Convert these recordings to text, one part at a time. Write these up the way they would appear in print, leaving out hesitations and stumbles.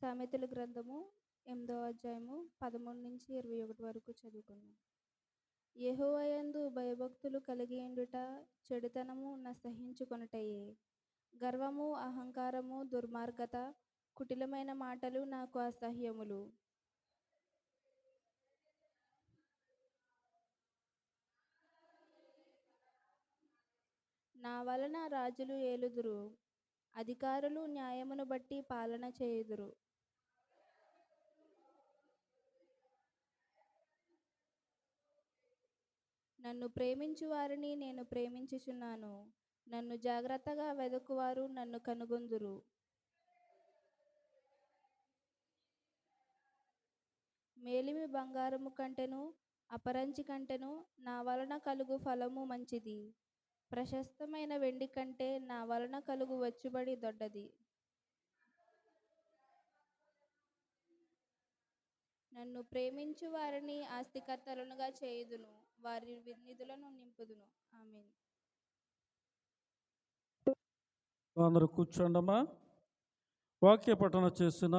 సామెతల గ్రంథము 8వ అధ్యాయము 13-21 వరకు చదువుకుందాం. యెహోవా యందు భయభక్తులు కలిగియుండుట చెడుతనము నసహించుకొనుటయే. గర్వము, అహంకారము, దుర్మార్గత, కుటిలమైన మాటలు నాకు అసహ్యములు. నా వలన రాజులు ఏలుదురు, అధికారులు న్యాయమును బట్టి పాలన చేయుదురు. నన్ను ప్రేమించు వారిని నేను ప్రేమించుచున్నాను. నన్ను జాగ్రత్తగా వెదకువారు నన్ను కనుగొందురు. మేలిమి బంగారము కంటెను, అపరంజి కంటెను నా వలన కలుగు ఫలము మంచిది. ప్రశస్తమైన వెండి కంటే నా వలన కలుగు వచ్చుబడి దొడ్డది. నన్ను ప్రేమించు వారిని ఆస్తికర్తలుగా చేయుదును, వారి నిధులను నింపుదును. ఆమేన్. అందరూ కూర్చోండమ్మా. వాక్య పఠన చేసిన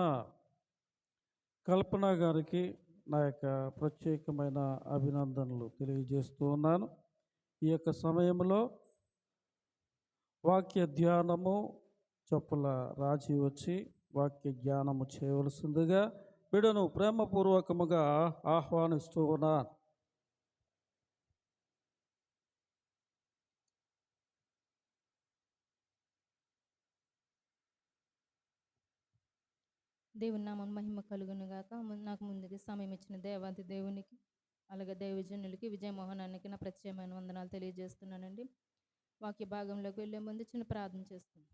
కల్పన గారికి నా యొక్క ప్రత్యేకమైన అభినందనలు తెలియజేస్తూ ఉన్నాను. ఈ యొక్క సమయంలో వాక్య ధ్యానము చొప్పుల రాజీ వచ్చి వాక్య ధ్యానము చేయవలసిందిగా బిడ్డను ప్రేమపూర్వకముగా ఆహ్వానిస్తూ ఉన్నాను. దేవుని నామం మహిమ కలుగును గాక. నాకు ముందుకి సమయం ఇచ్చిన దేవాది దేవునికి, అలాగే దైవజనులకి, విజయమోహనానికి నా ప్రత్యేకమైన వందనాలు తెలియజేస్తున్నానండి. వాక్య భాగంలోకి వెళ్ళే ముందు చిన్న ప్రార్థన చేస్తున్నాను.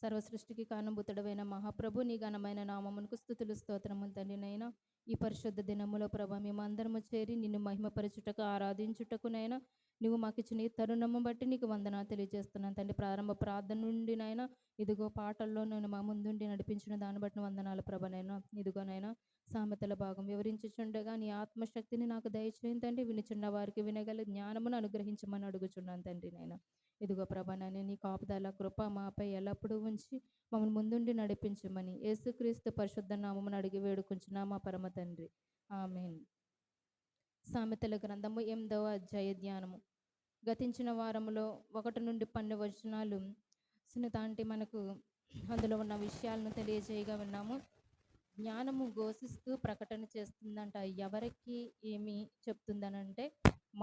సర్వ సృష్టికి కారణభూతుడవైన మహాప్రభు, నీ ఘనమైన నామమునకు స్తుతులు స్తోత్రములు తండ్రినైనా. ఈ పరిశుద్ధ దినములో ప్రభా మేము అందరము చేరి నిన్ను మహిమపరచుటకు, ఆరాధించుటకునైనా నువ్వు మాకు ఇచ్చిన ఈ తరుణము బట్టి నీకు వందనాలు తెలియజేస్తున్నాను తండ్రి. ప్రారంభ ప్రార్థన నుండి నైనా ఇదిగో పాటల్లో నేను మా ముందుండి నడిపించిన దాన్ని బట్టి వందనాలు ప్రభనైనా. ఇదిగోనైనా సామెతల భాగం వివరించుచుండగా నీ ఆత్మశక్తిని నాకు దయచేయండి తండ్రి. వినుచున్న వారికి వినగల జ్ఞానమును అనుగ్రహించమని అడుగుచున్నాను తండ్రి నైనా. ఇదిగో ప్రభానైనా నీ కాపుదల కృప మాపై ఎల్లప్పుడూ ఉంచి మమ్మల్ని ముందుండి నడిపించమని యేసుక్రీస్తు పరిశుద్ధ నామమును అడిగి వేడుకుంటున్నా మా పరమ తండ్రి. ఆమేన్. సామెతల గ్రంథము 8వ అధ్యాయ ధ్యానము. గతించిన వారములో 1-12 వచనాలు సునీతాంటి మనకు అందులో ఉన్న విషయాలను తెలియజేయగా విన్నాము. జ్ఞానము ఘోషిస్తూ ప్రకటన చేస్తుందంట. ఎవరికి ఏమి చెప్తుందనంటే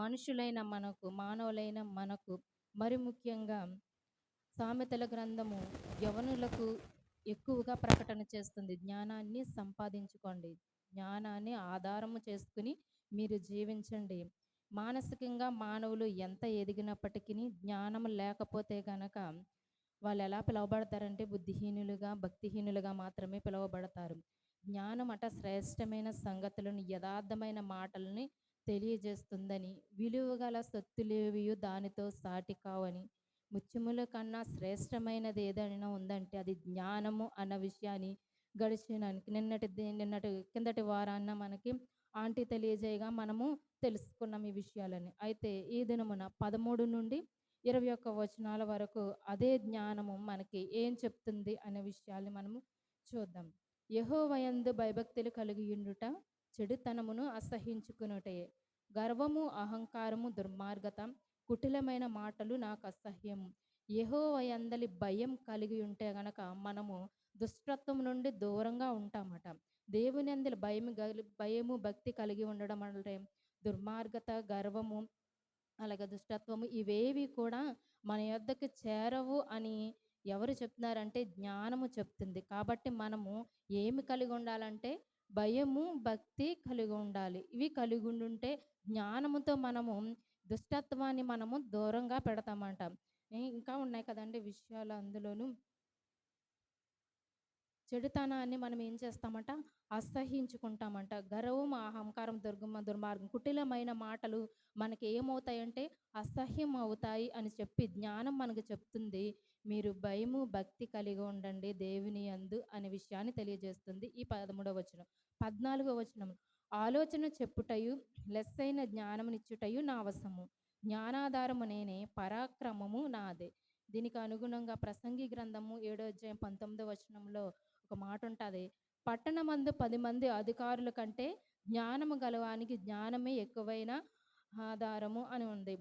మనుషులైన మనకు, మానవులైన మనకు, మరి ముఖ్యంగా సామెతల గ్రంథము యవనులకు ఎక్కువగా ప్రకటన చేస్తుంది. జ్ఞానాన్ని సంపాదించుకోండి, జ్ఞానాన్ని ఆధారము చేసుకుని మీరు జీవించండి. మానసికంగా మానవులు ఎంత ఎదిగినప్పటికీ జ్ఞానం లేకపోతే గనక వాళ్ళు ఎలా పిలువబడతారంటే బుద్ధిహీనులుగా, భక్తిహీనులుగా మాత్రమే పిలువబడతారు. జ్ఞానం అట శ్రేష్టమైన సంగతులను, యథార్థమైన మాటలని తెలియజేస్తుందని, విలువగల సొత్తులేవియు దానితో సాటి కావని, ముత్యముల కన్నా శ్రేష్టమైనది ఏదైనా ఉందంటే అది జ్ఞానము అన్న విషయాన్ని నిన్నటి కిందటి వారాన్న మనకి ఆంటీ తెలియజేయగా మనము తెలుసుకున్నాం ఈ విషయాలని. అయితే ఈ దినమున 13-21 వచనాల వరకు అదే జ్ఞానము మనకి ఏం చెప్తుంది అనే విషయాన్ని మనము చూద్దాం. యెహోవా యందు భయభక్తులు కలిగియుండుట చెడుతనమును అసహించుకునుటయే. గర్వము, అహంకారము, దుర్మార్గత, కుటిలమైన మాటలు నాకు అసహ్యము. యెహోవా యందలి భయం కలిగి ఉంటే గనక మనము దుష్టత్వం నుండి దూరంగా ఉంటామట. దేవుని యందలి భయము భక్తి కలిగి ఉండడం అంటే దుర్మార్గత, గర్వము, అలాగే దుష్టత్వము ఇవేవి కూడా మన యొద్దకు చేరవు అని ఎవరు చెప్తున్నారంటే జ్ఞానము చెప్తుంది. కాబట్టి మనము ఏమి కలిగి ఉండాలంటే భయము, భక్తి కలిగి ఉండాలి. ఇవి కలిగి ఉండుంటే జ్ఞానముతో మనము దుష్టత్వాన్ని మనము దూరంగా పెడతామంట. ఇంకా ఉన్నాయి కదండి విషయాలు. అందులోనూ చెడుతనాన్ని మనం ఏం చేస్తామంట, అసహించుకుంటామంట. గర్వం, అహంకారం, దుర్మార్గం, కుటిలమైన మాటలు మనకి ఏమవుతాయంటే అసహ్యం అవుతాయి అని చెప్పి జ్ఞానం మనకు చెప్తుంది. మీరు భయము, భక్తి కలిగి ఉండండి దేవుని యందు అనే విషయాన్ని తెలియజేస్తుంది. ఈ 13వ వచనం. 14వ వచనం. ఆలోచన చెప్పుటయు లెస్సైన జ్ఞానమునిచ్చుటయు నా వశము. జ్ఞానాధారము నేనే, పరాక్రమము నాదే. దీనికి అనుగుణంగా ప్రసంగి గ్రంథము 7వ అధ్యాయం 19వ వచనంలో ఒక మాట ఉంటుంది, పట్టణమందు 10 మంది అధికారుల కంటే జ్ఞానము గలవానికి జ్ఞానమే ఎక్కువైన ఆధారము అని ఉంది.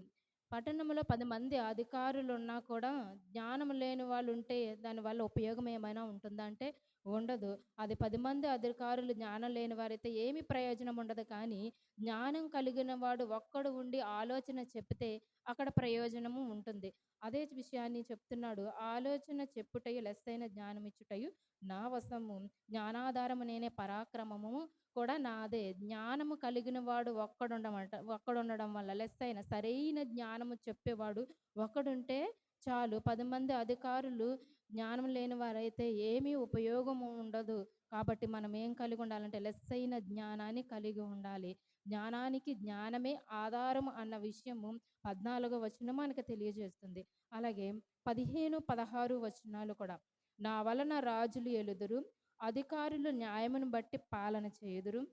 పట్టణంలో 10 మంది అధికారులు ఉన్నా కూడా జ్ఞానం లేని వాళ్ళు ఉంటే దానివల్ల ఉపయోగం ఏమైనా ఉంటుందా అంటే ఉండదు. అది 10 మంది అధికారులు జ్ఞానం లేని వారైతే ఏమి ప్రయోజనం ఉండదు. కానీ జ్ఞానం కలిగిన వాడు ఒక్కడు ఉండి ఆలోచన చెప్తే అక్కడ ప్రయోజనము ఉంటుంది. అదే విషయాన్ని చెప్తున్నాడు. ఆలోచన చెప్పుటయు లెస్సైన జ్ఞానమిచ్చుటయు నా వశము. జ్ఞానాధారము నేనే, పరాక్రమము కూడా నాదే. జ్ఞానము కలిగిన వాడు ఒక్కడుండడం వల్ల లెస్సైన సరైన జ్ఞానము చెప్పేవాడు ఒక్కడుంటే చాలు. 10 మంది అధికారులు జ్ఞానం లేని వారైతే ఏమీ ఉపయోగము ఉండదు. కాబట్టి మనం ఏం కలిగి ఉండాలంటే లెస్సైన జ్ఞానాన్ని కలిగి ఉండాలి. జ్ఞానానికి జ్ఞానమే ఆధారం అన్న విషయము 14వ వచనం మనకు తెలియజేస్తుంది. అలాగే 15, 16 వచనాలు కూడా, నా వలన రాజులు ఎలుదురు, అధికారులు న్యాయమును బట్టి పాలన చేయుదురు,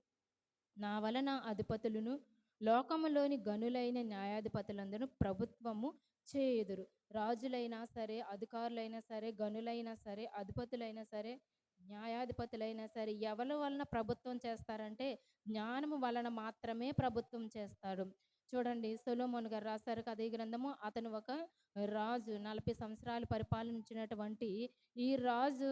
నా వలన అధిపతులను లోకములోని గనులైన న్యాయాధిపతులందరూ ప్రభుత్వము చేయుదురు. రాజులైనా సరే, అధికారులైనా సరే, గనులైనా సరే, అధిపతులైనా సరే, న్యాయాధిపతులైనా సరే, ఎవరి వలన ప్రభుత్వం చేస్తారంటే జ్ఞానము వలన మాత్రమే ప్రభుత్వం చేస్తాడు. చూడండి, సొలొమోను గారు రాశారు కదా ఈ గ్రంథము. అతను ఒక రాజు, 40 సంవత్సరాలు పరిపాలించినటువంటి ఈ రాజు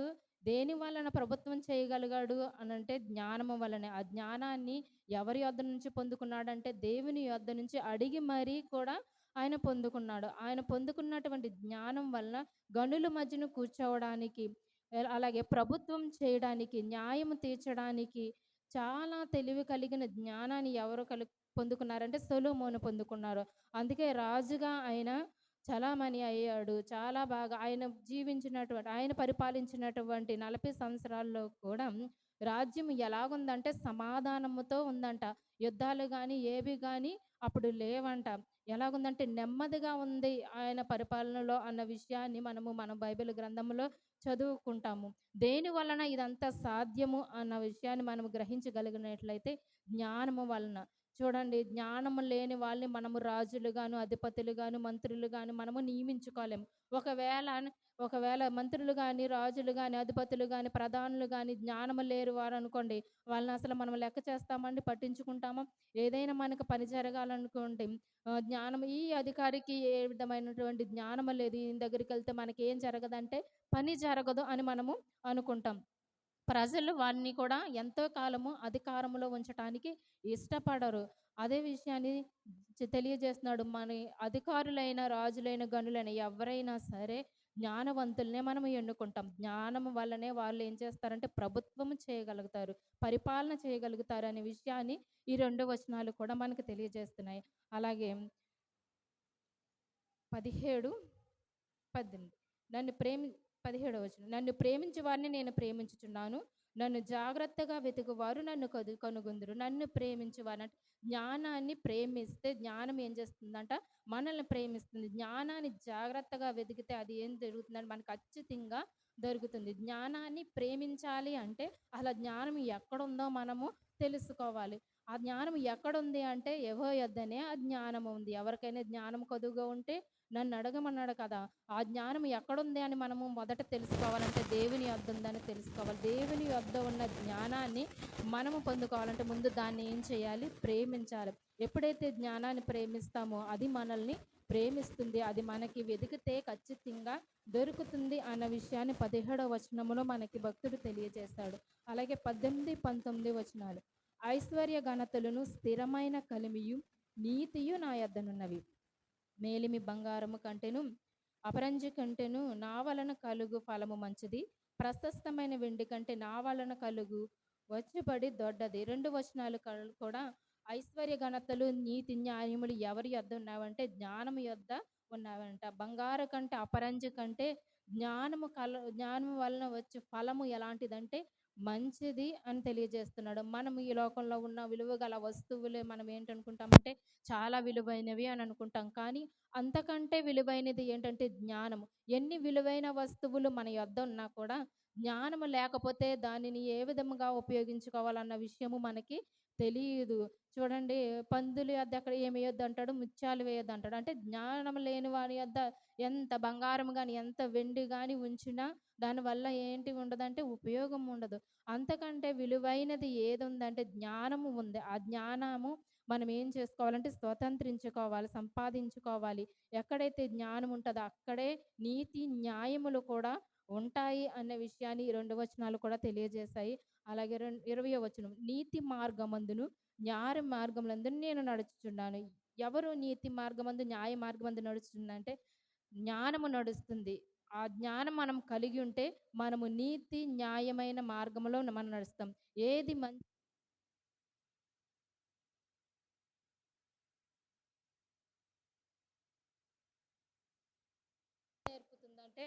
దేని వలన ప్రభుత్వం చేయగలిగాడు అనంటే జ్ఞానము వలనే. ఆ జ్ఞానాన్ని ఎవరి యొద్ద నుంచి పొందుకున్నాడంటే దేవుని యొద్ద నుంచి అడిగి మరీ కూడా ఆయన పొందుకున్నాడు. ఆయన పొందుకున్నటువంటి జ్ఞానం వలన గనుల మధ్యన కూర్చోవడానికి, అలాగే ప్రభుత్వం చేయడానికి, న్యాయం తీర్చడానికి చాలా తెలివి కలిగిన జ్ఞానాన్ని ఎవరు పొందుకున్నారంటే సొలొమోను పొందుకున్నారు. అందుకే రాజుగా ఆయన చలామణి అయ్యాడు. చాలా బాగా ఆయన పరిపాలించినటువంటి 40 సంవత్సరాల్లో కూడా రాజ్యం ఎలాగుందంటే సమాధానముతో ఉందంట. యుద్ధాలు గాని ఏవి గాని అప్పుడు లేవంట. ఎలాగుందంటే నెమ్మదిగా ఉంది ఆయన పరిపాలనలో అన్న విషయాన్ని మన బైబిల్ గ్రంథంలో చదువుకుంటాము. దేని వలన ఇదంతా సాధ్యము అన్న విషయాన్ని మనం గ్రహించగలిగినట్లయితే జ్ఞానము వలన. చూడండి, జ్ఞానము లేని వాళ్ళని మనము రాజులుగాను, అధిపతులుగాను, మంత్రులుగాను మనము నియమించుకోలేము. ఒకవేళ మంత్రులు కానీ, రాజులు కానీ, అధిపతులు కానీ, ప్రధానులు కానీ జ్ఞానము లేరు వారు అనుకోండి, వాళ్ళని అసలు మనం లెక్క చేస్తామండి, పట్టించుకుంటామా? ఏదైనా మనకు పని జరగాలనుకోండి, ఈ అధికారికి ఏ విధమైనటువంటి జ్ఞానము లేదు, ఈయన దగ్గరికి వెళ్తే మనకి ఏం జరగదంటే పని జరగదు అని మనము అనుకుంటాం. ప్రజలు వారిని కూడా ఎంతో కాలము అధికారంలో ఉంచటానికి ఇష్టపడరు. అదే విషయాన్ని తెలియజేస్తున్నాడు. మన అధికారులైన, రాజులైన, గనులైన ఎవరైనా సరే జ్ఞానవంతులనే మనం ఎన్నుకుంటాం. జ్ఞానం వల్లనే వాళ్ళు ఏం చేస్తారంటే ప్రభుత్వం చేయగలుగుతారు, పరిపాలన చేయగలుగుతారు అనే విషయాన్ని ఈ 2 వచనాలు కూడా మనకు తెలియజేస్తున్నాయి. అలాగే 17, 18 నన్ను ప్రేమి 17వ వచనం, నన్ను ప్రేమించు వారిని నేను ప్రేమించుచున్నాను, నన్ను జాగ్రత్తగా వెతుకువారు నన్ను కనుగొందురు. నన్ను ప్రేమించు వారు అంటే జ్ఞానాన్ని ప్రేమిస్తే జ్ఞానం ఏం చేస్తుందంట, మనల్ని ప్రేమిస్తుంది. జ్ఞానాన్ని జాగ్రత్తగా వెతికితే అది ఏం జరుగుతుందంటే మనకు ఖచ్చితంగా దొరుకుతుంది. జ్ఞానాన్ని ప్రేమించాలి అంటే అలా జ్ఞానం ఎక్కడుందో మనము తెలుసుకోవాలి. ఆ జ్ఞానం ఎక్కడుంది అంటే యెహోవా యొద్దనే ఆ జ్ఞానం ఉంది. ఎవరికైనా జ్ఞానం కొదువుగా ఉంటే నన్ను అడగమన్నాడు కదా. ఆ జ్ఞానం ఎక్కడుంది అని మనము మొదట తెలుసుకోవాలంటే దేవుని యొద్ద ఉందని తెలుసుకోవాలి. దేవుని యొద్ద ఉన్న జ్ఞానాన్ని మనము పొందుకోవాలంటే ముందు దాన్ని ఏం చేయాలి? ప్రేమించాలి. ఎప్పుడైతే జ్ఞానాన్ని ప్రేమిస్తామో అది మనల్ని ప్రేమిస్తుంది. అది మనకి వెతికితే ఖచ్చితంగా దొరుకుతుంది అన్న విషయాన్ని 17వ వచనంలో మనకి భక్తుడు తెలియజేస్తాడు. అలాగే 18, 19 వచనాలు, ఐశ్వర్య ఘనతలను, స్థిరమైన కలిమియు, నీతియు నా యొద్దనున్నవి. మేలిమి బంగారము కంటెను, అపరంజి కంటెను నా వలన కలుగు ఫలము మంచిది. ప్రశస్తమైన వెండి కంటే నా వలన కలుగు వచ్చుబడి దొడ్డది. 2 వచనాలు కూడా ఐశ్వర్య ఘనతలు, నీతి, న్యాయములు ఎవరి యొద్ద ఉన్నావంటే జ్ఞానము యొద్ద ఉన్నావంట. బంగారు కంటే, అపరంజి కంటే జ్ఞానము వలన వచ్చే ఫలము ఎలాంటిదంటే మంచిది అని తెలియజేస్తున్నాడు. మనం ఈ లోకంలో ఉన్న విలువ గల వస్తువులే మనం ఏంటనుకుంటామంటే చాలా విలువైనవి అని అనుకుంటాం. కానీ అంతకంటే విలువైనది ఏంటంటే జ్ఞానము. ఎన్ని విలువైన వస్తువులు మన యొద్ద ఉన్నా కూడా జ్ఞానము లేకపోతే దానిని ఏ విధముగా ఉపయోగించుకోవాలన్న విషయము మనకి తెలియదు. చూడండి, పందుల యొద్ద ఎక్కడ ఏమి వేయొద్దు అంటాడు, ముత్యాలు వేయొద్దు అంటాడు. అంటే జ్ఞానం లేని వాని యొద్ద ఎంత బంగారం గాని, ఎంత వెండి గాని ఉంచినా దానివల్ల ఏంటి ఉండదంటే ఉపయోగం ఉండదు. అంతకంటే విలువైనది ఏదుందంటే జ్ఞానము ఉంది. ఆ జ్ఞానము మనం ఏం చేసుకోవాలంటే స్వతంత్రించుకోవాలి, సంపాదించుకోవాలి. ఎక్కడైతే జ్ఞానం ఉంటదో అక్కడే నీతి, న్యాయములు కూడా ఉంటాయి అన్న విషయాన్ని ఈ 2 వచనాలు కూడా తెలియజేశాయి. అలాగే 20వ వచనం, నీతి మార్గమందును న్యాయ మార్గములందు నేను నడుచుచున్నాను. ఎవరు నీతి మార్గమందు, న్యాయ మార్గమందు నడుచుచుందంటే జ్ఞానము నడుస్తుంది. ఆ జ్ఞానం మనం కలిగి ఉంటే మనము నీతి, న్యాయమైన మార్గంలో మనం నడుస్తాం. ఏది మంచి నేర్పుతుందంటే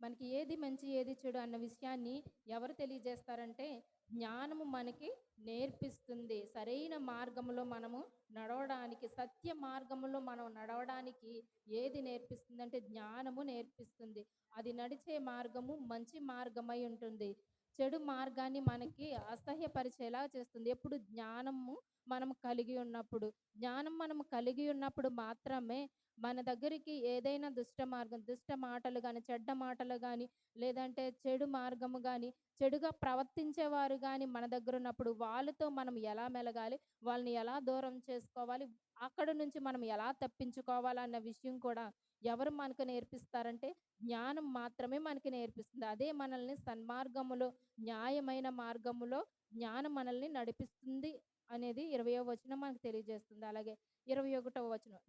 మనకి ఏది మంచి, ఏది చెడు అన్న విషయాన్ని ఎవరు తెలియజేస్తారంటే జ్ఞానము మనకి నేర్పిస్తుంది. సరైన మార్గంలో మనము నడవడానికి, సత్య మార్గంలో మనం నడవడానికి ఏది నేర్పిస్తుందంటే జ్ఞానము నేర్పిస్తుంది. అది నడిచే మార్గము మంచి మార్గమై ఉంటుంది. చెడు మార్గాన్ని మనకి అసహ్యపరిచేలా చేస్తుంది. ఎప్పుడు జ్ఞానము మనం కలిగి ఉన్నప్పుడు, జ్ఞానం మనం కలిగి ఉన్నప్పుడు మాత్రమే మన దగ్గరికి ఏదైనా దుష్ట మార్గం, దుష్ట మాటలు గాని, చెడ్డ మాటలు గాని, లేదంటే చెడు మార్గము గాని, చెడుగా ప్రవర్తించేవారు గాని మన దగ్గర ఉన్నప్పుడు వాళ్ళతో మనం ఎలా మెలగాలి, వాళ్ళని ఎలా దూరం చేసుకోవాలి, అక్కడ నుంచి మనం ఎలా తప్పించుకోవాలన్న విషయం కూడా ఎవరు మనకు నేర్పిస్తారంటే జ్ఞానం మాత్రమే మనకి నేర్పిస్తుంది. అదే మనల్ని సన్మార్గములో, న్యాయమైన మార్గములో జ్ఞానం మనల్ని నడిపిస్తుంది అనేది 20వ వచనం మనకు తెలియజేస్తుంది. అలాగే 21వ వచనం,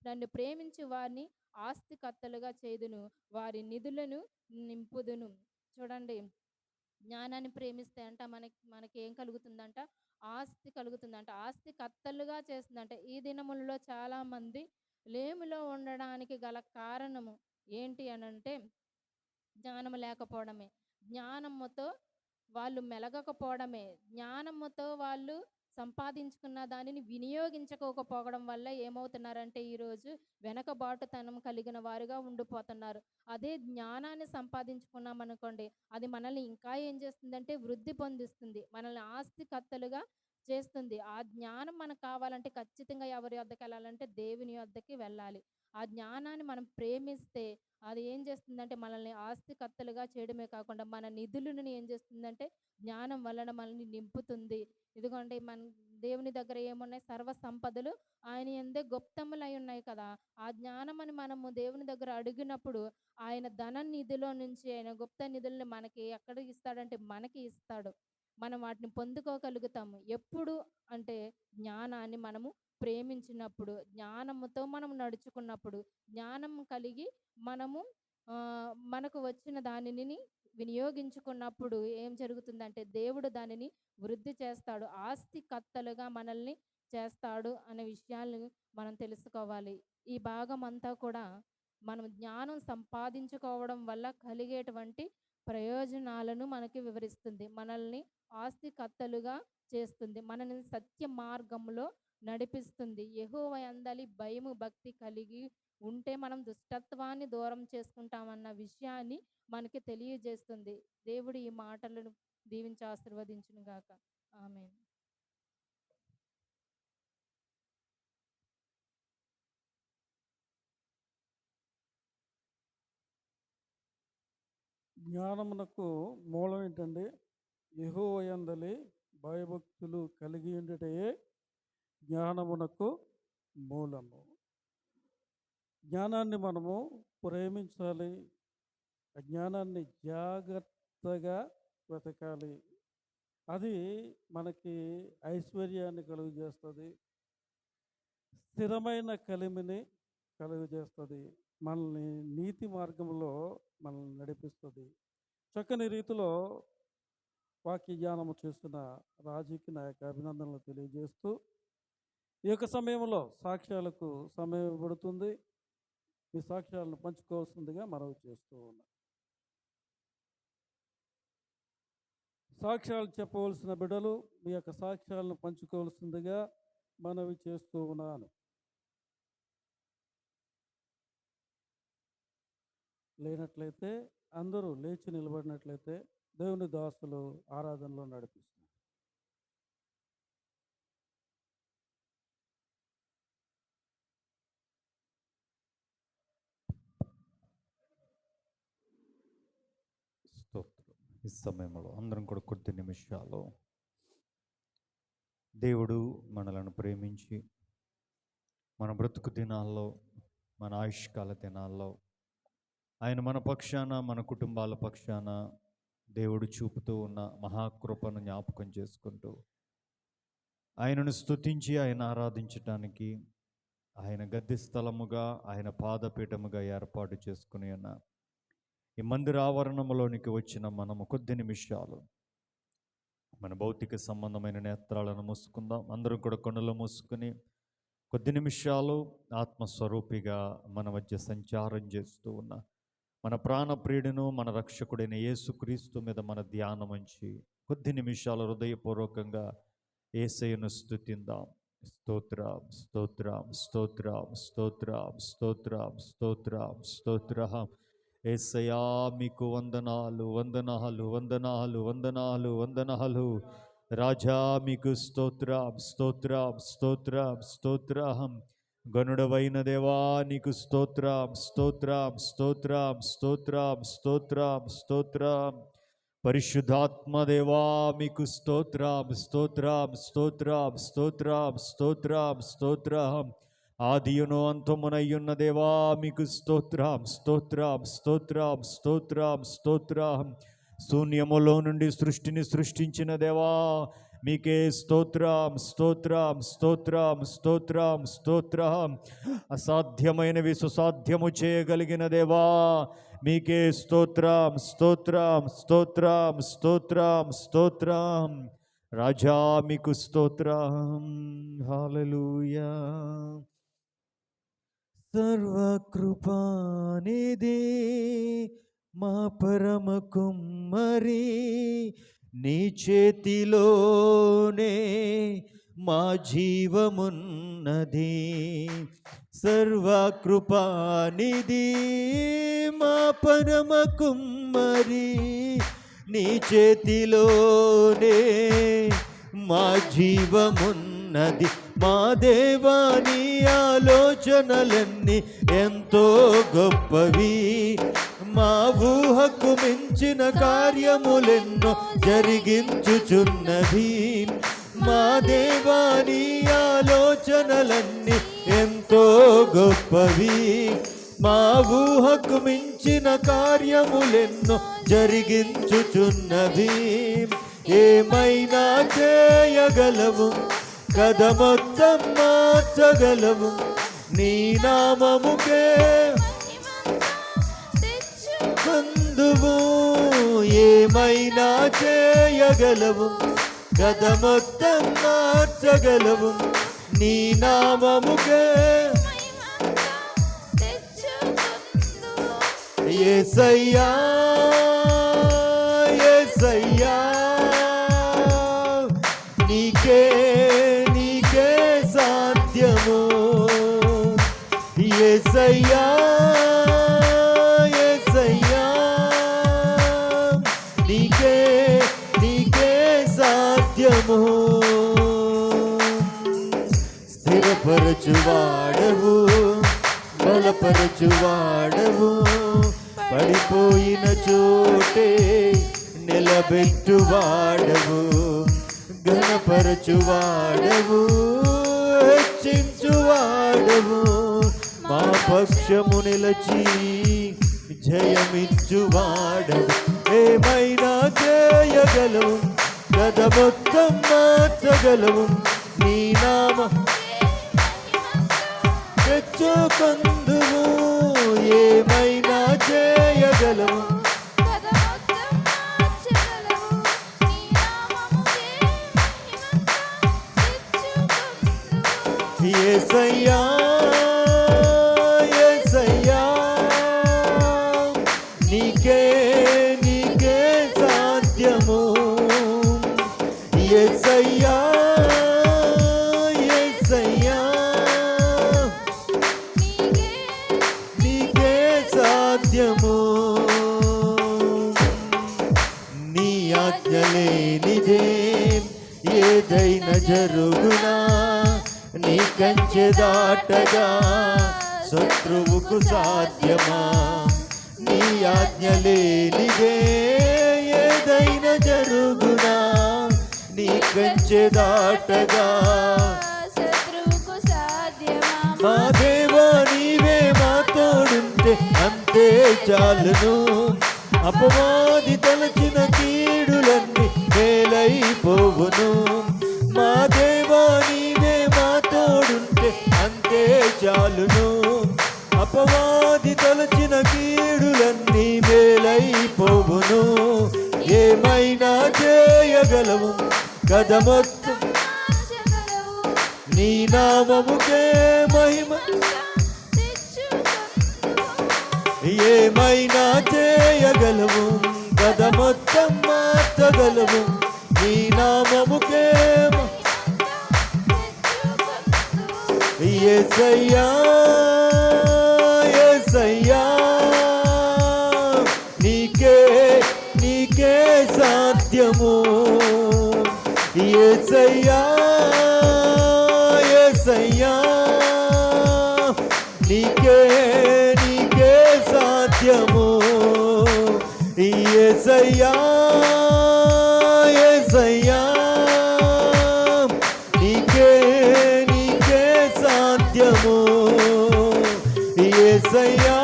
నన్ను ప్రేమించు వారిని ఆస్తికర్తలుగా చేదును, వారి నిధులను నింపుదును. చూడండి, జ్ఞానాన్ని ప్రేమిస్తే అంట మనకి ఏం కలుగుతుందంట, ఆస్తి కలుగుతుందంట. ఆస్తి కర్తలుగా చేస్తుందంట. ఈ దినములలో చాలా మంది లేమిలో ఉండడానికి గల కారణము ఏంటి అనంటే జ్ఞానము లేకపోవడమే. జ్ఞానముతో వాళ్ళు మెలగకపోవడమే. జ్ఞానముతో వాళ్ళు సంపాదించుకున్న దానిని వినియోగించుకోకపోవడం వల్ల ఏమవుతున్నారంటే ఈరోజు వెనకబాటుతనం కలిగిన వారుగా ఉండిపోతున్నారు. అదే జ్ఞానాన్ని సంపాదించుకున్నామనుకోండి, అది మనల్ని ఇంకా ఏం చేస్తుందంటే వృద్ధి పొందిస్తుంది. మనల్ని ఆస్తికర్తలుగా చేస్తుంది. ఆ జ్ఞానం మనకు కావాలంటే ఖచ్చితంగా ఎవరి యొద్దకెళ్ళాలంటే దేవుని యొద్దకి వెళ్ళాలి. ఆ జ్ఞానాన్ని మనం ప్రేమిస్తే అది ఏం చేస్తుందంటే మనల్ని ఆస్తికర్తలుగా చేయడమే కాకుండా మన నిధులను ఏం చేస్తుందంటే జ్ఞానం వలన మనల్ని నింపుతుంది. ఇదిగోండి, మన దేవుని దగ్గర ఏమున్నాయి, సర్వ సంపదలు ఆయన యందే గుప్తములై ఉన్నాయి కదా. ఆ జ్ఞానమని మనము దేవుని దగ్గర అడిగినప్పుడు ఆయన ధన నిధిలో నుంచి, ఆయన గుప్త నిధుల్ని మనకి ఎక్కడ ఇస్తాడంటే మనకి ఇస్తాడు. మనం వాటిని పొందుకోగలుగుతాము. ఎప్పుడు అంటే జ్ఞానాన్ని మనము ప్రేమించినప్పుడు, జ్ఞానముతో మనం నడుచుకున్నప్పుడు, జ్ఞానం కలిగి మనము మనకు వచ్చిన దానిని వినియోగించుకున్నప్పుడు ఏం జరుగుతుందంటే దేవుడు దానిని వృద్ధి చేస్తాడు. ఆస్తికర్తలుగా మనల్ని చేస్తాడు అనే విషయాలను మనం తెలుసుకోవాలి. ఈ భాగం అంతా కూడా మనం జ్ఞానం సంపాదించుకోవడం వల్ల కలిగేటువంటి ప్రయోజనాలను మనకి వివరిస్తుంది. మనల్ని ఆస్తికర్తలుగా చేస్తుంది. మనల్ని సత్య మార్గంలో నడిపిస్తుంది. యెహోవా యందలి భయము, భక్తి కలిగి ఉంటే మనం దుష్టత్వాన్ని దూరం చేసుకుంటామన్న విషయాన్ని మనకి తెలియజేస్తుంది. దేవుడు ఈ మాటలను దీవించి ఆశీర్వదించును గాక. ఆమేన్. జ్ఞానమునకు మూలం ఏంటండి? యెహోవా యందలి భయభక్తులు కలిగి ఉండుటయే జ్ఞానమునకు మూలము. జ్ఞానాన్ని మనము ప్రేమించాలి. ఆ జ్ఞానాన్ని జాగ్రత్తగా వెతకాలి. అది మనకి ఐశ్వర్యాన్ని కలుగజేస్తుంది. స్థిరమైన కలిమిని కలుగజేస్తుంది. మనల్ని నీతి మార్గంలో మనల్ని నడిపిస్తుంది. చక్కని రీతిలో వాక్య జ్ఞానము చేస్తున్న రాజుకి నా యొక్క అభినందనలు తెలియజేస్తూ, ఈ యొక్క సమయంలో సాక్ష్యాలకు సమయం ఇవ్వబడుతుంది. మీ సాక్ష్యాలను పంచుకోవాల్సిందిగా మనవి చేస్తూ ఉన్నాం. సాక్ష్యాలు చెప్పవలసిన బిడ్డలు మీ యొక్క సాక్ష్యాలను పంచుకోవాల్సిందిగా మనవి చేస్తూ ఉన్నాను. లేనట్లయితే అందరూ లేచి నిలబడినట్లయితే దేవుని దాసులు ఆరాధనలో నడిపిస్తారు. స్తోత్రం. ఈ సమయంలో అందరం కూడా కొద్ది నిమిషాలు దేవుడు మనలను ప్రేమించి మన బ్రతుకు దినాల్లో, మన ఆయుష్కాల దినాల్లో ఆయన మన పక్షాన, మన కుటుంబాల పక్షాన దేవుడు చూపుతూ ఉన్న మహాకృపను జ్ఞాపకం చేసుకుంటూ ఆయనను స్తుతించి ఆయన ఆరాధించటానికి ఆయన గద్దె స్థలముగా, ఆయన పాదపీఠముగా ఏర్పాటు చేసుకుని ఉన్న ఈ మందిర ఆవరణంలోనికి వచ్చిన మనము కొద్ది నిమిషాలు మన భౌతిక సంబంధమైన నేత్రాలను మూసుకుందాం. అందరం కూడా కన్నులు మూసుకుని కొద్ది నిమిషాలు ఆత్మస్వరూపిగా మన మధ్య సంచారం చేస్తూ ఉన్న మన ప్రాణప్రియుడును, మన రక్షకుడైన యేసుక్రీస్తు మీద మన ధ్యానం ఉంచి కొద్ది నిమిషాలు హృదయపూర్వకంగా యేసయ్యను స్తుతిందాం. స్తోత్రం, స్తోత్రం, స్తోత్రం, స్తోత్రం, స్తోత్రం, స్తోత్రం, స్తోత్రం. యేసయ్యా మీకు వందనాలు, వందనాలు, వందనాలు, వందనాలు, వందనాలు. రాజా మీకు స్తోత్రం, స్తోత్రం, స్తోత్రం, స్తోత్రం. గనుడవైన దేవా నీకు స్తోత్రం, స్తోత్రం, స్తోత్రం, స్తోత్రం, స్తోత్రం, స్తోత్రం. పరిశుద్ధాత్మ దేవా మీకు స్తోత్రం, స్తోత్రం, స్తోత్రం, స్తోత్రం, స్తోత్రం, స్తోత్రం. ఆదియును అంతమునయ్యున్న దేవా మీకు స్తోత్రం, స్తోత్రం, స్తోత్రం, స్తోత్రం, స్తోత్రం. శూన్యములో నుండి సృష్టిని సృష్టించిన దేవా మీకే స్తోత్రం, స్తోత్రం, స్తోత్రం, స్తోత్రం, స్తోత్రం. అసాధ్యమైనవి సుసాధ్యము చేయగలిగిన దేవా మీకే స్తోత్రం, స్తోత్రం, స్తోత్రం, స్తోత్రం, స్తోత్రం. రాజా మీకు స్తోత్రం. హల్లెలూయా. సర్వకృపానిధి మా పరమ కుమ్మరి, నీ చేతిలోనే మా జీవమున్నది. సర్వకృపానిధి మా పరమ కుమ్మరి, నీ చేతిలోనే మా జీవమున్నది. మా దేవాని ఆలోచనలన్నీ ఎంతో గొప్పవి, మా ఊహకు మించిన కార్యములెన్నో జరిగించుచున్నది. మా దేవాని ఆలోచనలన్నీ ఎంతో గొప్పవి, మా ఊహకు మించిన కార్యములెన్నో జరిగించుచున్నవి. ఏమైనా చేయగలవు, కథ మొత్తం మార్చగలవు, నీ నామముకే బంధువు. ఏమైనా చేయగలవు, కథ మొత్తం మార్చగలవు, నీ నామముకే. యేసయ్యా, యేసయ్యా నీకే, నీకే సాధ్యము. యేసయ్యా, యేసయ్యా నీకే, నీకే సాధ్యము. స్థిరపరచువాడవు, బలపరచువాడవు, పడిపోయిన చోటే నిలబెట్టువాడవు, ఘనపరచువాడవు, హెచ్చించువాడవు, మా పక్షము నిలచి జయమిచ్చువాడవు. ఏమైనా చేయగలవు, కథ మొత్తం మార్చగలవు, నీ నామ తెచ్చుకొందువు. ఏమైనా చేయగలవు, యేసయ్యా, యేసయ్యా నీకే, నీకే సాధ్యము. యేసయ్యా, యేసయ్యా నీకే సాధ్యము. నీదే, ఏదైనా జరుగునా నీ కంచె దాటగా శత్రువుకు సాధ్యమా? నీ ఆజ్ఞ లేనిదే ఏదైనా జరుగునా నీ కంచె దాటగా శత్రువుకు సాధ్యమా? మా దేవా నీవే మా తోడుంటే అంతే చాలును. అపవాది తలచిన కీడులన్నీ మేలైపోవును. మా దేవా నీవే మా తోడుంటే అంతే చాలును. అపవాది తలచిన కీడులన్నీ మేలైపోవును. ఏమైనా చేయగలవు కథ మొత్తం మార్చగలవు. నీ నామముకే మహిమ. ఏమైనా చేయగలవు కథ మొత్తం మార్చగలవు. నీ నామముకే యేసయ్యా, యేసయ్యా, నీకే నీకే సాధ్యము. యేసయ్యా, యేసయ్యా, నీకే నీకే సాధ్యము. యేసయ్యా, యేసయ్యా, నీకే నీకే సాధ్యము. యేసయ్యా,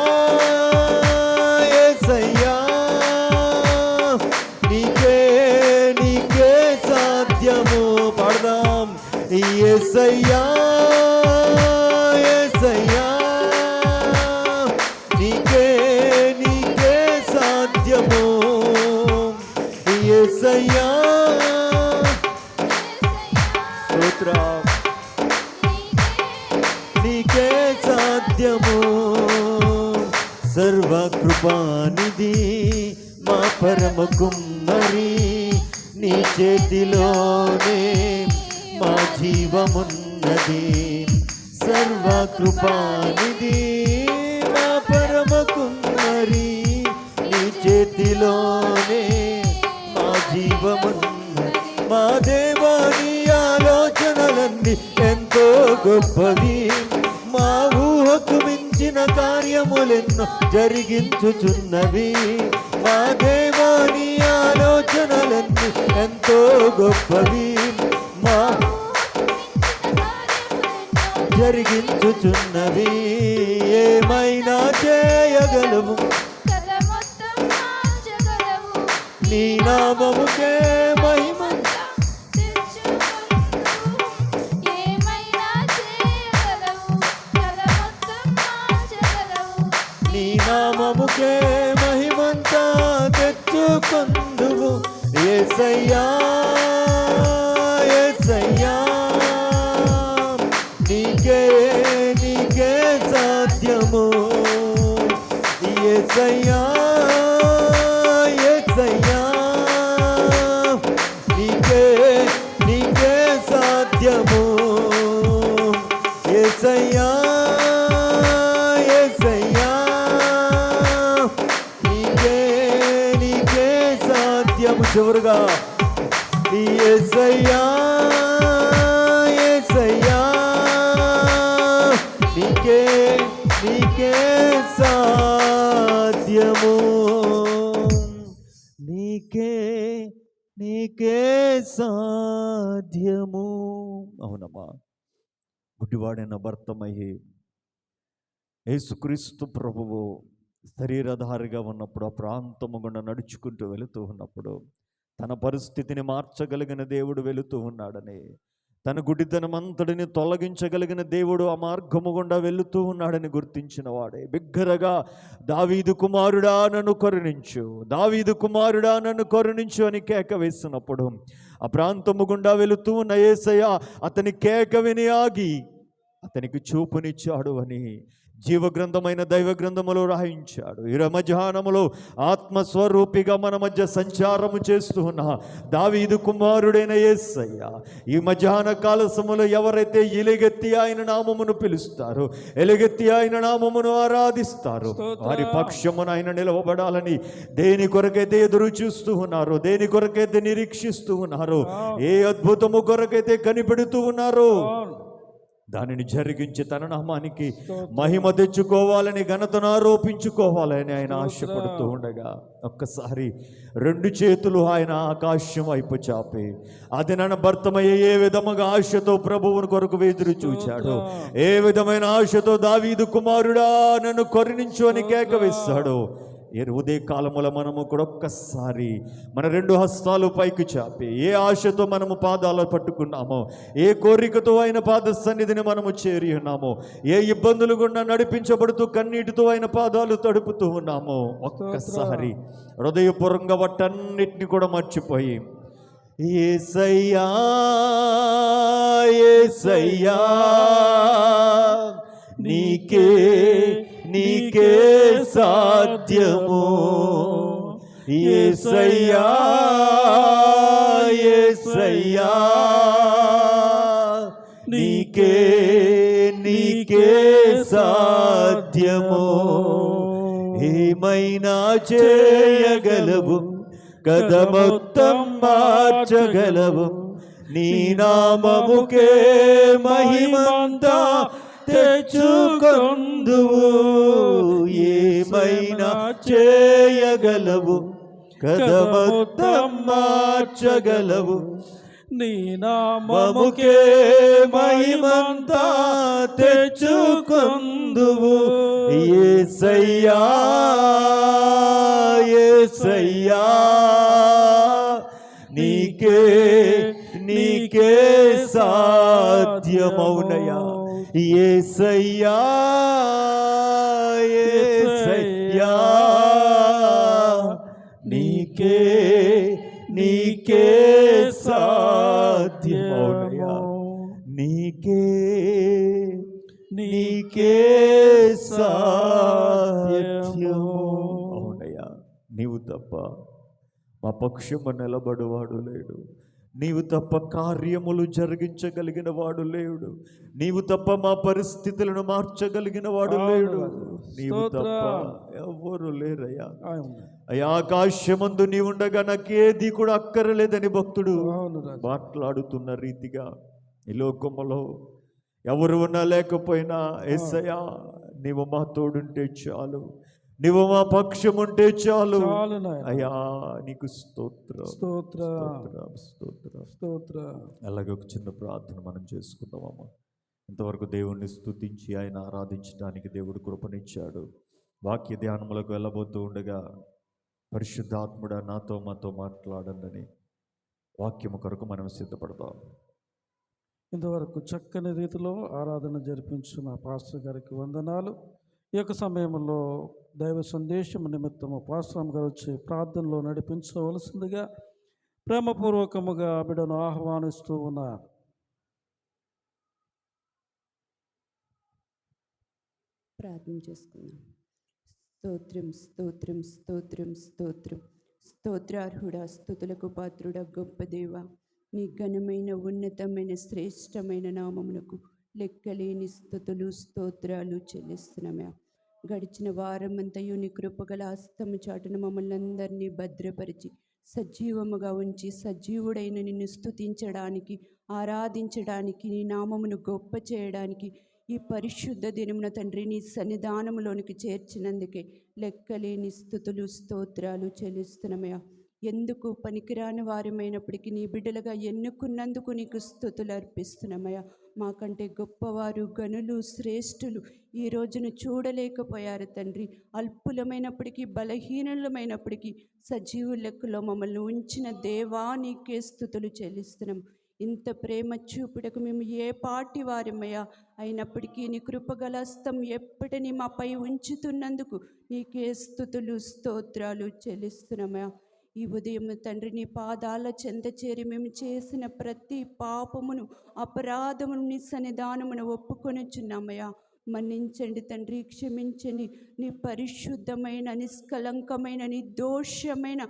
యేసయ్యా, నీకే నీకే సాధ్యము. పాడదాం. యేసయ్యా, యేసయ్యా, నీకే నీకే సాధ్యము. యేసయ్యా, స్తోత్రం, నీకే సాధ్యము. సర్వకృపానిధి మా పరమ కుమ్మరి, నీ చేతిలోనే మా జీవమున్నది. సర్వకృపానిధి మా పరమ కుమ్మరి, నీ చేతిలోనే మా జీవమున్నది. మా దేవా నీ ఆలోచనలన్నీ ఎంతో గొప్పవి. మా ఊహకు మించిన కార్యములెన్నో జరిగించుచున్నవి. మా దేవా నీ ఆలోచనలన్నీ ఎంతో గొప్పవి. మా జరిగించుచున్నవి. ఏమైనా చేయగలవు కథ మొత్తం మార్చగలవు. నీ నామముకే మహిమ. ఏమైనా చేయగలవు కథ మొత్తం మార్చగలవు. నీ నామముకే మహిమంతా తెచ్చుకొందువు. యేసయ్యా, యేసయ్యా, నీకే నీకే సాధ్యము. యేసయ్యా, యేసయ్యా, నీకే నీకే సాధ్యము. యేసయ్యా, యేసయ్యా, నీకే నీకే సాధ్యము. చివరుగా యేసయ్యా, యేసయ్యా, నీకే నీకే సాధ్యము. నీకే నీకే సాధ్యము. అవునమ్మా. గుడ్డివాడైన భర్తమయ్యి యేసుక్రీస్తు ప్రభువు శరీరధారిగా ఉన్నప్పుడు ఆ ప్రాంతము గుండా నడుచుకుంటూ వెళుతూ ఉన్నప్పుడు తన పరిస్థితిని మార్చగలిగిన దేవుడు వెళుతూ ఉన్నాడని, తన గుడ్డితనం అంతటిని తొలగించగలిగిన దేవుడు ఆ మార్గము గుండా వెళుతూ ఉన్నాడని గుర్తించిన వాడే బిగ్గరగా, దావీదు కుమారుడా నన్ను కరుణించు, దావీదు కుమారుడా నన్ను కరుణించు అని కేక వేసినప్పుడు ఆ ప్రాంతము గుండా వెళుతూ ఉన్న యేసయ్య అతని కేక విని ఆగి అతనికి చూపునిచ్చాడు అని జీవగ్రంథమైన దైవ గ్రంథములో రాయించాడు. ఈ మధ్యాహ్నములో ఆత్మస్వరూపిగా మన మధ్య సంచారము చేస్తూ ఉన్న దావీదు కుమారుడైన యేసయ్య ఈ మధ్యాహ్న కాల సమయంలో ఎవరైతే ఎలుగెత్తి ఆయన నామమును పిలుస్తారో, ఎలుగెత్తి ఆయన నామమును ఆరాధిస్తారో, వారి పక్షమున ఆయన నిలవబడాలని దేని కొరకైతే ఎదురు చూస్తూ ఉన్నారో, దేని కొరకైతే నిరీక్షిస్తూ ఉన్నారో, ఏ అద్భుతము కొరకైతే కనిపెడుతూ ఉన్నారో దానిని జరిగించి తన నామానికి మహిమ తెచ్చుకోవాలని, ఘనతను ఆరోపించుకోవాలని ఆయన ఆశపడుతూ ఉండగా ఒక్కసారి రెండు చేతులు ఆయన ఆకాశం వైపు చాపి అది నన్న భర్తమయ్యే ఏ విధముగా ఆశతో ప్రభువుని కొరకు ఎదురు చూచాడు, ఏ విధమైన ఆశతో దావీదు కుమారుడా నన్ను కరుణించు అని కేక వేస్తాడు. ఉదయ కాలములో మనము కూడా ఒక్కసారి మన రెండు హస్తాలు పైకి చాపి ఏ ఆశతో మనము పాదాలు పట్టుకున్నామో, ఏ కోరికతో ఆయన పాద సన్నిధిని మనము చేరి ఉన్నామో, ఏ ఇబ్బందులు గుండా నడిపించబడుతూ కన్నీటితో ఆయన పాదాలు తడుపుతూ ఉన్నామో, ఒక్కసారి హృదయపూర్వకంగా వాటన్నిటిని కూడా మర్చిపోయి యేసయ్యా యేసయ్యా నీకే నీకే సాధ్యము, యేసయ్యా యేసయ్యా నీకే నీకే సాధ్యము, ఏమైనా చేయగలవు, కథ మొత్తం మార్చగలవు, నీ నామముకే మహిమంతా తెచ్చుకొందువు, ఏమైనా చేయగలవు, కథ మొత్తం మార్చగలవు, నీ నామముకే మముకే మహిమంతా తెచ్చుకొందువు, యేసయ్యా యేసయ్యా నీకే నీకే సాధ్యమౌనయా, యేసయ్యా యేసయ్యా నీకే నీకే సాధ్యమౌనయా, నీకే నీకే సాధ్యము. అవునయ్యా, నీవు తప్ప మా పక్షము నిలబడువాడు లేడు, నీవు తప్ప కార్యములు జరిగించగలిగిన వాడు లేడు, నీవు తప్ప మా పరిస్థితులను మార్చగలిగిన వాడు లేడు, నీవు తప్ప ఎవరు లేరయ్యా. అయ్యా, ఆకాశమందు నీవుండగా నాకేది కూడా అక్కరలేదని భక్తుడు మాట్లాడుతున్న రీతిగా ఈ లోకములో ఎవరు ఉన్నా లేకపోయినా యేసయ్యా నీవు మా తోడుంటే చాలు, నీవు మా పక్షం ఉంటే చాలు అయ్యా. నీకు స్తోత్రం స్తోత్రం స్తోత్రం స్తోత్రం. అలాగే ఒక చిన్న ప్రార్థన మనం చేసుకుందామమ్మా. ఇంతవరకు దేవుణ్ణి స్తుతించి ఆయన ఆరాధించడానికి దేవుడు కృపనిచ్చాడు. వాక్య ధ్యానములకు వెళ్ళబోతూ ఉండగా పరిశుద్ధాత్ముడా నాతో మాతో మాట్లాడండి వాక్యము కొరకు మనం సిద్ధపడతాం. ఇంతవరకు చక్కని రీతిలో ఆరాధన జరిపించిన పాస్టర్ గారికి వందనాలు. ఈ యొక్క సమయంలో దైవ సందేశం నిమిత్తము పాస్టర్ గారు వచ్చి ప్రార్థనలో నడిపించవలసిందిగా ప్రేమపూర్వకముగా బిడ్డను ఆహ్వానిస్తూ ఉన్నారు. ప్రార్థన చేసుకుందాం. స్తోత్రం స్తోత్రం స్తోత్రం స్తోత్రం. స్తోత్రార్హుడా, స్తుతులకు పాత్రుడా, గొప్ప దేవ, నీ ఘనమైన ఉన్నతమైన శ్రేష్టమైన నామమునకు లెక్కలేని స్తుతులు స్తోత్రాలు చెల్లిస్తున్నామా. గడిచిన వారమంతయు నీ కృపగల హస్తము చాటున మమ్మల్ని అందరినీ భద్రపరిచి సజీవముగా ఉంచి సజీవుడైన నిన్ను స్తుతించడానికి, ఆరాధించడానికి, నీ నామమును గొప్ప చేయడానికి ఈ పరిశుద్ధ దినమున తండ్రి నీ సన్నిధానములోనికి చేర్చినందుకే లెక్కలేని స్తుతులు స్తోత్రాలు చెల్లిస్తున్నామయ్యా. ఎందుకు పనికిరాని వారమైనప్పటికీ నీ బిడ్డలుగా ఎన్నుకున్నందుకు నీకు స్తుతులు అర్పిస్తున్నామయ్యా. మాకంటే గొప్పవారు, గనులు, శ్రేష్ఠులు ఈ రోజును చూడలేకపోయారు తండ్రి. అల్పులమైనప్పటికీ, బలహీనులమైనప్పటికీ సజీవు లెక్కలో మమ్మల్ని ఉంచిన దేవా నీకే స్తుతులు చెల్లిస్తున్నాం. ఇంత ప్రేమ చూపుటకు మేము ఏ పాటి వారమయ్యా. అయినప్పటికీ నీ కృపగల హస్తం ఎప్పటినీ మాపై ఉంచుతున్నందుకు నీకే స్తుతులు స్తోత్రాలు చెల్లిస్తున్నామయ్యా. ఈ ఉదయం తండ్రి నీ పాదాల చెంత చేరి మేము చేసిన ప్రతి పాపమును, అపరాధమును నీ సన్నిధానమును ఒప్పుకొనుచున్నామయ్యా. మన్నించండి తండ్రి, క్షమించండి. నీ పరిశుద్ధమైన, నిష్కలంకమైన, నిర్దోషమైన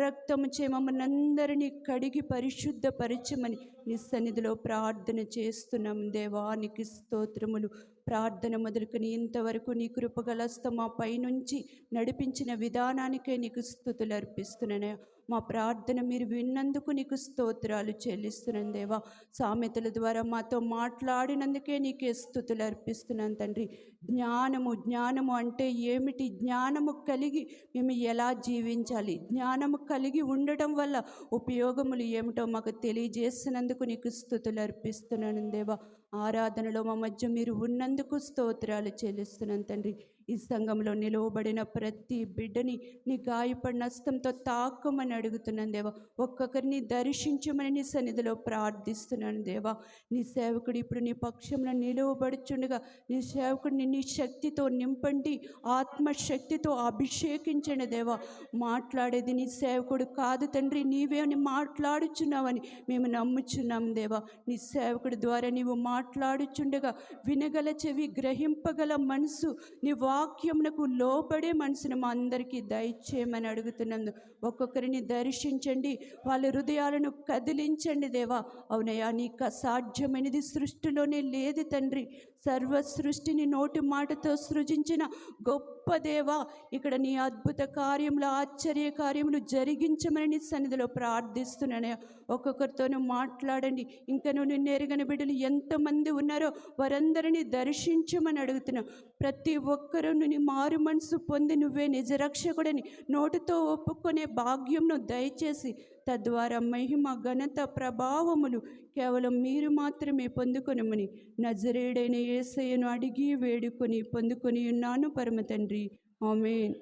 రక్తము చే మమ్మల్ని అందరినీ కడిగి పరిశుద్ధపరచమని నీ సన్నిధిలో ప్రార్థన చేస్తున్నాం దేవా. నీకు స్తోత్రములు. ప్రార్థన మొదలుకొని ఇంతవరకు నీ కృపగలస్త మా పైనుంచి నడిపించిన విధానానికే నీకు స్తుతులు అర్పిస్తున్నాను. మా ప్రార్థన మీరు విన్నందుకు నీకు స్తోత్రాలు చెల్లిస్తున్నాను దేవా. సామెతల ద్వారా మాతో మాట్లాడినందుకే నీకే స్తుతులు అర్పిస్తున్నాను తండ్రి. జ్ఞానము అంటే ఏమిటి, జ్ఞానము కలిగి మేము ఎలా జీవించాలి, జ్ఞానము కలిగి ఉండటం వల్ల ఉపయోగములు ఏమిటో మాకు తెలియజేసినందుకు నీకు స్తుతులు అర్పిస్తున్నాను దేవా. ఆరాధనలో మా మధ్య మీరు ఉన్నందుకు స్తోత్రాలు చెల్లిస్తున్నాను తండ్రి. ఈ సంఘంలో నిలువబడిన ప్రతి బిడ్డని నీ గాయపడిన హస్తంతో తాకమని అడుగుతున్నాను దేవా. ఒక్కొక్కరిని దర్శించమని నీ సన్నిధిలో ప్రార్థిస్తున్నాను దేవా. నీ సేవకుడు ఇప్పుడు నీ పక్షంలో నిలువబడుచుండగా నీ సేవకుడిని నీ శక్తితో నింపండి, ఆత్మశక్తితో అభిషేకించండి దేవా. మాట్లాడేది నీ సేవకుడు కాదు తండ్రి, నీవే అని మాట్లాడుచున్నావని మేము నమ్ముచున్నాం దేవా. నీ సేవకుడి ద్వారా నీవు మాట్లాడుచుండగా వినగల చెవి, గ్రహింపగల మనసు, నీ వాక్యమునకు లోబడే మనసును మా అందరికీ దయచేయమని అడుగుతున్నాను. ఒక్కొక్కరిని దర్శించండి, వాళ్ళ హృదయాలను కదిలించండి దేవా. అవునయ్యా, నీకు అసాధ్యమైనది సృష్టిలోనే లేదు తండ్రి. సర్వ సృష్టిని నోటి మాటతో సృజించిన గొప్ప దేవా, ఇక్కడ నీ అద్భుత కార్యములు, ఆశ్చర్య కార్యములు జరిగించమని నీ సన్నిధిలో ప్రార్థిస్తున్నానయ్యా. ఒక్కొక్కరితోనూ మాట్లాడండి. ఇంకా నిన్ను ఎరగని బిడ్డలు ఎంతమంది ఉన్నారో వారందరినీ దర్శించమని అడుగుతున్నావు. ప్రతి ఒక్కరూ నీ మారు మనసు పొంది నువ్వే నిజరక్షకుడని నోటితో ఒప్పుకునే భాగ్యంను దయచేసి తద్వారా మహిమ, ఘనత, ప్రభావములు కేవలం మీరు మాత్రమే పొందుకొనమని నజరేయుడైన యేసయ్యను అడిగి వేడుకొని పొందుకొని ఉన్నాను పరమ తండ్రి. ఆమేన్.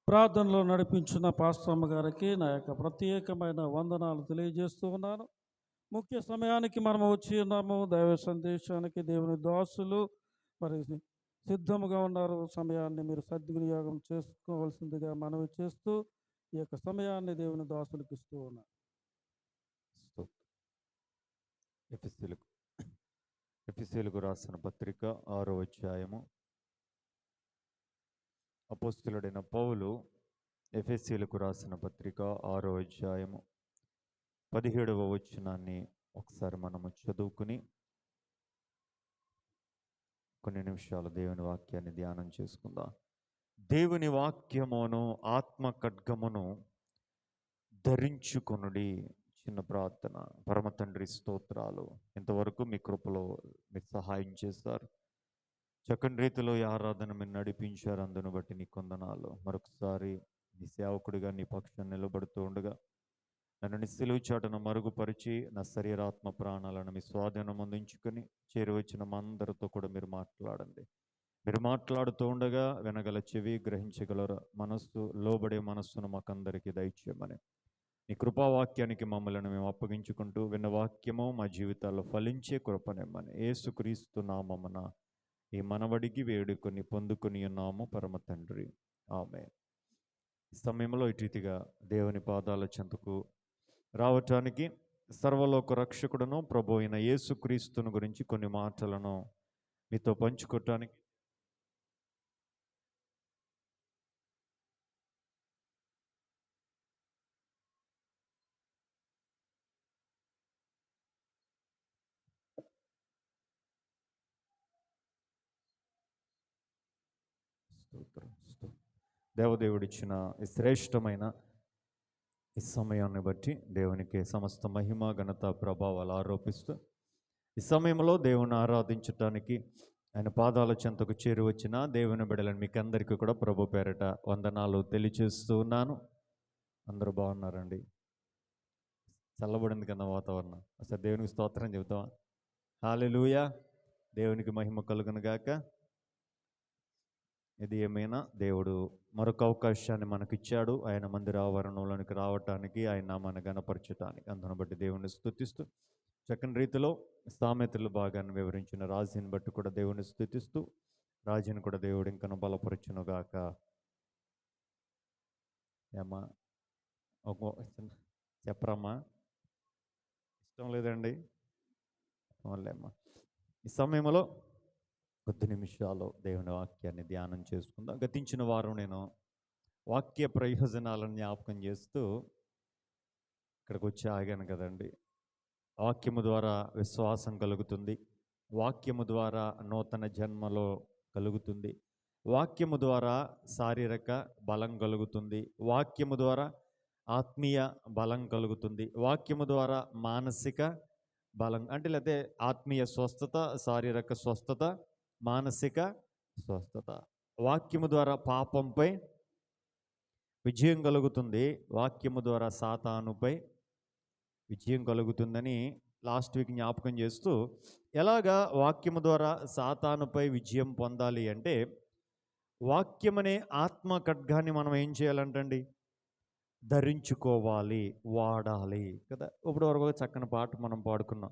ప్రార్థనలో నడిపించిన పాస్టమ్మ గారికి నా యొక్క ప్రత్యేకమైన వందనాలు తెలియజేస్తూ ఉన్నాను. ముఖ్య సమయానికి మనం వచ్చి ఉన్నాము. దైవ సందేశానికి దేవుని దాసులు మరి సిద్ధముగా ఉన్నారు. సమయాన్ని మీరు సద్వినియోగం చేసుకోవాల్సిందిగా మనవి చేస్తూ ఈ యొక్క సమయాన్ని దేవుని దాసులకు ఇస్తూ ఉన్నాను. ఎఫెసీయులకు రాసిన పత్రిక 6వ అధ్యాయము. అపోస్తలుడైన పౌలు ఎఫెసీయులకు రాసిన పత్రిక 6వ అధ్యాయము 17వ వచనాన్ని ఒకసారి మనము చదువుకుని కొన్ని నిమిషాలు దేవుని వాక్యాన్ని ధ్యానం చేసుకుందాం. దేవుని వాక్యమును ఆత్మ ఖడ్గమును ధరించుకొనుడి. చిన్న ప్రార్థన. పరమ తండ్రి స్తోత్రాలు, ఇంతవరకు మీ కృపలో మీరు సహాయం చేస్తారు. చక్కని రీతిలో ఈ ఆరాధన మీరు నడిపించారు. అందును బట్టి నీ కొందనాలు. మరొకసారి నీ సేవకుడిగా నీ పక్షం నిలబడుతూ ఉండగా నన్ను నీ సిలువ చాటును మరుగుపరిచి నా శరీరాత్మ ప్రాణాలను మీ స్వాధీనం అందించుకొని చేరువచ్చిన మా అందరితో కూడా మీరు మాట్లాడండి. మీరు మాట్లాడుతూ ఉండగా వినగల చెవి, గ్రహించగల మనస్సు, లోబడే మనస్సును మాకందరికీ దయచేయమని నీ కృపావాక్యానికి మమ్మల్ని మేము అప్పగించుకుంటూ విన్న వాక్యము మా జీవితాల్లో ఫలించే కృపనిమ్మని యేసుక్రీస్తు నామమున ఈ మనవడికి వేడుకొని పొందుకొని ఉన్నాము పరమ తండ్రి. ఆమేన్. ఈ సమయంలో ఇటు రీతిగా దేవుని పాదాల చెంతకు రావటానికి సర్వలోక రక్షకుడును ప్రభు అయిన యేసుక్రీస్తును గురించి కొన్ని మాటలను మీతో పంచుకోవటానికి దేవదేవుడిచ్చిన ఈ శ్రేష్టమైన ఈ సమయాన్ని బట్టి దేవునికి సమస్త మహిమ, ఘనత, ప్రభావాలు ఆరోపిస్తూ ఈ సమయంలో దేవుని ఆరాధించటానికి ఆయన పాదాల చెంతకు చేరువచ్చిన దేవుని బిడ్డలను మీకు అందరికీ కూడా ప్రభు పేరట వందనాలు తెలియజేస్తూ ఉన్నాను. అందరూ బాగున్నారండి? చల్లబడింది కన్నా వాతావరణం. అసలు దేవునికి స్తోత్రం చెబుతామా? హల్లెలూయా. దేవునికి మహిమ కలుగును గాక. ఇది ఏమైనా దేవుడు మరొక అవకాశాన్ని మనకిచ్చాడు. ఆయన మందిర ఆవరణంలోనికి రావటానికి, ఆయన నామాన్ని గణపరచటానికి. అందును బట్టి దేవుణ్ణి స్తుతిస్తూ చక్కని రీతిలో సామెతలు భాగాన్ని వివరించిన రాజుని బట్టి కూడా దేవుణ్ణి స్తుతిస్తూ రాజుని కూడా దేవుడు ఇంకను బలపరచును గాక. ఏమ్మా చెప్పరమ్మా? ఇష్టం లేదండి? పోన్లేమ్మా. ఈ సమయంలో కొద్ది నిమిషాలు దేవుని వాక్యాన్ని ధ్యానం చేసుకుందాం. గతించిన వారం నేను వాక్య ప్రయోజనాలను జ్ఞాపకం చేస్తూ ఇక్కడికి వచ్చి ఆగాను కదండి. వాక్యము ద్వారా విశ్వాసం కలుగుతుంది, వాక్యము ద్వారా నూతన జన్మలో కలుగుతుంది, వాక్యము ద్వారా శారీరక బలం కలుగుతుంది, వాక్యము ద్వారా ఆత్మీయ బలం కలుగుతుంది, వాక్యము ద్వారా మానసిక బలం అంటే లేకపోతే ఆత్మీయ స్వస్థత, శారీరక స్వస్థత, మానసిక స్వస్థత. వాక్యము ద్వారా పాపంపై విజయం కలుగుతుంది, వాక్యము ద్వారా సాతానుపై విజయం కలుగుతుందని లాస్ట్ వీక్ జ్ఞాపకం చేస్తూ, ఎలాగా వాక్యము ద్వారా సాతానుపై విజయం పొందాలి అంటే వాక్యం అనే ఆత్మ ఖడ్గాన్ని మనం ఏం చేయాలంటండి, ధరించుకోవాలి, వాడాలి కదా. ఇప్పుడు వరకు ఒక చక్కని పాట మనం పాడుకున్నాం,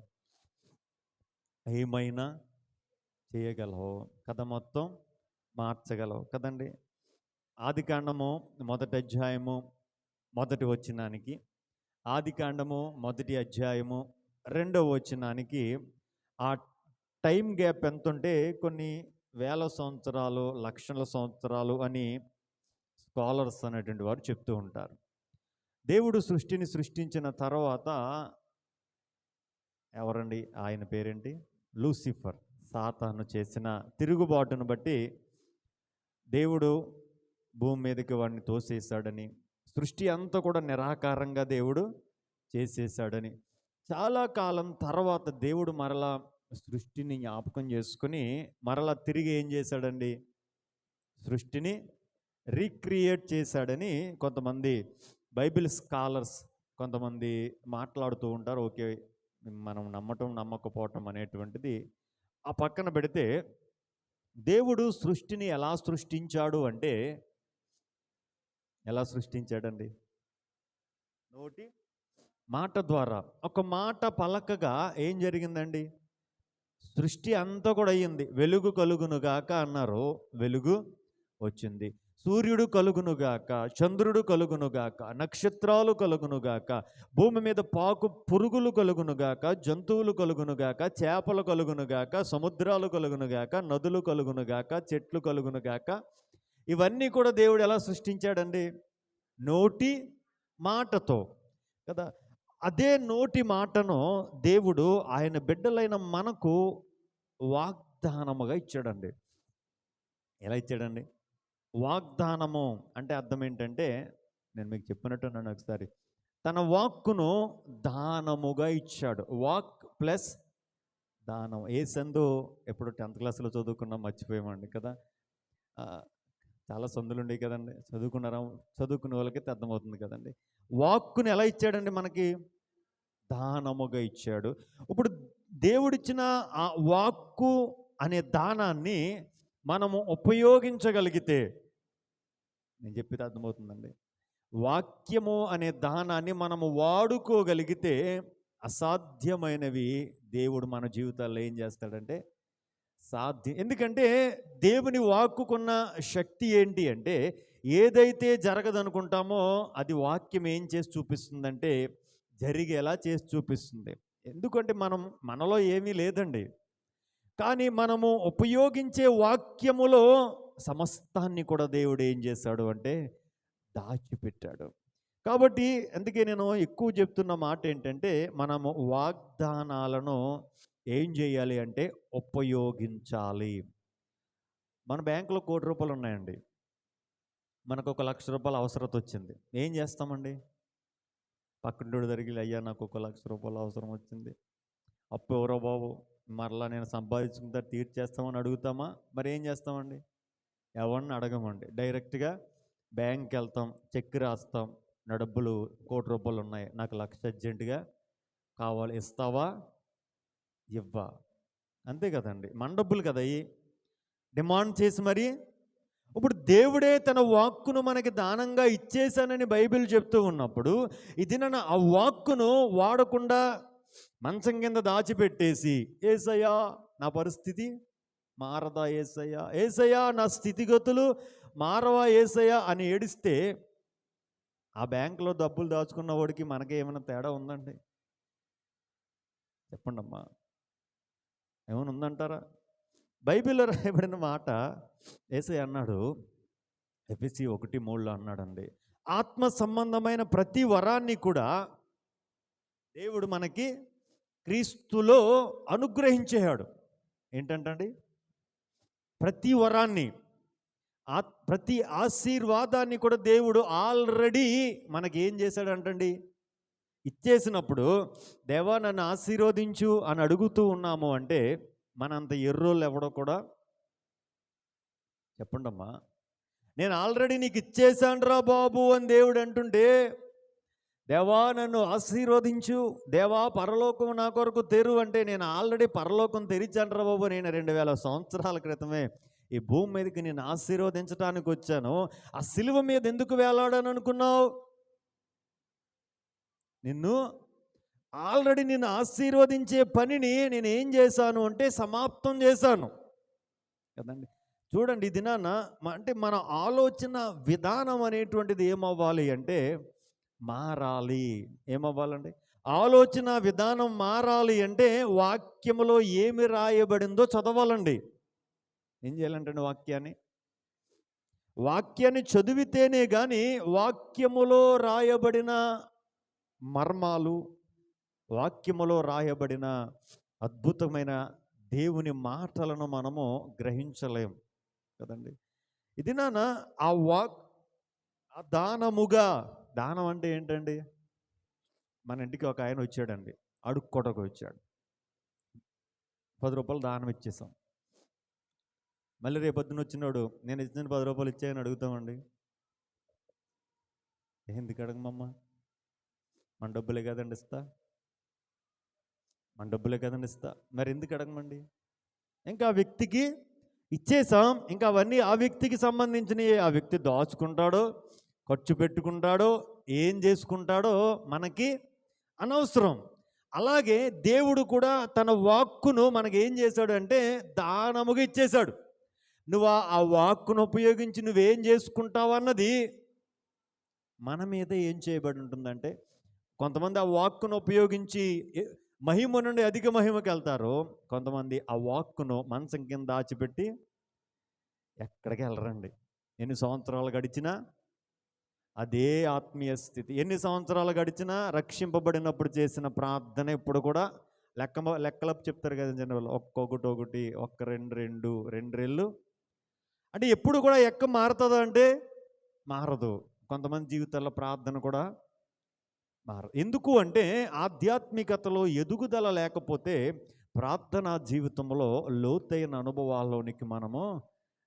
ఏమైనా చేయగలవు, కథ మొత్తం మార్చగలవు కదండి. ఆదికాండము 1వ అధ్యాయము 1వ వచనానికి, ఆదికాండము 1వ అధ్యాయము 2వ వచనానికి ఆ టైం గ్యాప్ ఎంత ఉంటే కొన్ని వేల సంవత్సరాలు, లక్షల సంవత్సరాలు అని స్కాలర్స్ అనేటువంటి వారు చెప్తూ ఉంటారు. దేవుడు సృష్టిని సృష్టించిన తర్వాత ఎవరండి, ఆయన పేరేంటి, లూసిఫర్, సాతాను చేసిన తిరుగుబాటును బట్టి దేవుడు భూమి మీదకి వాడిని తోసేశాడని, సృష్టి అంతా కూడా నిరాకారంగా దేవుడు చేసేసాడని, చాలా కాలం తర్వాత దేవుడు మరలా సృష్టిని జ్ఞాపకం చేసుకుని మరలా తిరిగి ఏం చేశాడండి, సృష్టిని రీక్రియేట్ చేశాడని కొంతమంది బైబిల్ స్కాలర్స్ కొంతమంది మాట్లాడుతూ ఉంటారు. ఓకే, మనం నమ్మటం నమ్మకపోవటం అనేటువంటిది ఆ పక్కన పెడితే, దేవుడు సృష్టిని ఎలా సృష్టించాడు అంటే, ఎలా సృష్టించాడండి, నోటి మాట ద్వారా. ఒక మాట పలకగా ఏం జరిగిందండి, సృష్టి అంతా కూడా అయ్యింది. వెలుగు కలుగునుగాక అన్నారు, వెలుగు వచ్చింది. సూర్యుడు కలుగునుగాక, చంద్రుడు కలుగునుగాక, నక్షత్రాలు కలుగునుగాక, భూమి మీద పాకు పురుగులు కలుగునుగాక, జంతువులు కలుగునుగాక, చేపలు కలుగునుగాక, సముద్రాలు కలుగునుగాక, నదులు కలుగునుగాక, చెట్లు కలుగునుగాక. ఇవన్నీ కూడా దేవుడు ఎలా సృష్టించాడండి, నోటి మాటతో కదా. అదే నోటి మాటను దేవుడు ఆయన బిడ్డలైన మనకు వాగ్దానముగా ఇచ్చాడండి. ఎలా ఇచ్చాడండి, వాగ్దానము అంటే అర్థం ఏంటంటే, నేను మీకు చెప్పినట్టున్నాను ఒకసారి, తన వాక్కును దానముగా ఇచ్చాడు. వాక్ ప్లస్ దానం. ఏ సందు ఎప్పుడు 10th క్లాస్లో చదువుకున్నాం, మర్చిపోయామండి కదా. చాలా సందులు ఉండేవి కదండి, చదువుకున్నారా, చదువుకునే వాళ్ళకైతే అర్థమవుతుంది కదండి. వాక్కుని ఎలా ఇచ్చాడండి, మనకి దానముగా ఇచ్చాడు. ఇప్పుడు దేవుడిచ్చిన ఆ వాక్కు అనే దానాన్ని మనము ఉపయోగించగలిగితే, నేను చెప్పేది అర్థమవుతుందండి, వాక్యము అనే దానాన్ని మనము వాడుకోగలిగితే అసాధ్యమైనవి దేవుడు మన జీవితాల్లో ఏం చేస్తాడంటే సాధ్యం. ఎందుకంటే దేవుని వాక్కుకున్న శక్తి ఏంటి అంటే, ఏదైతే జరగదనుకుంటామో అది వాక్యం ఏం చేసి చూపిస్తుందంటే జరిగేలా చేసి చూపిస్తుంది. ఎందుకంటే మనలో ఏమీ లేదండి, కానీ మనము ఉపయోగించే వాక్యములో సమస్తాన్ని కూడా దేవుడు ఏం చేశాడు అంటే దాచిపెట్టాడు. కాబట్టి అందుకే నేను ఎక్కువ చెప్తున్న మాట ఏంటంటే, మనము వాగ్దానాలను ఏం చేయాలి అంటే ఉపయోగించాలి. మన బ్యాంకులో ₹1,00,00,000 ఉన్నాయండి, మనకు ₹1,00,000 అవసరత వచ్చింది, ఏం చేస్తామండి, పక్కనోడి దగ్గరికి, అయ్యా నాకు ₹1,00,000 అవసరం వచ్చింది, అప్పు ఎవరో బాబు, మరలా నేను సంపాదించుకుంటా తీర్చేస్తామని అడుగుతామా? మరి ఏం చేస్తామండి, ఎవరిని అడగమండి, డైరెక్ట్గా బ్యాంక్కి వెళ్తాం, చెక్ రాస్తాం, నా డబ్బులు ₹1,00,00,000 ఉన్నాయి, నాకు 1,00,000 అర్జెంటుగా కావాలి, ఇస్తావా, ఇవ్వా, అంతే కదండి. మన డబ్బులు కదా అయ్యి, డిమాండ్ చేసి మరి. ఇప్పుడు దేవుడే తన వాక్కును మనకి దానంగా ఇచ్చేసానని బైబిల్ చెప్తూ ఉన్నప్పుడు, ఇది నన్ను ఆ వాక్కును వాడకుండా మంచం కింద దాచిపెట్టేసి, ఏసయ్యా నా పరిస్థితి మారదా, ఏసయ్యా ఏసయ్యా నా స్థితిగతులు మారవా ఏసయ్యా అని ఏడిస్తే, ఆ బ్యాంకులో డబ్బులు దాచుకున్న వాడికి మనకి ఏమైనా తేడా ఉందండి, చెప్పండి అమ్మా. ఏమైనా ఉందంటారా? బైబిల్లో రాయబడిన మాట యేసయ్య అన్నాడు, ఎఫెసీ 1:3 అన్నాడండి, ఆత్మ సంబంధమైన ప్రతి వరాన్ని కూడా దేవుడు మనకి క్రీస్తులో అనుగ్రహించేవాడు. ఏంటంటండి? ప్రతి వరాన్ని, ప్రతి ఆశీర్వాదాన్ని కూడా దేవుడు ఆల్రెడీ మనకి ఏం చేశాడంటండి, ఇచ్చేసినప్పుడు దేవా నన్ను ఆశీర్వదించు అని అడుగుతూ ఉన్నాము అంటే మనంత ఎర్రోళ్ళు ఎవడో కూడా చెప్పండమ్మా, నేను ఆల్రెడీ నీకు ఇచ్చేసాను రా బాబు అని దేవుడు అంటుంటే, దేవా నన్ను ఆశీర్వదించు, దేవా పరలోకం నా కొరకు తెరు అంటే నేను ఆల్రెడీ పరలోకం తెరిచాను రా బాబు, నేను 2000 సంవత్సరాల క్రితమే ఈ భూమి మీదకి నేను ఆశీర్వదించడానికి వచ్చాను. ఆ సిలువ మీద ఎందుకు వేలాడాను అనుకున్నావు? ఆల్రెడీ నిన్ను ఆశీర్వదించే పనిని నేను ఏం చేశాను అంటే సమాప్తం చేశాను కదండి. చూడండి, ఇది అంటే మన ఆలోచన విధానం అనేటువంటిది ఏమవ్వాలి అంటే మారాలి. ఏమవ్వాలండి? ఆలోచన విధానం మారాలి అంటే వాక్యములో ఏమి రాయబడిందో చదవాలండి. ఏం చేయాలంటే వాక్యాన్ని చదివితేనే కానీ వాక్యములో రాయబడిన మర్మాలు, వాక్యములో రాయబడిన అద్భుతమైన దేవుని మాటలను మనము గ్రహించలేం కదండి. ఇది ఆ దానముగా, దానం అంటే ఏంటండి? మన ఇంటికి ఒక ఆయన వచ్చాడండి, అడుక్కోటకు వచ్చాడు, 10 రూపాయలు దానం ఇచ్చేసాం. మళ్ళీ రేపొద్దున వచ్చినాడు, నేను ఇచ్చిన 10 రూపాయలు ఇచ్చాయని అడుగుతామండి? ఎందుకు అడగమమ్మా? మన డబ్బులే కదండి ఇస్తా, మరి ఎందుకు అడగమండి? ఇంకా ఆ వ్యక్తికి ఇచ్చేసాం, ఇంకా అవన్నీ ఆ వ్యక్తికి సంబంధించినవి. ఆ వ్యక్తి దాచుకుంటాడో, ఖర్చు పెట్టుకుంటాడో, ఏం చేసుకుంటాడో మనకి అనవసరం. అలాగే దేవుడు కూడా తన వాక్కును మనకి ఏం చేశాడు అంటే దానముగా ఇచ్చేశాడు. నువ్వు ఆ వాక్కును ఉపయోగించి నువ్వేం చేసుకుంటావు అన్నది మన మీద ఏం చేయబడి ఉంటుందంటే, కొంతమంది ఆ వాక్కును ఉపయోగించి మహిమ నుండి అధిక మహిమకి వెళ్తారు, కొంతమంది ఆ వాక్కును మంచం కింద దాచిపెట్టి ఎక్కడికి వెళ్ళరండి. ఎన్ని సంవత్సరాలు గడిచినా అదే ఆత్మీయ స్థితి. ఎన్ని సంవత్సరాలు గడిచినా రక్షింపబడినప్పుడు చేసిన ప్రార్థన ఇప్పుడు కూడా లెక్కలపు చెప్తారు కదా జనరల్, ఒక్కొక్కటి, ఒక్క రెండు రెళ్ళు అంటే ఎప్పుడు కూడా మారుతుందా అంటే మారదు. కొంతమంది జీవితాల్లో ప్రార్థన కూడా మారదు. ఎందుకు అంటే ఆధ్యాత్మికతలో ఎదుగుదల లేకపోతే ప్రార్థనా జీవితంలో లోతైన అనుభవాల్లోనికి మనము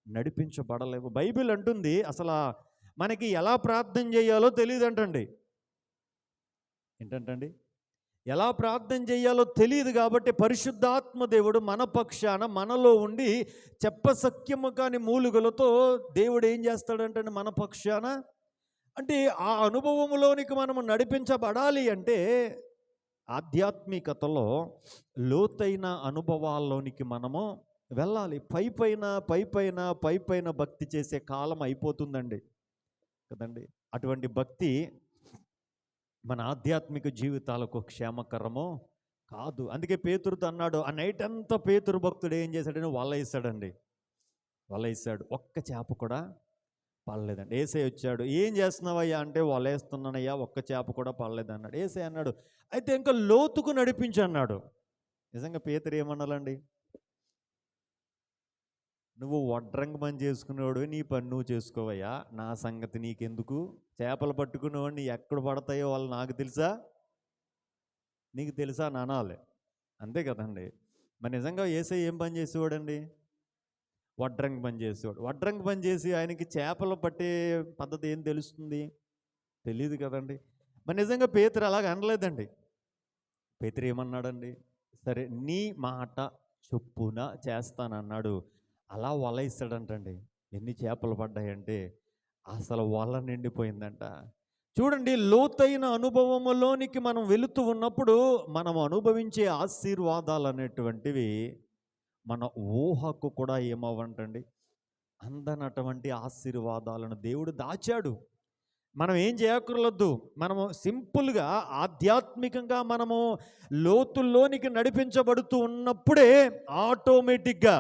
నడిపించబడలేము. బైబిల్ అంటుంది అసలు మనకి ఎలా ప్రార్థన చేయాలో తెలియదు అంటండి. ఏంటంటండి? ఎలా ప్రార్థన చేయాలో తెలియదు కాబట్టి పరిశుద్ధాత్మ దేవుడు మన పక్షాన మనలో ఉండి చెప్పసఖ్యము కాని మూలుగలతో దేవుడు ఏం చేస్తాడంటే మన పక్షాన, అంటే ఆ అనుభవంలోనికి మనము నడిపించబడాలి అంటే ఆధ్యాత్మికతలో లోతైన అనుభవాల్లోనికి మనము వెళ్ళాలి. పైపైన భక్తి చేసే కాలం అయిపోతుందండి కదండి. అటువంటి భక్తి మన ఆధ్యాత్మిక జీవితాలకు క్షేమకరమో కాదు. అందుకే పేతురుతో అన్నాడు, ఆ నైట్ అంతా పేతురు భక్తుడు ఏం చేశాడని వల వేసాడు, ఒక్క చేప కూడా పడలేదండి. యేసయ్య వచ్చాడు, ఏం చేస్తున్నావయ్యా అంటే వల వేస్తున్నానయ్యా, ఒక్క చేప కూడా పడలేదు అన్నాడు. యేసయ్య అన్నాడు, అయితే ఇంకా లోతుకు నడిపించు అన్నాడు. నిజంగా పేతురు ఏమన్నాలండి? నువ్వు వడ్రంగి పని చేసుకునేవాడు, నీ పని నువ్వు చేసుకోవయ్యా, నా సంగతి నీకెందుకు? చేపలు పట్టుకునేవాడిని ఎక్కడ పడతాయో వాళ్ళు నాకు తెలుసా, నీకు తెలుసా అని అనాలి. అంతే కదండి. మరి నిజంగా యేసయ్య ఏం పని చేసేవాడండి? వడ్రంగి పని చేసేవాడు. వడ్రంగి పని చేసి ఆయనకి చేపలు పట్టే పద్ధతి ఏం తెలుస్తుంది? తెలియదు కదండి. మరి నిజంగా పేతురు అలాగ అనలేదండి. పేతురు ఏమన్నాడండి? సరే నీ మాట చొప్పున చేస్తానన్నాడు. అలా వల ఇస్తాడంటండి. ఎన్ని చేపలు పడ్డాయంటే అసలు వల నిండిపోయిందంట. చూడండి, లోతైన అనుభవంలోనికి మనం వెళుతూ ఉన్నప్పుడు మనం అనుభవించే ఆశీర్వాదాలు అనేటువంటివి మన ఊహకు కూడా ఏమవ్వంటండి, అందనటువంటి ఆశీర్వాదాలను దేవుడు దాచాడు. మనం ఏం చేయక్కర్లొద్దు. మనము సింపుల్గా ఆధ్యాత్మికంగా మనము లోతుల్లోనికి నడిపించబడుతూ ఉన్నప్పుడే ఆటోమేటిక్గా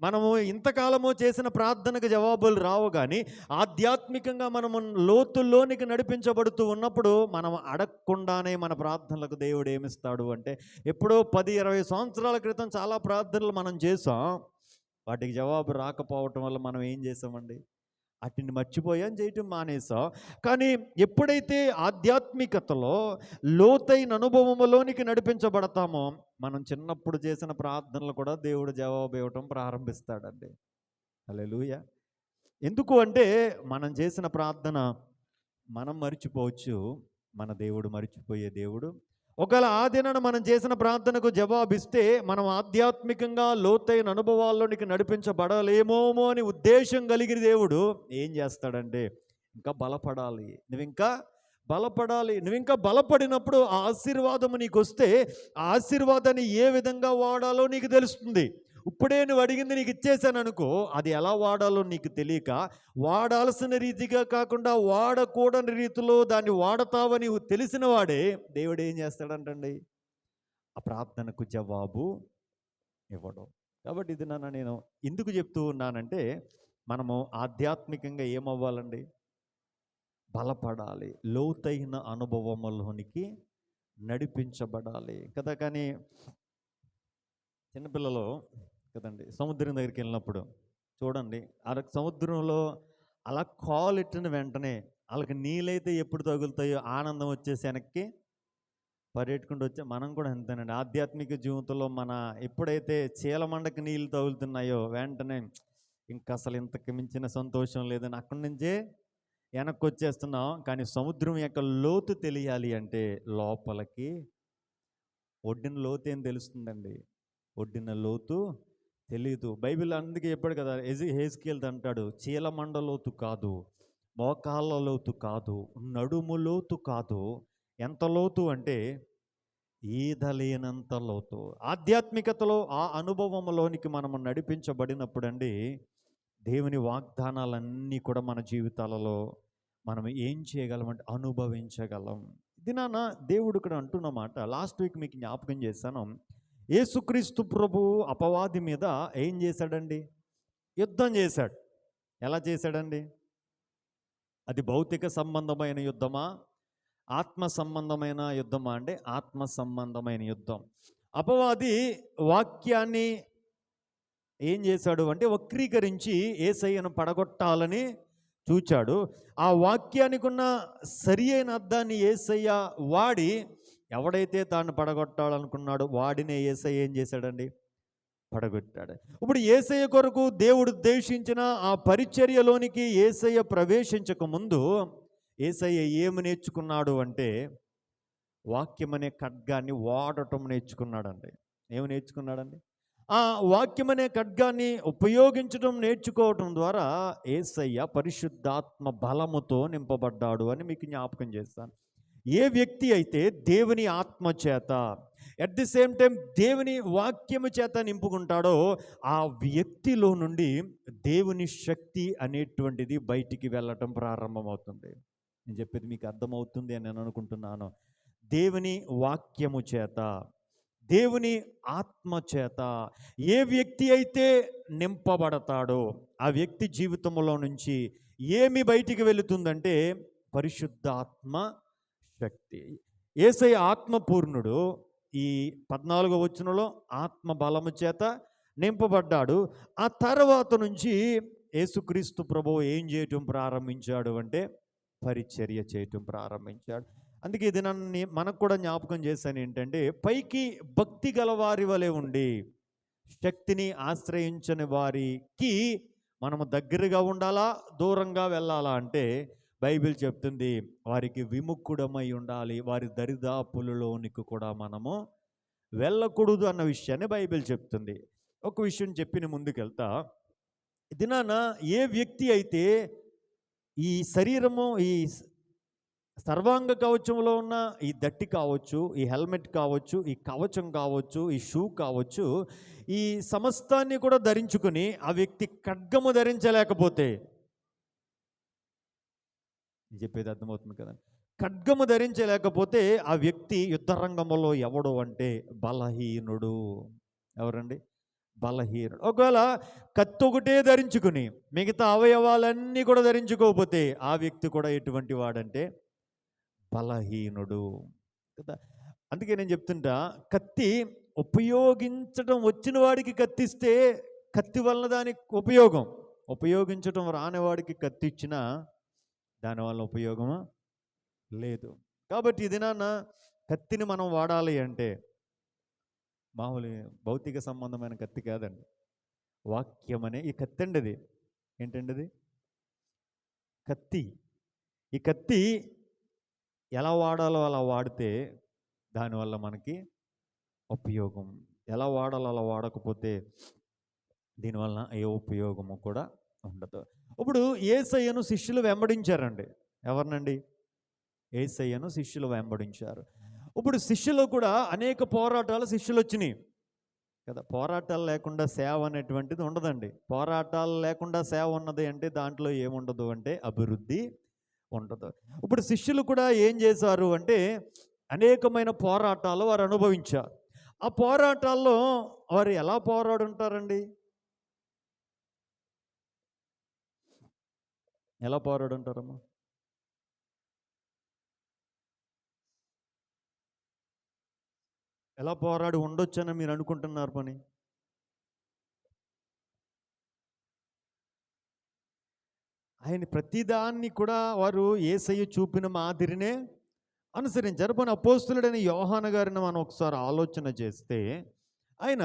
మనము ఇంతకాలము చేసిన ప్రార్థనకు జవాబులు రావు. కానీ ఆధ్యాత్మికంగా మనము లోతుల్లోనికి నడిపించబడుతూ ఉన్నప్పుడు మనం అడగకుండానే మన ప్రార్థనలకు దేవుడు ఏమిస్తాడు అంటే, ఎప్పుడో 10-20 సంవత్సరాల క్రితం చాలా ప్రార్థనలు మనం చేసాం. వాటికి జవాబు రాకపోవటం వల్ల మనం ఏం చేసామండి, వాటిని మర్చిపోయాం, చేయటం మానేసాం. కానీ ఎప్పుడైతే ఆధ్యాత్మికతలో లోతైన అనుభవంలోనికి నడిపించబడతామో మనం చిన్నప్పుడు చేసిన ప్రార్థనలు కూడా దేవుడు జవాబు ఇవ్వటం ప్రారంభిస్తాడండి. హల్లెలూయా. ఎందుకు అంటే మనం చేసిన ప్రార్థన మనం మర్చిపోవచ్చు, మన దేవుడు మర్చిపోయే దేవుడు. ఒకవేళ ఆ దినాన మనం చేసిన ప్రార్థనకు జవాబిస్తే మనం ఆధ్యాత్మికంగా లోతైన అనుభవాల్లోనికి నడిపించబడలేమో అని ఉద్దేశం కలిగిన దేవుడు ఏం చేస్తాడంటే, ఇంకా బలపడాలి, నువ్వు ఇంకా బలపడాలి. నువ్వు ఇంకా బలపడినప్పుడు ఆ ఆశీర్వాదము నీకు వస్తే ఆ ఆశీర్వాదాన్ని ఏ విధంగా వాడాలో నీకు తెలుస్తుంది. ఇప్పుడే నువ్వు అడిగింది నీకు ఇచ్చేసాను అనుకో, అది ఎలా వాడాలో నీకు తెలియక వాడాల్సిన రీతిగా కాకుండా వాడకూడని రీతిలో దాన్ని వాడతావని తెలిసిన వాడే దేవుడు ఏం చేస్తాడంటండి, ఆ ప్రార్థనకు జవాబు ఇవ్వడం. కాబట్టి ఇది నేను ఎందుకు చెప్తూ ఉన్నానంటే, మనము ఆధ్యాత్మికంగా ఏమవ్వాలండి, బలపడాలి, లోతైన అనుభవములోనికి నడిపించబడాలి కదా. కానీ చిన్నపిల్లలు కదండి సముద్రం దగ్గరికి వెళ్ళినప్పుడు చూడండి, ఆ సముద్రంలో అలా కాలెట్టిన వెంటనే వాళ్ళకి నీళ్ళైతే ఎప్పుడు తగులుతాయో ఆనందం వచ్చేసి వెనక్కి పరిగెట్టుకుంటూ వచ్చే, మనం కూడా అంతేనండి. ఆధ్యాత్మిక జీవితంలో మన ఎప్పుడైతే చీలమండకి నీళ్ళు తగులుతున్నాయో వెంటనే ఇంకా అసలు ఇంతకు మించిన సంతోషం లేదని అక్కడి నుంచే వెనక్కి వచ్చేస్తున్నాం. కానీ సముద్రం యొక్క లోతు తెలియాలి అంటే లోపలికి ఒడ్డిన లోతు ఏం తెలుస్తుందండి, ఒడ్డిన లోతు తెలీదు. బైబిల్ అందుకే చెప్పాడు కదా, హెజ్కేల్ అంటాడు, చీలమండ లోతు కాదు, మోకాళ్ళ లోతు కాదు, నడుము లోతు కాదు, ఎంత లోతు అంటే ఈదలేనంత లోతు. ఆధ్యాత్మికతలో ఆ అనుభవంలోనికి మనము నడిపించబడినప్పుడు అండి, దేవుని వాగ్దానాలన్నీ కూడా మన జీవితాలలో మనం ఏం చేయగలమంటే అనుభవించగలం. ఇది నాన్న దేవుడు ఇక్కడ అంటున్నమాట. లాస్ట్ వీక్ మీకు జ్ఞాపకం చేశాను, యేసుక్రీస్తు ప్రభు అపవాది మీద ఏం చేశాడండి, యుద్ధం చేశాడు. ఎలా చేశాడండి, అది భౌతిక సంబంధమైన యుద్ధమా, ఆత్మ సంబంధమైన యుద్ధమా అంటే ఆత్మ సంబంధమైన యుద్ధం. అపవాది వాక్యాన్ని ఏం చేశాడు అంటే వక్రీకరించి యేసయ్యను పడగొట్టాలని చూచాడు. ఆ వాక్యానికి ఉన్న సరి అయిన అర్థాన్ని యేసయ్య వాడి ఎవడైతే తాను పడగొట్టాలనుకున్నాడో వాడినే యేసయ్య ఏం చేశాడండి, పడగొట్టాడు. ఇప్పుడు యేసయ్య కొరకు దేవుడు ఉద్దేశించిన ఆ పరిచర్యలోనికి యేసయ్య ప్రవేశించక ముందు యేసయ్య ఏమి నేర్చుకున్నాడు అంటే వాక్యం అనే ఖడ్గాన్ని వాడటం నేర్చుకున్నాడండి. ఏమి నేర్చుకున్నాడండి, ఆ వాక్యం అనే ఖడ్గాన్ని ఉపయోగించడం నేర్చుకోవటం ద్వారా యేసయ్య పరిశుద్ధాత్మ బలముతో నింపబడ్డాడు అని మీకు జ్ఞాపకం చేస్తాను. ఏ వ్యక్తి అయితే దేవుని ఆత్మ చేత అట్ ది సేమ్ టైం దేవుని వాక్యము చేత నింపుకుంటాడో ఆ వ్యక్తిలో నుండి దేవుని శక్తి అనేటువంటిది బయటికి వెళ్ళటం ప్రారంభమవుతుంది. నేను చెప్పేది మీకు అర్థమవుతుంది అని నేను అనుకుంటున్నాను. దేవుని వాక్యము చేత, దేవుని ఆత్మ చేత ఏ వ్యక్తి అయితే నింపబడతాడో ఆ వ్యక్తి జీవితంలో నుంచి ఏమి బయటికి వెళుతుందంటే పరిశుద్ధాత్మ శక్తి. యేసయ్య ఆత్మపూర్ణుడు. ఈ 14వ వచనంలో ఆత్మ బలము చేత నింపబడ్డాడు. ఆ తర్వాత నుంచి యేసుక్రీస్తు ప్రభువు ఏం చేయటం ప్రారంభించాడు అంటే పరిచర్య చేయటం ప్రారంభించాడు. అందుకే ఇది నన్ను మనకు కూడా జ్ఞాపకం చేశాను ఏంటంటే, పైకి భక్తి గల వారి వలె ఉండి శక్తిని ఆశ్రయించని వారికి మనము దగ్గరగా ఉండాలా, దూరంగా వెళ్ళాలా అంటే బైబిల్ చెప్తుంది వారికి విముఖుడమై ఉండాలి, వారి దరిదాపులలోనికి కూడా మనము వెళ్ళకూడదు అన్న విషయాన్ని బైబిల్ చెప్తుంది. ఒక విషయం చెప్పిన ముందుకెళ్తా, దినాన ఏ వ్యక్తి అయితే ఈ శరీరము, ఈ సర్వాంగ కవచంలో ఉన్న ఈ దట్టి కావచ్చు, ఈ హెల్మెట్ కావచ్చు, ఈ కవచం కావచ్చు, ఈ షూ కావచ్చు, ఈ సమస్తాన్ని కూడా ధరించుకొని ఆ వ్యక్తి ఖడ్గము ధరించలేకపోతే, నేను చెప్పేది అర్థమవుతుంది కదా. ఖడ్గము ధరించలేకపోతే ఆ వ్యక్తి యుద్ధ రంగంలో ఎవడు అంటే బలహీనుడు. ఎవరండి? బలహీనుడు. ఒకవేళ కత్తి ఒకటే ధరించుకుని మిగతా అవయవాలన్నీ కూడా ధరించుకోకపోతే ఆ వ్యక్తి కూడా ఎటువంటి వాడంటే బలహీనుడు కదా. అందుకే నేను చెప్తుంటా, కత్తి ఉపయోగించడం వచ్చిన వాడికి కత్తిస్తే కత్తి వలన దానికి ఉపయోగించడం రాని వాడికి కత్తి ఇచ్చినా దానివల్ల ఉపయోగమా లేదు. కాబట్టి ఇది నాన్న కత్తిని మనం వాడాలి అంటే మామూలు భౌతిక సంబంధమైన కత్తి కాదండి, వాక్యం అనే ఈ కత్తి అండి. అది ఏంటండి? అది కత్తి. ఈ కత్తి ఎలా వాడాలో అలా వాడితే దానివల్ల మనకి ఉపయోగం, ఎలా వాడాలో అలా వాడకపోతే దీనివల్ల ఏ ఉపయోగము కూడా ఉండదు. ఇప్పుడు యేసయ్యను శిష్యులు వెంబడించారండి. ఎవరినండి? యేసయ్యను శిష్యులు వెంబడించారు. ఇప్పుడు శిష్యులు కూడా అనేక పోరాటాలు శిష్యులు వచ్చినాయి కదా. పోరాటాలు లేకుండా సేవ అనేటువంటిది ఉండదండి. పోరాటాలు లేకుండా సేవ ఉన్నది అంటే దాంట్లో ఏముండదు అంటే అభివృద్ధి ఉండదు. ఇప్పుడు శిష్యులు కూడా ఏం చేశారు అంటే అనేకమైన పోరాటాలు వారు అనుభవించారు. ఆ పోరాటాల్లో వారు ఎలా పోరాడుంటారండి? ఎలా పోరాడుంటారమ్మా? ఎలా పోరాడి ఉండొచ్చని మీరు అనుకుంటున్నారు పని? ఆయన ప్రతిదాన్ని కూడా వారు యేసయ్య చూపిన మాదిరినే అనుసరించారు. పోనీ అపోస్తులుడైన యోహాను గారిని మనం ఒకసారి ఆలోచన చేస్తే ఆయన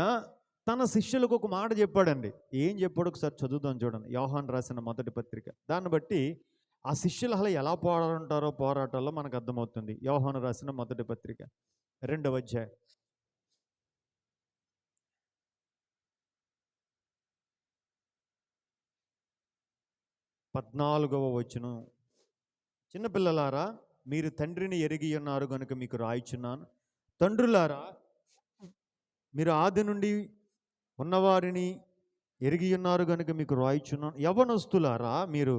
తన శిష్యులకు ఒక మాట చెప్పాడండి. ఏం చెప్పాడు ఒకసారి చదువుదాం చూడండి. యోహాను రాసిన మొదటి పత్రిక. దాన్ని బట్టి ఆ శిష్యులు అలా ఎలా పోరాడుంటారో పోరాటాల్లో మనకు అర్థమవుతుంది. యోహాను రాసిన మొదటి పత్రిక 2వ అధ్యాయం 14వ వచనం. చిన్నపిల్లలారా, మీరు తండ్రిని ఎరిగి ఉన్నారు కనుక మీకు రాయిచున్నాను. తండ్రులారా, మీరు ఆది నుండి ఉన్నవారిని ఎరిగి ఉన్నారు కనుక మీకు రాయిచున్నాను. యవ్వనస్తులారా, మీరు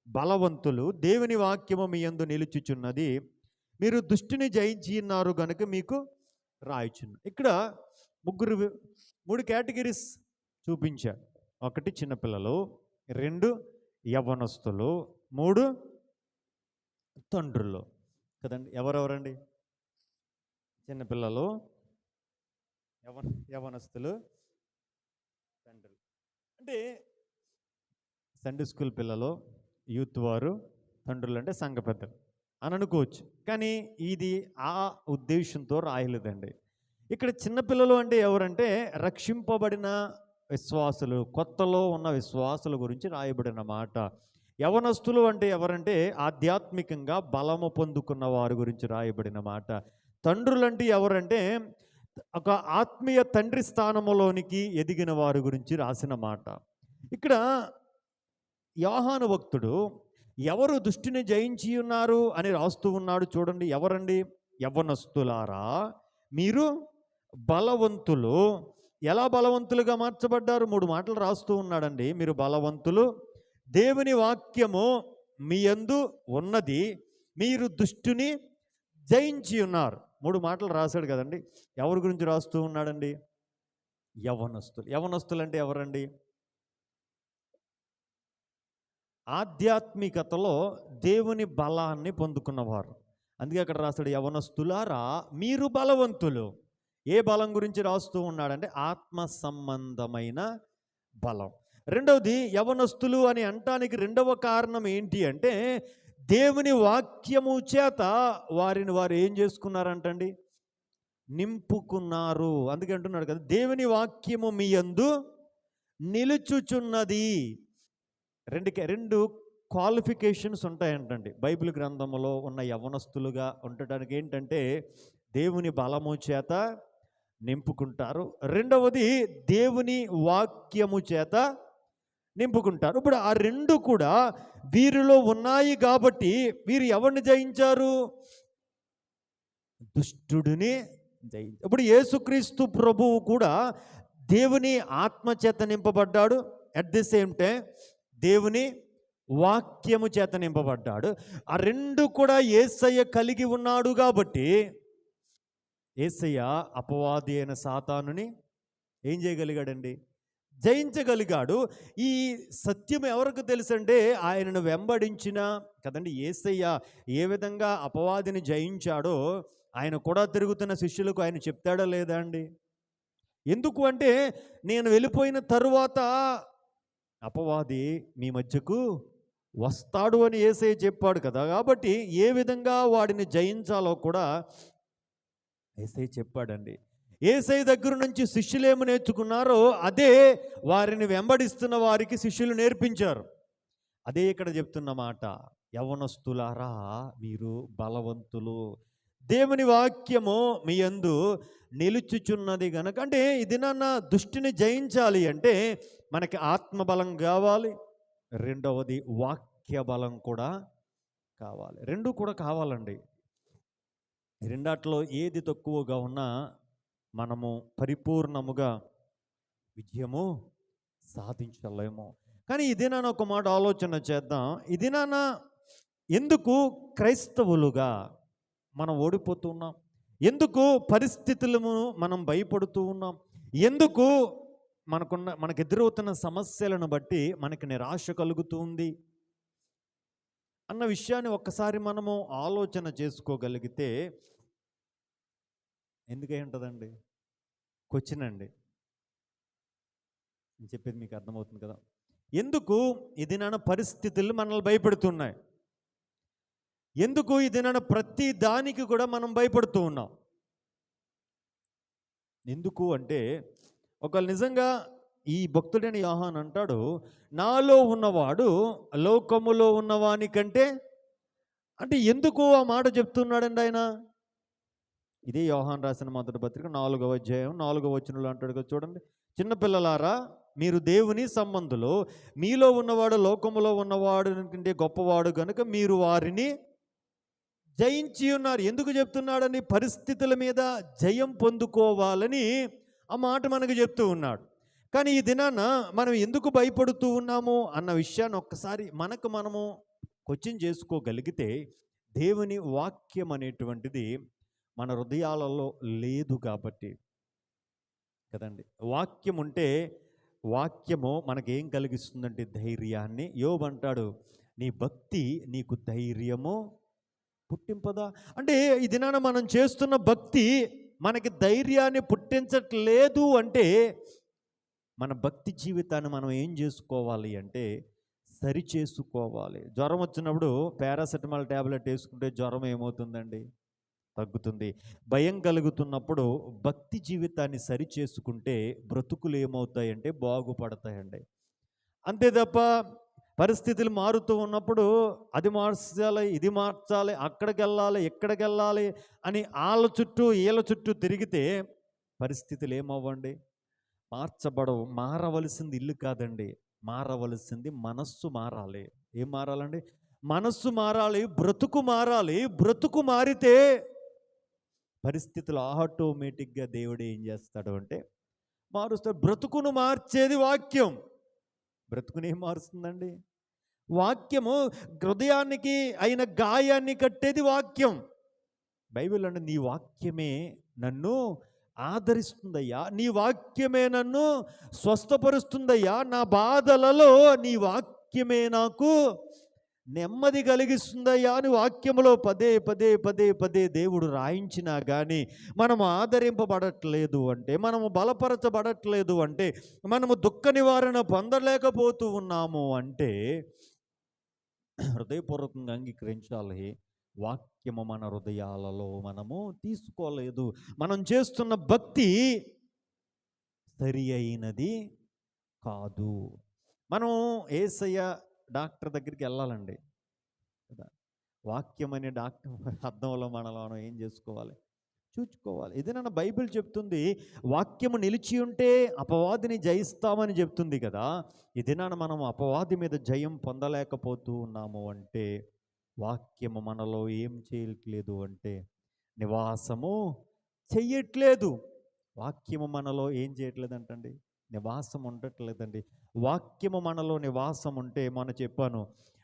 బలవంతులు, దేవుని వాక్యము మీ యందు నిలుచుచున్నది, మీరు దుష్టిని జయించి ఉన్నారు కనుక మీకు రాయిచున్నాను. ఇక్కడ 3 కేటగిరీస్ చూపించారు. 1 చిన్నపిల్లలు, 2 యవ్వనస్తులు, 3 తండ్రులు కదండి. ఎవరెవరండి? చిన్నపిల్లలు, యవ్వనస్తులు, తండ్రులు. అంటే సండే స్కూల్ పిల్లలు, యూత్ వారు, తండ్రులు అంటే సంఘ పెద్దలు అని అనుకోవచ్చు. కానీ ఇది ఆ ఉద్దేశంతో రాయలేదండి. ఇక్కడ చిన్నపిల్లలు అంటే ఎవరంటే రక్షింపబడిన విశ్వాసులు, కొత్తలో ఉన్న విశ్వాసుల గురించి రాయబడిన మాట. యవనస్తులు అంటే ఎవరంటే ఆధ్యాత్మికంగా బలము పొందుకున్న వారి గురించి రాయబడిన మాట. తండ్రులంటే ఎవరంటే ఒక ఆత్మీయ తండ్రి స్థానములోనికి ఎదిగిన వారి గురించి రాసిన మాట. ఇక్కడ యోహాను భక్తుడు ఎవరు దుష్టిని జయించి ఉన్నారు అని రాస్తూ ఉన్నాడు. చూడండి, ఎవరండి? యవ్వనస్తులారా, మీరు బలవంతులు. ఎలా బలవంతులుగా మార్చబడ్డారు? 3 మాటలు రాస్తూ ఉన్నాడండి. మీరు బలవంతులు, దేవుని వాక్యము మీ యందు ఉన్నది, మీరు దుష్టుని జయించి ఉన్నారు. 3 మాటలు రాశాడు కదండి. ఎవరి గురించి రాస్తూ ఉన్నాడండి? యవ్వనస్తులు. యవ్వనస్తులు అంటే ఎవరండి? ఆధ్యాత్మికతలో దేవుని బలాన్ని పొందుకున్నవారు. అందుకే అక్కడ రాస్తాడు, యవ్వనస్తులారా మీరు బలవంతులు. ఏ బలం గురించి రాస్తూ ఉన్నాడంటే ఆత్మ సంబంధమైన బలం. రెండవది, యవ్వనస్తులు అని అంటానికి రెండవ కారణం ఏంటి అంటే దేవుని వాక్యము చేత వారిని వారు ఏం చేసుకున్నారంటండి? నింపుకున్నారు. అందుకే అంటున్నాడు కదా, దేవుని వాక్యము మీ యందు నిలుచుచున్నది. 2 క్వాలిఫికేషన్స్ ఉంటాయంటండి బైబిల్ గ్రంథంలో ఉన్న యవ్వనస్తులుగా ఉండటానికి. ఏంటంటే దేవుని బలము చేత నింపుకుంటారు, రెండవది దేవుని వాక్యము చేత నింపుకుంటారు. ఇప్పుడు ఆ 2 కూడా వీరిలో ఉన్నాయి కాబట్టి వీరు ఎవరిని జయించారు? దుష్టుడిని జయించారు. ఇప్పుడు యేసుక్రీస్తు ప్రభువు కూడా దేవుని ఆత్మ చేత నింపబడ్డాడు. అట్ ది సేమ్ టైం దేవుని వాక్యము చేత నింపబడ్డాడు. ఆ రెండు కూడా యేసయ్య కలిగి ఉన్నాడు కాబట్టి యేసయ్య అపవాది అయిన సాతానుని ఏం చేయగలిగాడండి? జయించగలిగాడు. ఈ సత్యం ఎవరికి తెలుసంటే ఆయనను వెంబడించిన కదండి. యేసయ్య ఏ విధంగా అపవాదిని జయించాడో ఆయన కూడా తిరుగుతున్న శిష్యులకు ఆయన చెప్తాడా లేదా అండి? ఎందుకు అంటే నేను వెళ్ళిపోయిన తరువాత అపవాది మీ మధ్యకు వస్తాడు అని యేసయ్య చెప్పాడు కదా. కాబట్టి ఏ విధంగా వాడిని జయించాలో కూడా యేసయ్య చెప్పాడండి. యేసయ్య దగ్గర నుంచి శిష్యులు ఏమి నేర్చుకున్నారో అదే వారిని వెంబడిస్తున్న వారికి శిష్యులు నేర్పించారు. అదే ఇక్కడ చెప్తున్న మాట, యవ్వనస్తులారా మీరు బలవంతులు, దేవుని వాక్యము మీ యందు నిలుచుచున్నది గనక. అంటే ఇది నాన్న దుష్టిని జయించాలి అంటే మనకి ఆత్మబలం కావాలి, రెండవది వాక్య బలం కూడా కావాలి. రెండు కూడా కావాలండి. రెండాట్లో ఏది తక్కువగా ఉన్నా మనము పరిపూర్ణముగా విజయము సాధించలేము. కానీ ఇది నాన్న ఒక మాట ఆలోచన చేద్దాం. ఇది నాన్న ఎందుకు క్రైస్తవులుగా మనం ఓడిపోతున్నాం? ఎందుకు పరిస్థితులను మనం భయపడుతూ ఉన్నాం? ఎందుకు మనకు ఎదురవుతున్న సమస్యలను బట్టి మనకి నిరాశ కలుగుతుంది అన్న విషయాన్ని ఒక్కసారి మనము ఆలోచన చేసుకోగలిగితే ఎందుకై ఉంటుందండి? క్వశ్చన్ అండి. నేను చెప్పేది మీకు అర్థమవుతుంది కదా. ఎందుకు ఇది నాన్న పరిస్థితులు మనల్ని భయపెడుతున్నాయి? ఎందుకు ఇది నాన్న ప్రతి దానికి కూడా మనం భయపడుతూ ఉన్నాం? ఎందుకు అంటే ఒకవేళ నిజంగా ఈ భక్తుడైన యోహాను అంటాడు, నాలో ఉన్నవాడు లోకములో ఉన్నవాని కంటే. అంటే ఎందుకు ఆ మాట చెప్తున్నాడండి ఆయన? ఇదే యోహాను రాసిన మొదటి పత్రిక 4వ అధ్యాయం 4వ వచనంలో అంటాడు కదా, చూడండి. చిన్నపిల్లలారా మీరు దేవుని సంబంధులు, మీలో ఉన్నవాడు లోకములో ఉన్నవాడు కంటే గొప్పవాడు కనుక మీరు వారిని జయించి ఉన్నారు. ఎందుకు చెప్తున్నాడని? పరిస్థితుల మీద జయం పొందుకోవాలని ఆ మాట మనకు చెప్తూ ఉన్నాడు. కానీ ఈ దినాన మనం ఎందుకు భయపడుతూ ఉన్నాము అన్న విషయాన్ని ఒక్కసారి మనము క్వశ్చన్ చేసుకోగలిగితే, దేవుని వాక్యం అనేటువంటిది మన హృదయాలలో లేదు కాబట్టి కదండి. వాక్యం ఉంటే వాక్యము మనకేం కలిగిస్తుందంటే ధైర్యాన్ని. యోబు అంటాడు, నీ భక్తి నీకు ధైర్యము పుట్టింపదా. అంటే ఈ దినాన మనం చేస్తున్న భక్తి మనకి ధైర్యాన్ని పుట్టించట్లేదు అంటే మన భక్తి జీవితాన్ని మనం ఏం చేసుకోవాలి అంటే సరి చేసుకోవాలి. జ్వరం వచ్చినప్పుడు పారాసెటమాల్ ట్యాబ్లెట్ వేసుకుంటే జ్వరం ఏమవుతుందండి? తగ్గుతుంది. భయం కలుగుతున్నప్పుడు భక్తి జీవితాన్ని సరి చేసుకుంటే బ్రతుకులు ఏమవుతాయంటే బాగుపడతాయండి. అంతే తప్ప పరిస్థితులు మారుతూ ఉన్నప్పుడు అది మార్చాలి, ఇది మార్చాలి, అక్కడికి వెళ్ళాలి, ఇక్కడికి వెళ్ళాలి అని వాళ్ళ చుట్టూ వీళ్ళ చుట్టూ తిరిగితే పరిస్థితులు ఏమవ్వండి? మార్చబడవు. మారవలసింది ఇల్లు కాదండి, మారవలసింది మనస్సు మారాలి. ఏం మారాలండి? మనస్సు మారాలి, బ్రతుకు మారాలి. బ్రతుకు మారితే పరిస్థితులు ఆటోమేటిక్గా దేవుడు ఏం చేస్తాడు అంటే మారుస్తాడు. బ్రతుకును మార్చేది వాక్యం. బ్రతుకుని ఏం మారుస్తుందండి? వాక్యము. హృదయానికి అయిన గాయాన్ని కట్టేది వాక్యం. బైబిల్ అంటే నీ వాక్యమే నన్ను ఆదరిస్తుందయ్యా, నీ వాక్యమే నన్ను స్వస్థపరుస్తుందయ్యా, నా బాధలలో నీ వాక్యమే నాకు నెమ్మది కలిగిస్తుందయ్యా అని వాక్యములో పదే పదే పదే పదే దేవుడు రాయించినా కానీ మనము ఆదరింపబడట్లేదు అంటే, మనము బలపరచబడట్లేదు అంటే, మనము దుఃఖ నివారణ పొందలేకపోతూ ఉన్నాము అంటే హృదయపూర్వకంగా అంగీకరించాలి. వాక్యము మన హృదయాలలో మనము తీసుకోలేదు. మనం చేస్తున్న భక్తి సరి అయినది కాదు. మనం యేసయ్య డాక్టర్ దగ్గరికి వెళ్ళాలండి కదా. వాక్యం అనే డాక్టర్ అర్థంలో మనం ఏం చేసుకోవాలి? చూసుకోవాలి. ఏదైనా బైబిల్ చెప్తుంది వాక్యము నిలిచి ఉంటే అపవాదిని జయిస్తామని చెప్తుంది కదా. ఏదైనా మనం అపవాది మీద జయం పొందలేకపోతూ ఉన్నాము అంటే వాక్యము మనలో ఏం చేయట్లేదు అంటే నివాసము చెయ్యట్లేదు. వాక్యము మనలో ఏం చేయట్లేదు అంటండి? నివాసం ఉండట్లేదండి. వాక్యము మనలో నివాసం ఉంటే, మొన్న చెప్పాను,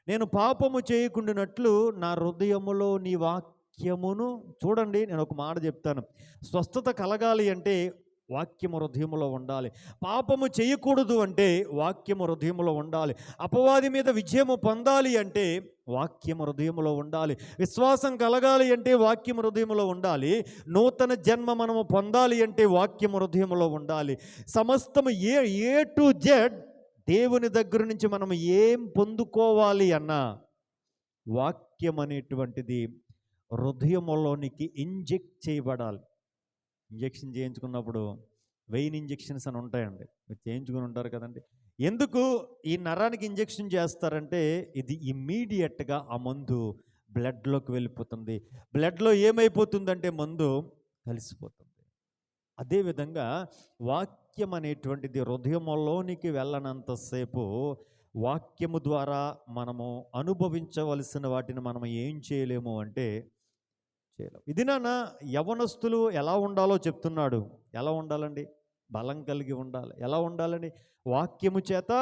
నేను పాపము చేయకుండానట్లు నా హృదయములో నీ వాక్యమును, చూడండి నేను ఒక మాట చెప్తాను, స్వస్థత కలగాలి అంటే వాక్యము హృదయములో ఉండాలి. పాపము చేయకూడదు అంటే వాక్యము హృదయములో ఉండాలి. అపవాది మీద విజయము పొందాలి అంటే వాక్యము హృదయములో ఉండాలి. విశ్వాసం కలగాలి అంటే వాక్యము హృదయములో ఉండాలి. నూతన జన్మ మనము పొందాలి అంటే వాక్యము హృదయములో ఉండాలి. సమస్తము ఏ టు జెడ్ దేవుని దగ్గర నుంచి మనం ఏం పొందుకోవాలి అన్నా వాక్యం అనేటువంటిది హృదయములోనికి ఇంజెక్ట్ చేయబడాలి. ఇంజెక్షన్ చేయించుకున్నప్పుడు 1000 ఇంజెక్షన్స్ అని ఉంటాయండి, మీరు చేయించుకుని ఉంటారు కదండి. ఎందుకు ఈ నరానికి ఇంజెక్షన్ చేస్తారంటే ఇది ఇమ్మీడియట్గా ఆ మందు బ్లడ్లోకి వెళ్ళిపోతుంది. బ్లడ్లో ఏమైపోతుందంటే మందు కలిసిపోతుంది. అదేవిధంగా వాక్యం అనేటువంటిది హృదయంలోనికి వెళ్ళనంతసేపు వాక్యము ద్వారా మనము అనుభవించవలసిన వాటిని మనం ఏం చేయలేము అంటే చేయలేము. ఇది నాన్న యవనస్తులు ఎలా ఉండాలో చెప్తున్నాడు. ఎలా ఉండాలండి? బలం కలిగి ఉండాలి. ఎలా ఉండాలండి? వాక్యము చేత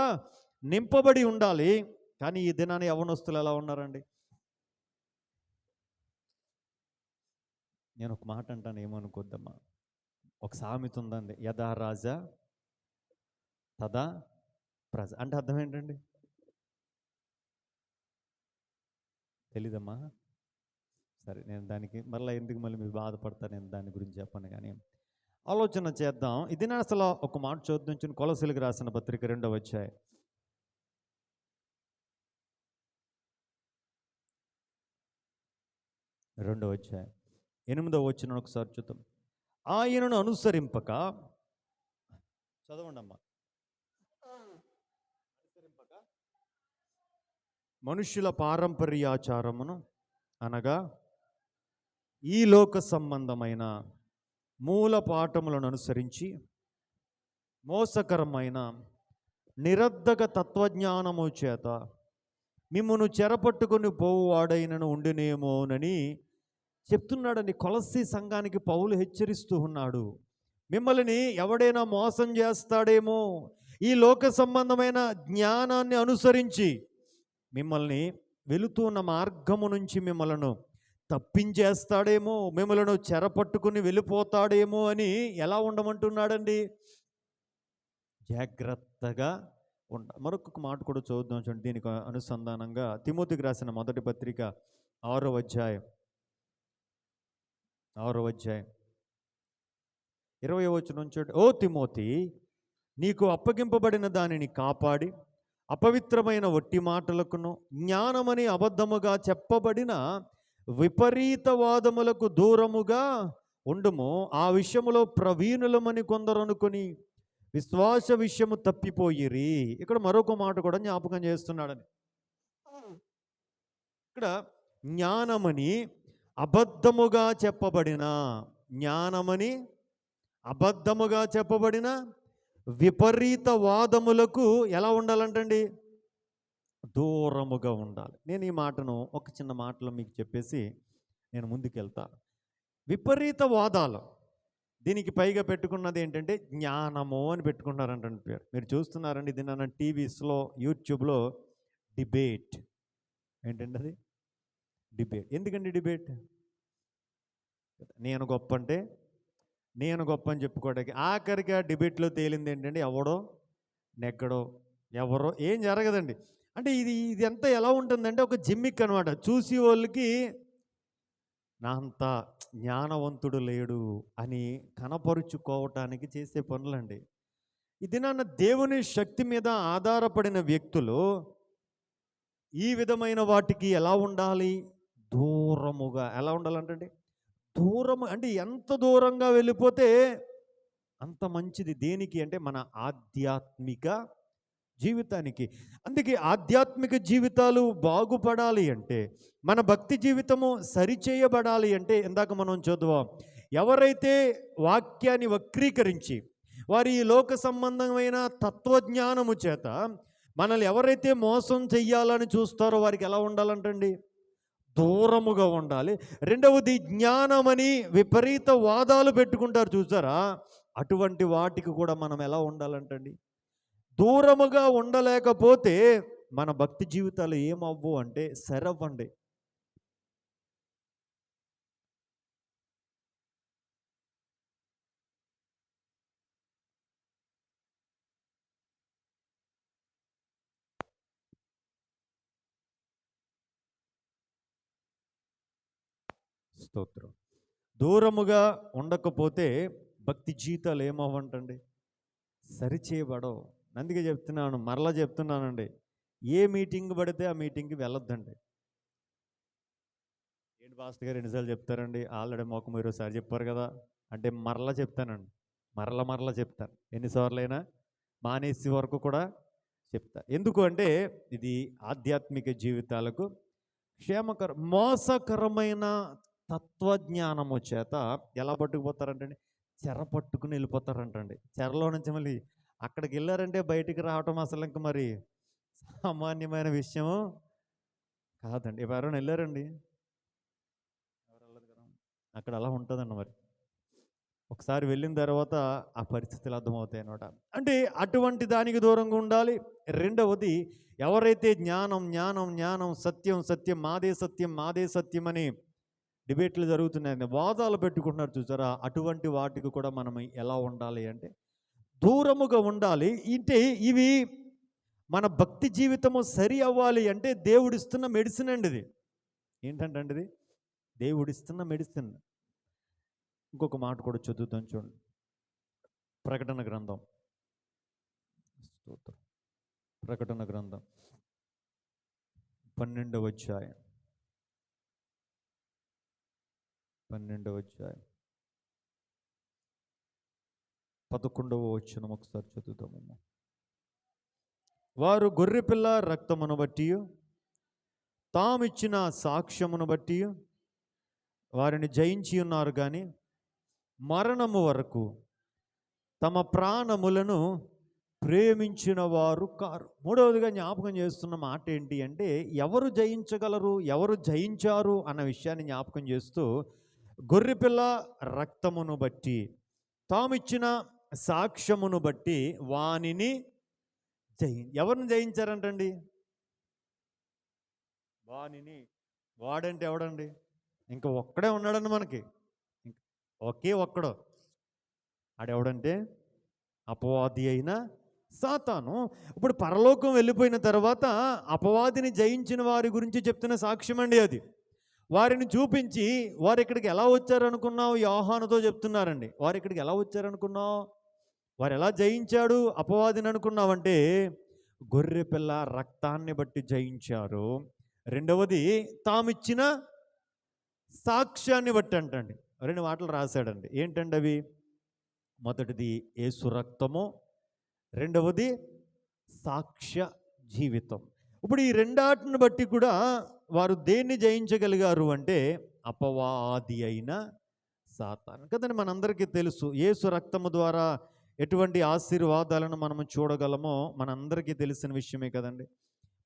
నింపబడి ఉండాలి. కానీ ఈ దినాన్ని యవనస్తులు ఎలా ఉన్నారండి? నేను ఒక మాట అంటాను, ఏమనుకోద్దమ్మా. ఒక సామెత ఉందండి, యథా రాజా తదా ప్రజ. అంటే అర్థం ఏంటండి? తెలీదమ్మా? సరే, నేను దానికి మళ్ళీ మీరు బాధపడతారు, నేను దాని గురించి చెప్పను. కానీ ఆలోచన చేద్దాం. ఇది నేను అసలు ఒక మాట చూద్దాం. కొలసీలకు రాసిన పత్రిక 2వ అధ్యాయం 8వ వచనం ఒకసారి చూద్దాం. ఆయనను అనుసరింపక, చదవండి అమ్మా, మనుష్యుల పారంపర్యాచారమును అనగా ఈ లోక సంబంధమైన మూల పాఠములను అనుసరించి మోసకరమైన నిరర్ధక తత్వజ్ఞానము చేత మిమ్మును చెరపట్టుకొని పోవువాడైనను ఉండినేమోనని చెప్తున్నాడండి. కొలస్సీ సంఘానికి పౌలు హెచ్చరిస్తూ ఉన్నాడు. మిమ్మల్ని ఎవడైనా మోసం చేస్తాడేమో, ఈ లోక సంబంధమైన జ్ఞానాన్ని అనుసరించి మిమ్మల్ని వెళుతున్న మార్గము నుంచి మిమ్మలను తప్పించేస్తాడేమో, మిమ్మలను చెరపట్టుకుని వెళ్ళిపోతాడేమో అని ఎలా ఉండమంటున్నాడండి? జాగ్రత్తగా మరొక మాట కూడా చూద్దాం చూడండి. దీనికి అనుసంధానంగా తిమోతికి రాసిన మొదటి పత్రిక 6వ అధ్యాయం 20వ వచనం చూడండి. ఓ తిమోతి, నీకు అప్పగింపబడిన దానిని కాపాడి అపవిత్రమైన వట్టి మాటలకును జ్ఞానమని అబద్ధముగా చెప్పబడిన విపరీతవాదములకు దూరముగా ఉండుము. ఆ విషయములో ప్రవీణులమని కొందరు అనుకొని విశ్వాస విషయము తప్పిపోయిరి. ఇక్కడ మరొక మాట కూడా జ్ఞాపకం చేస్తున్నాడని. ఇక్కడ జ్ఞానమని అబద్ధముగా చెప్పబడిన విపరీత వాదములకు ఎలా ఉండాలంటండి? దూరముగా ఉండాలి. నేను ఈ మాటను ఒక చిన్న మాటలో మీకు చెప్పేసి నేను ముందుకెళ్తా. విపరీత వాదాలు, దీనికి పైగా పెట్టుకున్నది ఏంటంటే జ్ఞానము అని పెట్టుకున్నారంటే పేరు. మీరు చూస్తున్నారండి, ఇది నన్ను టీవీస్లో యూట్యూబ్లో డిబేట్. ఏంటండి అది? డిబేట్. ఎందుకండి డిబేట్? నేను గొప్ప అని చెప్పుకోవడానికి. ఆఖరికి ఆ డిబేట్లో తేలింది ఏంటంటే ఎవడో నెగ్గడో, ఎవరో, ఏం జరగదండి. అంటే ఇది అంతా ఎలా ఉంటుందంటే ఒక జిమ్మిక్ అనమాట. చూసి వాళ్ళకి నా అంత జ్ఞానవంతుడు లేడు అని కనపరుచుకోవటానికి చేసే పనులండి. ఇది నాన్న దేవుని శక్తి మీద ఆధారపడిన వ్యక్తులు ఈ విధమైన వాటికి ఎలా ఉండాలి? దూరముగా. ఎలా ఉండాలంటే దూరము అంటే ఎంత దూరంగా వెళ్ళిపోతే అంత మంచిది. దేనికి అంటే మన ఆధ్యాత్మిక జీవితానికి. అందుకే ఆధ్యాత్మిక జీవితాలు బాగుపడాలి అంటే, మన భక్తి జీవితము సరిచేయబడాలి అంటే, ఇందాక మనం చదువాం, ఎవరైతే వాక్యాన్ని వక్రీకరించి వారి ఈ లోక సంబంధమైన తత్వజ్ఞానము చేత మనల్ని ఎవరైతే మోసం చెయ్యాలని చూస్తారో వారికి ఎలా ఉండాలంటండి? దూరముగా ఉండాలి. రెండవది, జ్ఞానమని విపరీత వాదాలు పెట్టుకుంటారు చూసారా, అటువంటి వాటికి కూడా మనం ఎలా ఉండాలంటండి? దూరముగా ఉండలేకపోతే మన భక్తి జీవితాలు ఏమవ్వు అంటే సరవ్వండి. స్తోత్రం. దూరముగా ఉండకపోతే భక్తి జీవితాలు ఏమవ్వంటండి, సరిచేయబడవు. అందుకే చెప్తున్నాను, మరలా చెప్తున్నానండి, ఏ మీటింగ్ పడితే ఆ మీటింగ్కి వెళ్ళొద్దండి. ఏంటి పాస్టర్ గారు ఎన్నిసార్లు చెప్తారండి, ఆల్రెడీ మొక్క మీరోసారి చెప్పారు కదా అంటే మరలా చెప్తానండి, మరలా చెప్తాను. ఎన్నిసార్లైనా మానేసి వరకు కూడా చెప్తా. ఎందుకు అంటే ఇది ఆధ్యాత్మిక జీవితాలకు మోసకరమైన తత్వజ్ఞానము చేత ఎలా పట్టుకుపోతారంటండి, చెర పట్టుకుని వెళ్ళిపోతారంటండి. చెరలో నుంచి మళ్ళీ అక్కడికి వెళ్ళారంటే బయటికి రావటం అసలు ఇంక మరి సామాన్యమైన విషయము కాదండి. ఎవరైనా వెళ్ళారండి, ఎవరు వెళ్ళదు కదా, అక్కడ అలా ఉంటుందండి. మరి ఒకసారి వెళ్ళిన తర్వాత ఆ పరిస్థితులు అర్థమవుతాయి అన్నమాట. అంటే అటువంటి దానికి దూరంగా ఉండాలి. రెండవది, ఎవరైతే జ్ఞానం సత్యం మాదే సత్యం అని డిబేట్లు జరుగుతున్నాయి, వాదాలు పెట్టుకుంటున్నారు చూసారా, అటువంటి వాటికి కూడా మనం ఎలా ఉండాలి అంటే దూరముగా ఉండాలి. అంటే ఇవి మన భక్తి జీవితము సరి అవ్వాలి అంటే దేవుడిస్తున్న మెడిసిన్ అండి ఇది. ఏంటంటే ఇది దేవుడిస్తున్న మెడిసిన్. ఇంకొక మాట కూడా చదువుతాం చూడండి, ప్రకటన గ్రంథం 12వ అధ్యాయం 11వ వచనం ఒకసారి చదువుతాము. వారు గొర్రెపిల్ల రక్తమును బట్టి తామిచ్చిన సాక్ష్యమును బట్టి వారిని జయించి ఉన్నారు, కానీ మరణము వరకు తమ ప్రాణములను ప్రేమించిన వారు కారు. మూడవదిగా జ్ఞాపకం చేస్తున్న మాట ఏంటి అంటే, ఎవరు జయించగలరు, ఎవరు జయించారు అన్న విషయాన్ని జ్ఞాపకం చేస్తూ, గొర్రెపిల్ల రక్తమును బట్టి తామిచ్చిన సాక్ష్యమును బట్టి వానిని ఎవరిని జయించారంటండి, వాడంటే ఎవడండి, ఇంకా ఒక్కడే ఉన్నాడండి మనకి, ఒకే ఒక్కడు. ఆడెవడంటే అపవాది అయిన సాతాను. ఇప్పుడు పరలోకం వెళ్ళిపోయిన తర్వాత అపవాదిని జయించిన వారి గురించి చెప్తున్న సాక్ష్యం అండి అది. వారిని చూపించి వారు ఇక్కడికి ఎలా వచ్చారనుకున్నావు, యోహానుతో చెప్తున్నారండి. వారు ఇక్కడికి ఎలా వచ్చారనుకున్నావు, వారు ఎలా జయించాడు అపవాదిని అనుకున్నావంటే గొర్రెపిల్ల రక్తాన్ని బట్టి జయించారు. రెండవది తామిచ్చిన సాక్ష్యాన్ని బట్టి అంటండి. 2 మాటలు రాశాడండి. ఏంటండి అవి? మొదటిది యేసు రక్తము, రెండవది సాక్ష్య జీవితం. ఇప్పుడు ఈ రెండాటిని బట్టి కూడా వారు దేన్ని జయించగలిగారు అంటే అపవాది అయిన సాతాను కదండి. మనందరికీ తెలుసు యేసు రక్తము ద్వారా ఎటువంటి ఆశీర్వాదాలను మనం చూడగలమో మనందరికీ తెలిసిన విషయమే కదండి.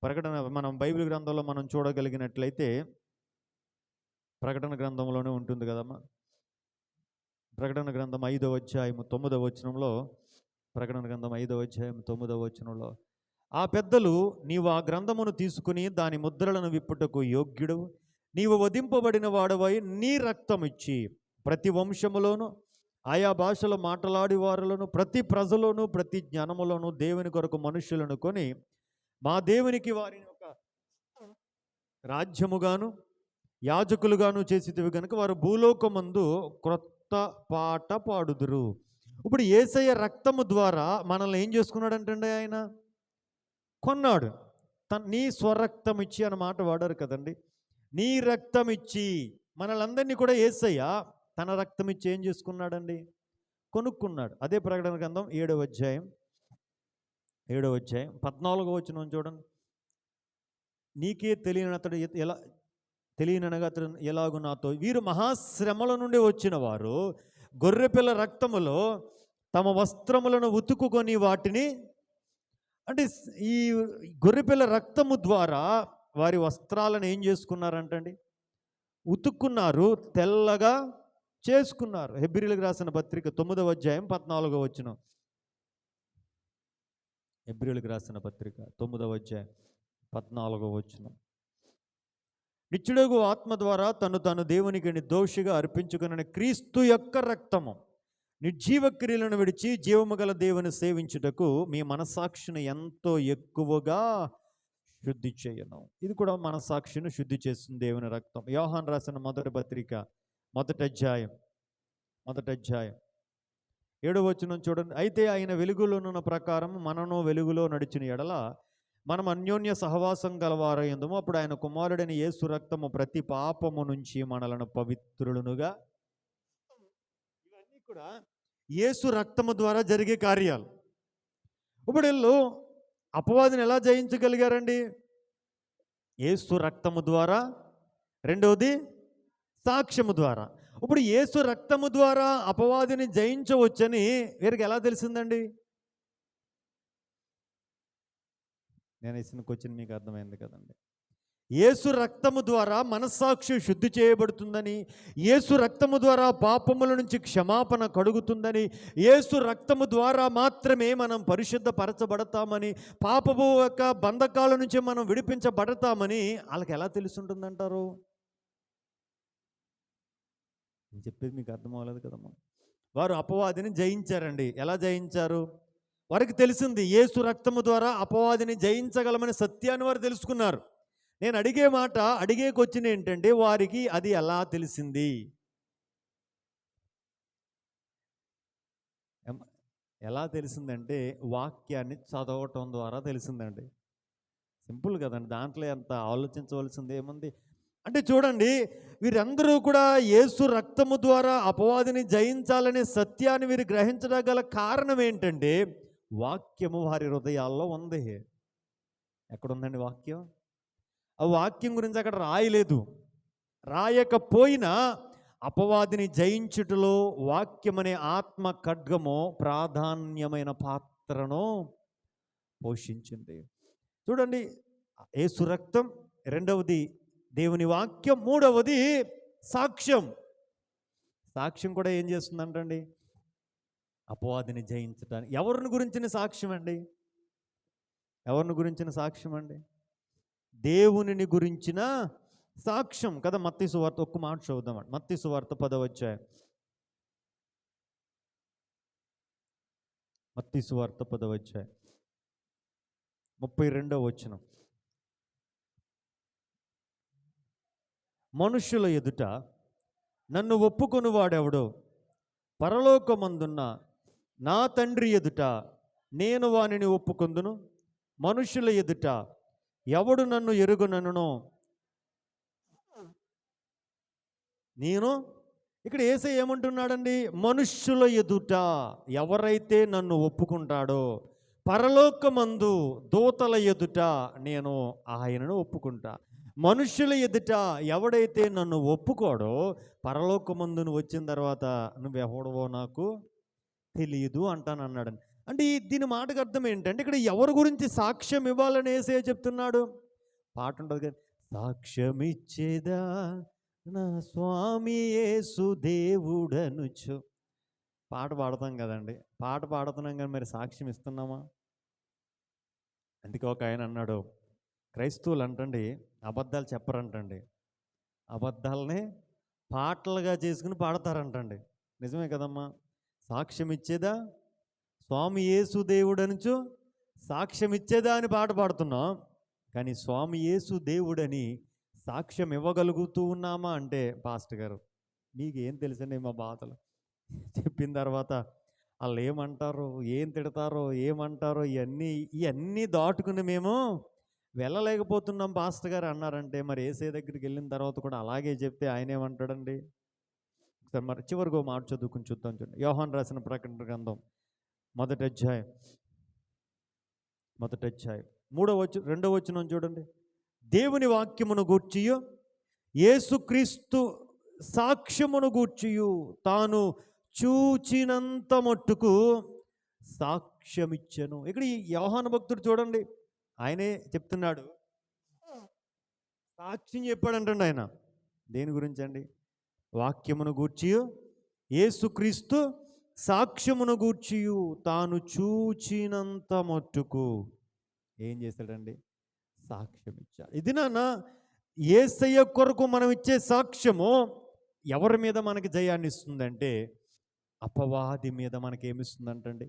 ప్రకటన మనం బైబిల్ గ్రంథంలో మనం చూడగలిగినట్లయితే ప్రకటన గ్రంథంలోనే ఉంటుంది కదమ్మా. ప్రకటన గ్రంథం 5వ అధ్యాయం 9వ వచనంలో, ప్రకటన గ్రంథం 5వ అధ్యాయం 9వ వచనంలో, ఆ పెద్దలు, నీవు ఆ గ్రంథమును తీసుకుని దాని ముద్రలను విప్పుటకు యోగ్యుడు, నీవు వధింపబడిన వాడవై నీ రక్తం ఇచ్చి ప్రతి వంశములోను ఆయా భాషలో మాట్లాడి వారులను ప్రతి ప్రజలోను ప్రతి జ్ఞానములోను దేవుని కొరకు మనుష్యులను కొని మా దేవునికి వారిని ఒక రాజ్యముగాను యాజకులుగాను చేసితివి కనుక వారు భూలోకమందు క్రొత్త పాట పాడుదురు. ఇప్పుడు యేసయ్య రక్తము ద్వారా మనల్ని ఏం చేసుకున్నాడంటే ఆయన కొన్నాడు. నీ స్వరక్తం ఇచ్చి అన్న మాట వాడారు కదండి. నీ రక్తం ఇచ్చి మనలందరినీ కూడా యేసయ్య తన రక్తం ఇచ్చి ఏం చేసుకున్నాడండి, కొనుక్కున్నాడు. అదే ప్రకటన గ్రంథం 7వ అధ్యాయం 14వ వచనం చూడండి. నీకే తెలియనతడు ఎలా తెలియనగా అతడు ఎలాగూ నాతో, వీరు మహాశ్రమల నుండి వచ్చిన వారు గొర్రెపిల్ల రక్తములో తమ వస్త్రములను ఉతుకుకొని వాటిని, అంటే ఈ గొర్రెపిల్ల రక్తము ద్వారా వారి వస్త్రాలను ఏం చేసుకున్నారంటండి, ఉతుక్కున్నారు, తెల్లగా చేసుకున్నారు. హెబ్రీయులకు రాసిన పత్రిక 9వ అధ్యాయం 14వ వచనం. హెబ్రీయులకు రాసిన పత్రిక 9వ అధ్యాయం 14వ వచనం. నిత్యుడగు ఆత్మ ద్వారా తను దేవునికి నిర్దోషిగా అర్పించుకున్న క్రీస్తు యొక్క రక్తము నిర్జీవ క్రియలను విడిచి జీవము గల దేవుని సేవించుటకు మీ మనస్సాక్షిని ఎంతో ఎక్కువగా శుద్ధి చేయను. ఇది కూడా మనస్సాక్షిని శుద్ధి చేస్తుంది దేవుని రక్తం. యోహాను రాసిన మొదటి పత్రిక మొదటి అధ్యాయం 7వ వచనం చూడండి. అయితే ఆయన వెలుగులోనున్న ప్రకారం మనను వెలుగులో నడిచిన ఎడల మనం అన్యోన్య సహవాసం గలవారయ్యుందుము. అప్పుడు ఆయన కుమారుడైన యేసు రక్తము ప్రతి పాపము నుంచి మనలను పవిత్రులనుగా. ఇవన్నీ కూడా యేసు రక్తము ద్వారా జరిగే కార్యాలు. ఇప్పుడు వీళ్ళు అపవాదిని ఎలా జయించగలిగారండి? యేసు రక్తము ద్వారా. రెండవది సాక్ష్యము ద్వారా. ఇప్పుడు యేసు రక్తము ద్వారా అపవాదిని జయించవచ్చని వీరికి ఎలా తెలిసిందండి? నేను ఇచ్చిన క్వశ్చన్ మీకు అర్థమైంది కదండి. యేసు రక్తము ద్వారా మనస్సాక్షి శుద్ధి చేయబడుతుందని, యేసు రక్తము ద్వారా పాపముల నుంచి క్షమాపణ కడుగుతుందని, యేసు రక్తము ద్వారా మాత్రమే మనం పరిశుద్ధపరచబడతామని, పాపము యొక్క బంధకాల నుంచి మనం విడిపించబడతామని వాళ్ళకి ఎలా తెలుసుంటుందంటారు? నేను చెప్పేది మీకు అర్థం అవ్వలేదు కదమ్మా. వారు అపవాదిని జయించారండి. ఎలా జయించారు? వారికి తెలిసింది యేసు రక్తము ద్వారా అపవాదిని జయించగలమని సత్యాన్ని వారు తెలుసుకున్నారు. నేను అడిగే క్వశ్చన్ ఏంటంటే, వారికి అది ఎలా తెలిసింది? ఎలా తెలిసిందంటే వాక్యాన్ని చదవటం ద్వారా తెలిసిందండి. సింపుల్ కదండి, దాంట్లో ఎంత ఆలోచించవలసింది ఏముంది అంటే చూడండి, వీరందరూ కూడా యేసు రక్తము ద్వారా అపవాదిని జయించాలనే సత్యాన్ని వీరు గ్రహించడం గల కారణం ఏంటంటే, వాక్యము వారి హృదయాల్లో ఉంది. ఎక్కడుందండి వాక్యం? ఆ వాక్యం గురించి అక్కడ రాయలేదు. రాయకపోయినా అపవాదిని జయించుటలో వాక్యమనే ఆత్మ ఖడ్గము ప్రాధాన్యమైన పాత్రను పోషించింది. చూడండి, యేసు రక్తం, రెండవది దేవుని వాక్యం, మూడవది సాక్ష్యం. సాక్ష్యం కూడా ఏం చేస్తుందంటండి? అపవాదిని జయించడానికి. ఎవరిని గురించిన సాక్ష్యం అండి? ఎవరిని గురించిన సాక్ష్యం అండి? దేవునిని గురించిన సాక్ష్యం కదా. మత్తయి సువార్త ఒక్క మాట చదువుదామండి. మత్తయి సువార్త 10వ అధ్యాయం. మత్తయి సువార్త 10వ అధ్యాయం 32వ వచనం. మనుష్యుల ఎదుట నన్ను ఒప్పుకొని వాడెవడో పరలోకమందున్న నా తండ్రి ఎదుట నేను వానిని ఒప్పుకొందును. మనుష్యుల ఎదుట ఎవడు నన్ను ఎరుగననునో నేను. ఇక్కడ యేసయ్య ఏమంటున్నాడండి? మనుష్యుల ఎదుట ఎవరైతే నన్ను ఒప్పుకుంటాడో, పరలోకమందు దూతల ఎదుట నేను ఆయనను ఒప్పుకుంటా. మనుష్యుల ఎదుట ఎవడైతే నన్ను ఒప్పుకోడో, పరలోకమందును వచ్చిన తర్వాత నువ్వెవడవో నాకు తెలియదు అంటానన్నాడు. అంటే దీని మాటకు అర్థం ఏంటంటే, ఇక్కడ ఎవరి గురించి సాక్ష్యం ఇవ్వాలని యేసయ్య చెప్తున్నాడు? పాట ఉంటుంది కదా, సాక్ష్యం ఇచ్చేదా నా స్వామి యేసు దేవుడనుచు. పాట పాడతాం కదండి. పాట పాడుతున్నాం కానీ మరి సాక్ష్యం ఇస్తున్నామా? అందుకే ఒక ఆయన అన్నాడు, క్రైస్తవులు అంటండి అబద్ధాలు చెప్పరంటండి, అబద్ధాలనే పాటలుగా చేసుకుని పాడతారంటండి. నిజమే కదమ్మా. సాక్ష్యం ఇచ్చేదా స్వామి యేసు దేవుడనుచు, సాక్ష్యం ఇచ్చేదా అని పాట పాడుతున్నాం, కానీ స్వామి యేసు దేవుడని సాక్ష్యం ఇవ్వగలుగుతూ ఉన్నామా అంటే, పాస్టర్ గారు మీకు ఏం తెలుసండి మా బాధలు చెప్పిన తర్వాత వాళ్ళు ఏమంటారో, ఏం తిడతారో, ఏమంటారో, ఇవన్నీ దాటుకుని మేము వెళ్ళలేకపోతున్నాం పాస్టర్ గారు అన్నారంటే, మరి యేసయ్య దగ్గరికి వెళ్ళిన తర్వాత కూడా అలాగే చెప్తే ఆయన ఏమంటాడండి? ఒకసారి మరి చివరిగా మాట చదువుకుని చూద్దాం. చూడండి, యోహాను రాసిన ప్రకటన గ్రంథం మొదటి అధ్యాయం 2వ వచనం చూడండి. దేవుని వాక్యమును గూర్చియు యేసుక్రీస్తు సాక్ష్యమును గూర్చియు తాను చూచినంత మట్టుకు సాక్ష్యమిచ్చెను. ఇక్కడ ఈ యోహాను భక్తుడు చూడండి, ఆయనే చెప్తున్నాడు, సాక్ష్యం చెప్పాడంటండి ఆయన. దేని గురించి అండి? వాక్యమును గూర్చియు యేసుక్రీస్తు సాక్ష్యమును గూర్చియు తాను చూచినంత మట్టుకు ఏం చేశాడండి? సాక్ష్యం ఇచ్చాడు. ఇది నాన్న యేసయ్య కొరకు మనం ఇచ్చే సాక్ష్యము ఎవరి మీద మనకి జయాన్ని ఇస్తుందంటే అపవాది మీద మనకి ఏమిస్తుందంటండి?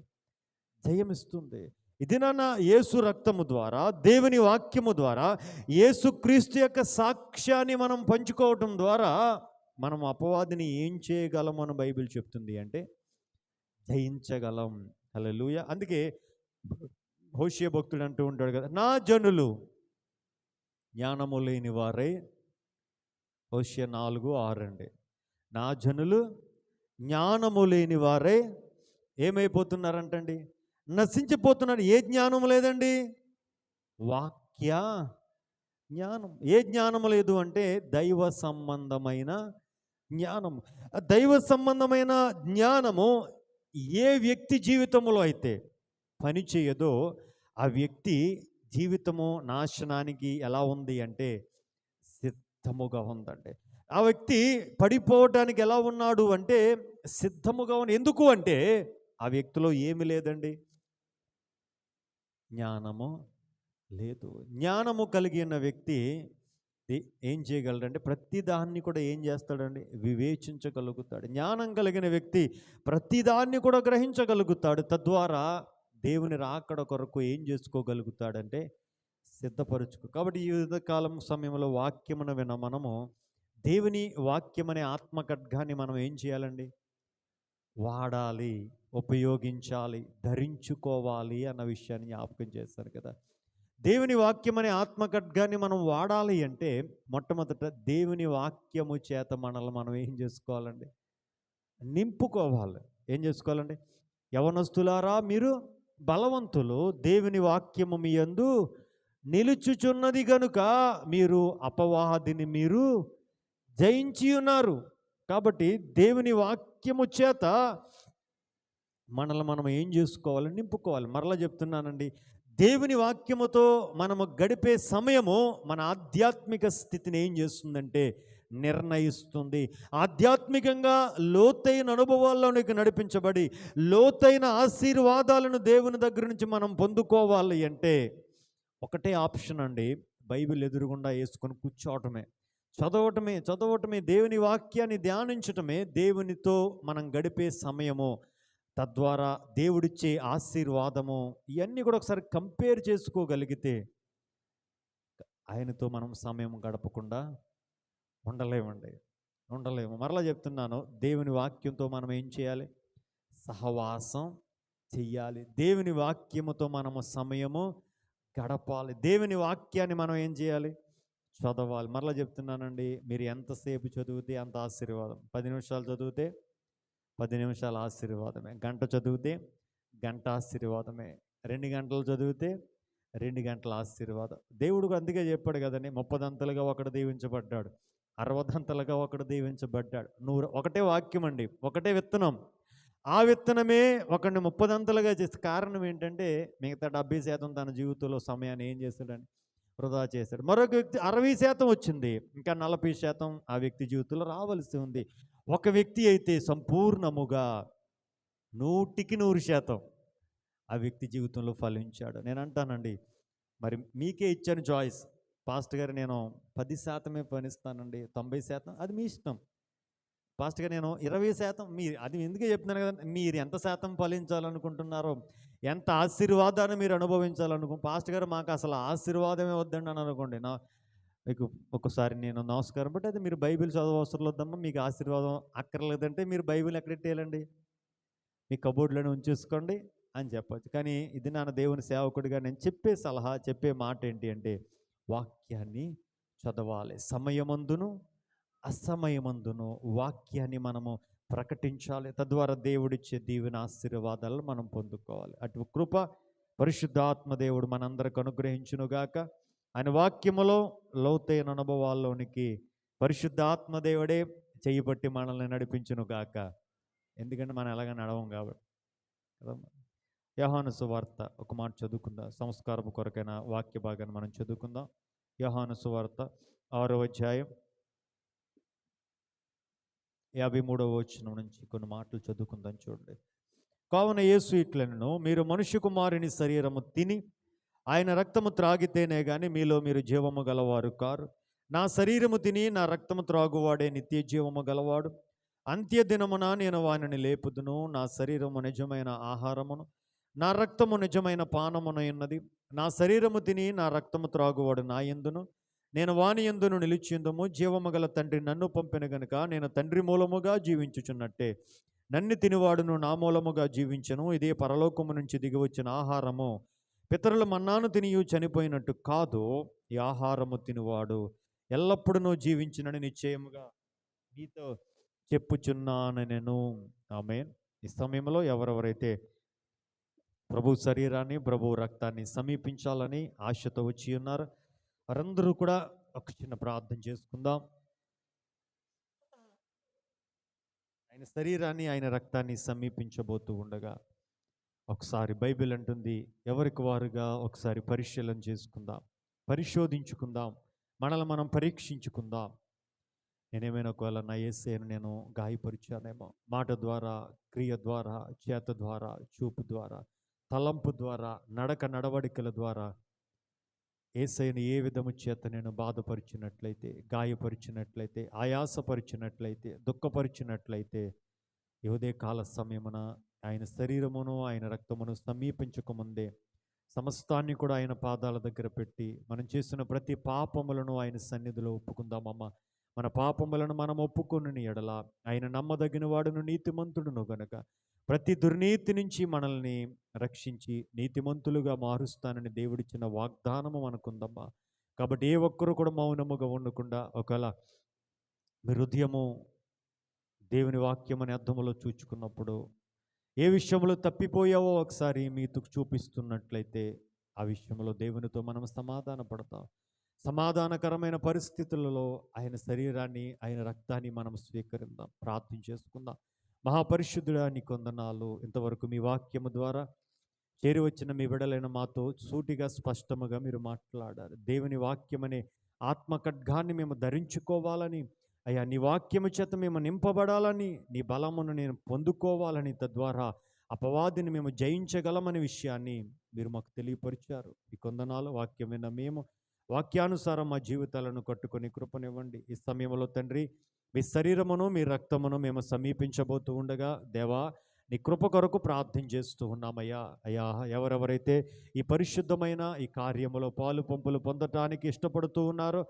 జయమిస్తుంది. ఇది నాన్న యేసు రక్తము ద్వారా, దేవుని వాక్యము ద్వారా, యేసు క్రీస్తు యొక్క సాక్ష్యాన్ని మనం పంచుకోవటం ద్వారా మనం అపవాదిని ఏం చేయగలం అని బైబిల్ చెప్తుంది అంటే జయించగలం. హల్లెలూయా. అందుకే హోషేయ భక్తుడు అంటూ ఉంటాడు కదా, నా జనులు జ్ఞానము లేని వారై, హోషేయ 4:6 అండి. నా జనులు జ్ఞానము లేని వారై ఏమైపోతున్నారంటండి? నశించిపోతున్నారు. ఏ జ్ఞానం లేదండి? వాక్య జ్ఞానం. ఏ జ్ఞానం లేదు అంటే దైవ సంబంధమైన జ్ఞానము. దైవ సంబంధమైన జ్ఞానము ఏ వ్యక్తి జీవితంలో అయితే పని చేయదో ఆ వ్యక్తి జీవితము నాశనానికి ఎలా ఉంది అంటే సిద్ధముగా ఉందండి. ఆ వ్యక్తి పడిపోవటానికి ఎలా ఉన్నాడు అంటే సిద్ధముగా ఉంది. ఎందుకు అంటే ఆ వ్యక్తిలో ఏమి లేదండి? జ్ఞానము లేదు. జ్ఞానము కలిగిన వ్యక్తి ఏం చేయగలడంటే ప్రతిదాన్ని కూడా ఏం చేస్తాడండి? వివేచించగలుగుతాడు. జ్ఞానం కలిగిన వ్యక్తి ప్రతిదాన్ని కూడా గ్రహించగలుగుతాడు. తద్వారా దేవుని రాకడ కొరకు ఏం చేసుకోగలుగుతాడంటే సిద్ధపరచుకో. కాబట్టి ఈ యుద్ధకాలం సమయంలో వాక్యమును విన్న మనము దేవుని వాక్యం అనే ఆత్మఖడ్గాన్ని మనం ఏం చేయాలండి? వాడాలి, ఉపయోగించాలి, ధరించుకోవాలి అన్న విషయాన్ని జ్ఞాపకం చేస్తారు కదా. దేవుని వాక్యం అనే ఆత్మఖడ్గాన్ని మనం వాడాలి అంటే మొట్టమొదట దేవుని వాక్యము చేత మనల్ని మనం ఏం చేసుకోవాలండి? నింపుకోవాలి. ఏం చేసుకోవాలండి? యవనస్తులారా మీరు బలవంతులు, దేవుని వాక్యము మీ యందు నిలుచుచున్నది గనుక మీరు అపవాదిని మీరు జయించి ఉన్నారు. కాబట్టి దేవుని వాక్యము చేత మనల్ని మనం ఏం చేసుకోవాలి? నింపుకోవాలి. మరలా చెప్తున్నానండి, దేవుని వాక్యముతో మనము గడిపే సమయము మన ఆధ్యాత్మిక స్థితిని ఏం చేస్తుందంటే నిర్ణయిస్తుంది. ఆధ్యాత్మికంగా లోతైన అనుభవాల్లోనికి నడిపించబడి లోతైన ఆశీర్వాదాలను దేవుని దగ్గర నుంచి మనం పొందుకోవాలి అంటే ఒకటే ఆప్షన్ అండి, బైబిల్ ఎదురుగుండా వేసుకొని కూర్చోవటమే, చదవటమే, దేవుని వాక్యాన్ని ధ్యానించటమే దేవునితో మనం గడిపే సమయము. తద్వారా దేవుడిచ్చే ఆశీర్వాదము ఇవన్నీ కూడా ఒకసారి కంపేర్ చేసుకోగలిగితే ఆయనతో మనం సమయం గడపకుండా ఉండలేము. మరలా చెప్తున్నాను, దేవుని వాక్యంతో మనం ఏం చేయాలి? సహవాసం చెయ్యాలి. దేవుని వాక్యముతో మనము సమయము గడపాలి. దేవుని వాక్యాన్ని మనం ఏం చేయాలి? చదవాలి. మరలా చెప్తున్నానండి, మీరు ఎంతసేపు చదివితే అంత ఆశీర్వాదం. 10 నిమిషాలు చదివితే 10 నిమిషాల ఆశీర్వాదమే. గంట చదివితే గంట ఆశీర్వాదమే. 2 గంటలు చదివితే 2 గంటల ఆశీర్వాదం. దేవుడు అందుకే చెప్పాడు కదండి, 30 అంతలుగా ఒకడు దీవించబడ్డాడు, 60 అంతలుగా ఒకడు దీవించబడ్డాడు. 100 ఒకటే వాక్యం అండి, ఒకటే విత్తనం. ఆ విత్తనమే ఒకడిని 30 అంతలుగా చేస్తే కారణం ఏంటంటే మిగతా 70% తన జీవితంలో సమయాన్ని ఏం చేశాడండి? వృధా చేశాడు. మరొక వ్యక్తి 60% వచ్చింది, ఇంకా 40% ఆ వ్యక్తి జీవితంలో రావాల్సి ఉంది. ఒక వ్యక్తి అయితే సంపూర్ణముగా 100% ఆ వ్యక్తి జీవితంలో ఫలించాడు. నేను అంటానండి, మరి మీకే ఇచ్చాను చాయిస్. పాస్టర్ గారు నేను 10% పనిస్తానండి, 90% అది మీ ఇష్టం. పాస్టర్ గారు నేను 20%, మీరు అది ఎందుకే చెప్తున్నాను కదా, మీరు ఎంత శాతం ఫలించాలనుకుంటున్నారో, ఎంత ఆశీర్వాదాన్ని మీరు పాస్టర్ గారు మాకు అసలు ఆశీర్వాదమే వద్దండి అని అనుకోండి, మీకు ఒక్కసారి నేను నమస్కారం బట్ అయితే మీరు బైబిల్ చదవవసరం వద్దమ్మా, మీకు ఆశీర్వాదం అక్కర్లేదంటే మీరు బైబిల్ ఎక్కడెట్టేయాలండి? మీ కబోర్డ్లోనే ఉంచేసుకోండి అని చెప్పచ్చు. కానీ ఇది నా దేవుని సేవకుడిగా నేను చెప్పే మాట ఏంటి అంటే వాక్యాన్ని చదవాలి. సమయమందును అసమయమందును వాక్యాన్ని మనము ప్రకటించాలి. తద్వారా దేవుడిచ్చే దీవెన ఆశీర్వాదాలను మనం పొందుకోవాలి. అటు కృప పరిశుద్ధాత్మ దేవుడు మనందరికి అనుగ్రహించునుగాక. ఆయన వాక్యములో లోతైన అనుభవాల్లోనికి పరిశుద్ధాత్మ దేవుడే చేయబట్టి మనల్ని నడిపించునుగాక. ఎందుకంటే మనం ఎలాగ నడవం కాబట్టి. యోహాను సువార్త ఒక మాట చదువుకుందాం. సంస్కారము కొరకైన వాక్య భాగాన్ని మనం చదువుకుందాం. యోహాను సువార్త 6వ అధ్యాయం 53వ వచనం నుంచి కొన్ని మాటలు చదువుకుందాం. చూడండి. కావున యేసు ఇట్లనెను, మీరు మనుష్య కుమారుని శరీరము తిని ఆయన రక్తము త్రాగితేనే గాని మీలో మీరు జీవము గలవారు కారు. నా శరీరము తిని నా రక్తము త్రాగువాడే నిత్య జీవము గలవాడు. అంత్యదినమున నేను వానిని లేపుదును. నా శరీరము నిజమైన ఆహారమును, నా రక్తము నిజమైన పానమున ఉన్నది. నా శరీరము తిని నా రక్తము త్రాగువాడు నా యందును, నేను వాని యందును నిలిచిందుము. జీవము గల తండ్రి నన్ను పంపిన గనుక నేను తండ్రి మూలముగా జీవించుచున్నట్టే నన్ను తినివాడును నా మూలముగా జీవించను. ఇదే పరలోకము నుంచి దిగి వచ్చిన ఆహారము. పితరుల మన్నాను తినియు చనిపోయినట్టు కాదు, ఈ ఆహారము తినివాడు ఎల్లప్పుడూ జీవించినని నిశ్చయముగా మీతో చెప్పుచున్నాను నేను. ఆమేన్. ఈ సమయంలో ఎవరెవరైతే ప్రభు శరీరాన్ని, ప్రభు రక్తాన్ని సమీపించాలని ఆశతో వచ్చి ఉన్నారు, వారందరూ కూడా ఒక చిన్న ప్రార్థన చేసుకుందాం. ఆయన శరీరాన్ని, ఆయన రక్తాన్ని సమీపించబోతూ ఉండగా ఒకసారి బైబిల్ అంటుంది, ఎవరికి వారుగా ఒకసారి పరిశీలన చేసుకుందాం, పరిశోధించుకుందాం, మనల్ని మనం పరీక్షించుకుందాం. నేనేమైనా ఒకవేళ నా యేసయ్యను నేను గాయపరిచానేమో, మాట ద్వారా, క్రియ ద్వారా, చేత ద్వారా, చూపు ద్వారా, తలంపు ద్వారా, నడవడికల ద్వారా యేసయ్యను ఏ విధము చేత నేను బాధపరిచినట్లయితే, గాయపరిచినట్లయితే, ఆయాసపరిచినట్లయితే, దుఃఖపరిచినట్లయితే, ఈ ఉదయకాల సమయమున ఆయన శరీరమును, ఆయన రక్తమును సమీపించకముందే సమస్తాన్ని కూడా ఆయన పాదాల దగ్గర పెట్టి మనం చేసిన ప్రతి పాపములను ఆయన సన్నిధిలో ఒప్పుకుందామమ్మా. మన పాపములను మనం ఒప్పుకొని ఎడల ఆయన నమ్మదగిన వాడును, నీతిమంతుడును గనుక ప్రతి దుర్నీతి నుంచి మనల్ని రక్షించి నీతిమంతులుగా మారుస్తానని దేవుడిచ్చిన వాగ్దానము మనకుందమ్మా. కాబట్టి ఏ ఒక్కరు కూడా మౌనముగా ఉండకుండా, ఒకవేళ మీ హృదయము దేవుని వాక్యం అనే అర్థములో చూచుకున్నప్పుడు ఏ విషయంలో తప్పిపోయావో ఒకసారి మీతో చూపిస్తున్నట్లయితే ఆ విషయంలో దేవునితో మనం సమాధాన పడతాం. సమాధానకరమైన పరిస్థితులలో ఆయన శరీరాన్ని, ఆయన రక్తాన్ని మనం స్వీకరిద్దాం, ప్రార్థన చేసుకుందాం. మహాపరిశుద్ధుడా నీకు వందనాలు. ఇంతవరకు మీ వాక్యము ద్వారా చేరి వచ్చిన మీ బిడ్డలైన మాతో సూటిగా స్పష్టముగా మీరు మాట్లాడారు. దేవుని వాక్యం అనే ఆత్మ ఖడ్గాన్ని మేము ధరించుకోవాలని, అయ్యా నీ వాక్యము చేత మేము నింపబడాలని, నీ బలమును నేను పొందుకోవాలని, తద్వారా అపవాదిని మేము జయించగలమనే విషయాన్ని మీరు మాకు తెలియపరిచారు. ఈ కొందనాలు వాక్యమైన మేము వాక్యానుసారం మా జీవితాలను కట్టుకొని కృపనివ్వండి. ఈ సమయంలో తండ్రి, మీ శరీరమును, మీ రక్తమును మేము సమీపించబోతూ ఉండగా దేవా నీ కృప కొరకు ప్రార్థన చేస్తూ ఉన్నామయ్యా. అయ్యా ఎవరెవరైతే ఈ పరిశుద్ధమైన ఈ కార్యములో పాలు పంపులు పొందటానికి ఇష్టపడుతూ ఉన్నారో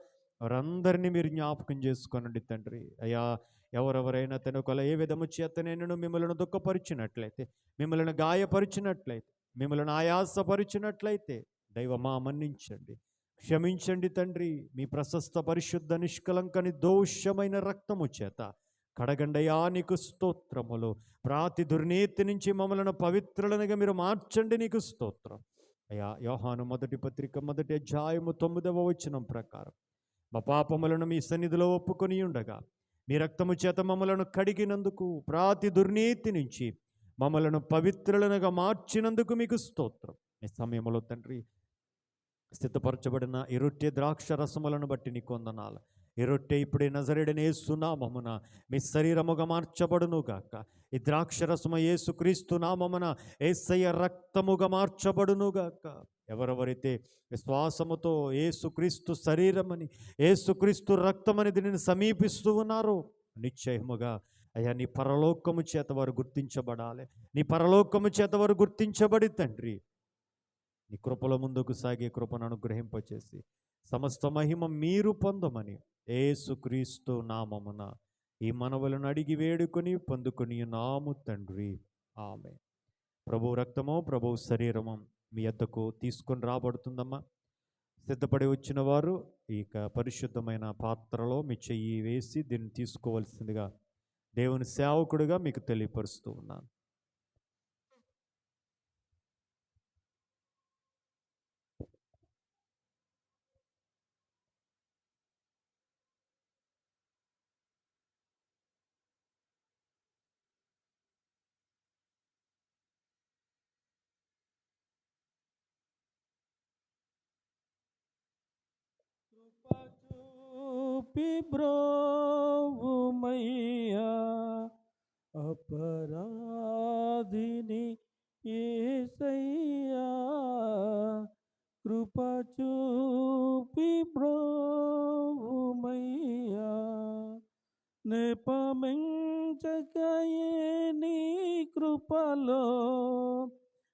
వారందరినీ మీరు జ్ఞాపకం చేసుకోనండి తండ్రి. అయ్యా ఎవరెవరైనా తన ఒకవేళ ఏ విధము చేత నేను మిమ్మల్ని దుఃఖపరిచినట్లయితే, మిమ్మల్ని గాయపరిచినట్లయితే, మిమ్మల్ని ఆయాసపరిచినట్లయితే దైవమా మన్నించండి, క్షమించండి తండ్రి. మీ ప్రశస్త పరిశుద్ధ నిష్కలంక నిర్దోషమైన రక్తము చేత కడగండయా నీకు స్తోత్రములు. ప్రాతి దుర్నీతి నుంచి మమ్మల్ని పవిత్రులనుగా మీరు మార్చండి, నీకు స్తోత్రం. అయ్యా యోహాను మొదటి పత్రిక 1వ అధ్యాయము 9వ వచనం ప్రకారం మా పాపములను మీ సన్నిధిలో ఒప్పుకొని ఉండగా మీ రక్తము చేత మమ్మలను కడిగినందుకు, ప్రాతి దుర్నీతి నుంచి మమ్మలను పవిత్రులనుగా మార్చినందుకు మీకు స్తోత్రం. ఈ సమయంలో తండ్రి సిద్ధపరచబడిన ఈ రొట్టె ద్రాక్ష రసములను బట్టి నీకు వందనాలు. ఈ రొట్టె ఇప్పుడే నజరేయుడైన యేసు నామమున మీ శరీరముగా మార్చబడును గాక. ఈ ద్రాక్ష రసము యేసుక్రీస్తు నామమున యేసయ్య రక్తముగా మార్చబడును గాక. ఎవరెవరైతే విశ్వాసముతో యేసుక్రీస్తు శరీరమని, యేసుక్రీస్తు రక్తమని దీనిని సమీపిస్తూ ఉన్నారో నిశ్చయముగా అయ్యా నీ పరలోకము చేత వారు గుర్తించబడాలి. నీ పరలోకము చేత వారు గుర్తించబడి తండ్రి నీ కృపల ముందుకు సాగే కృపను అనుగ్రహింపచేసి సమస్త మహిమ మీరు పొందమని యేసుక్రీస్తు నామమున ఈ మనవులను అడిగి వేడుకొని పొందుకొని నాము తండ్రి, ఆమేన్. ప్రభు రక్తము, ప్రభు శరీరము మీ యొద్దకు తీసుకొని రాబడుతుందమ్మా. సిద్ధపడి వచ్చిన వారు ఈ పరిశుద్ధమైన పాత్రలో మీ చెయ్యి వేసి దీన్ని తీసుకోవలసిందిగా దేవుని సేవకుడిగా మీకు తెలియపరుస్తూ ఉన్నాను. చూపి బ్రోవుమయ్యా అపరాధిని యేసయ్యా, కృప నెపమెంచకయే నీ కృపలో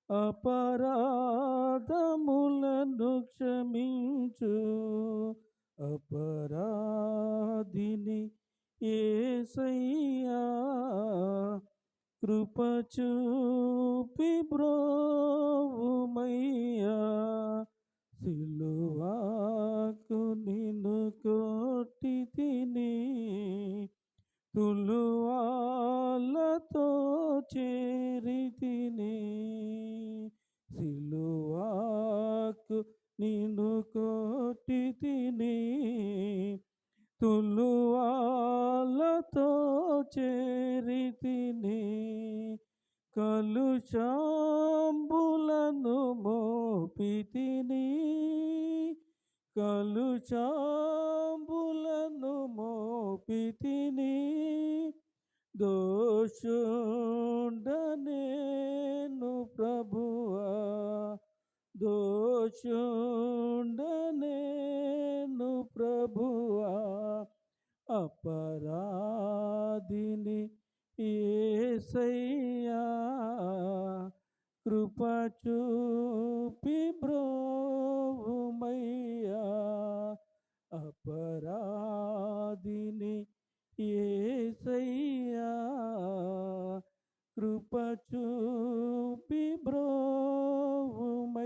అపరాధములను క్షమించు. అపరాధిని యేసయ్యా, కృప చూపి బ్రోవుమయ్యా. సిలువాకు నిన్ను కొట్టి తిని, తులువాలతో చేరి తిని. సిలువాకు నిన్ను కొట్టి తిని, తులువాలతో చేరి తిని. కలుషంబులను మోపి తిని, కలుషంబులను మోపి తిని. దోషుండనేను ప్రభువా, దోషుండనేను ప్రభువా. అపరాధిని యేసయ్యా, కృప చూపి బ్రోవుమయ్యా. అపరాధిని యేసయ్యా, కృప చూపి బ్రోవుమయ్యా.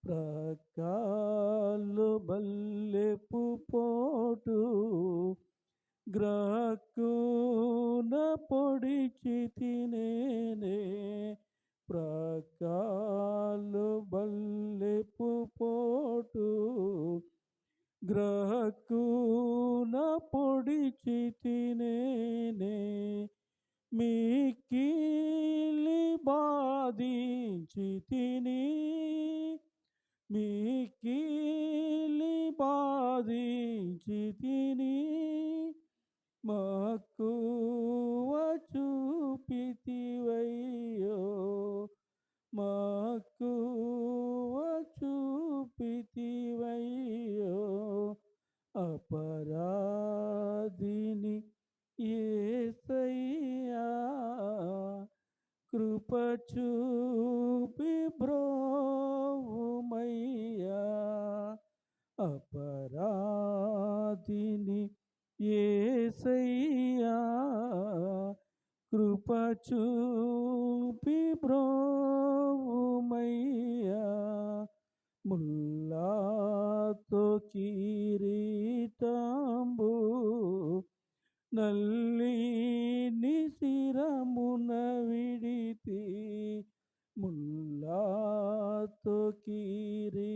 ప్రకాలు బల్లెపు పోటు గ్రక్కున పొడిచి తినేనే. ప్రకాలు బల్లెపు పోటు గ్రక్కున పొడిచి తినేనే. మిక్కిలి బాధించి తిని, మిక్కిలి బాధించి తిని. మక్కువ చూపితివయ్యో, మక్కువ చూపితివయ్యో. అపరాధిని యేసయ్యా, కృప చూపి బ్రోవుమయ్యా. అపరాధిని యేసయ్యా, కృప చూపి బ్రోవుమయ్యా. ముల్లాతో కిరీటంబు నల్లిని శిరమున విడితి. ముల్లాతో కిరీటంబు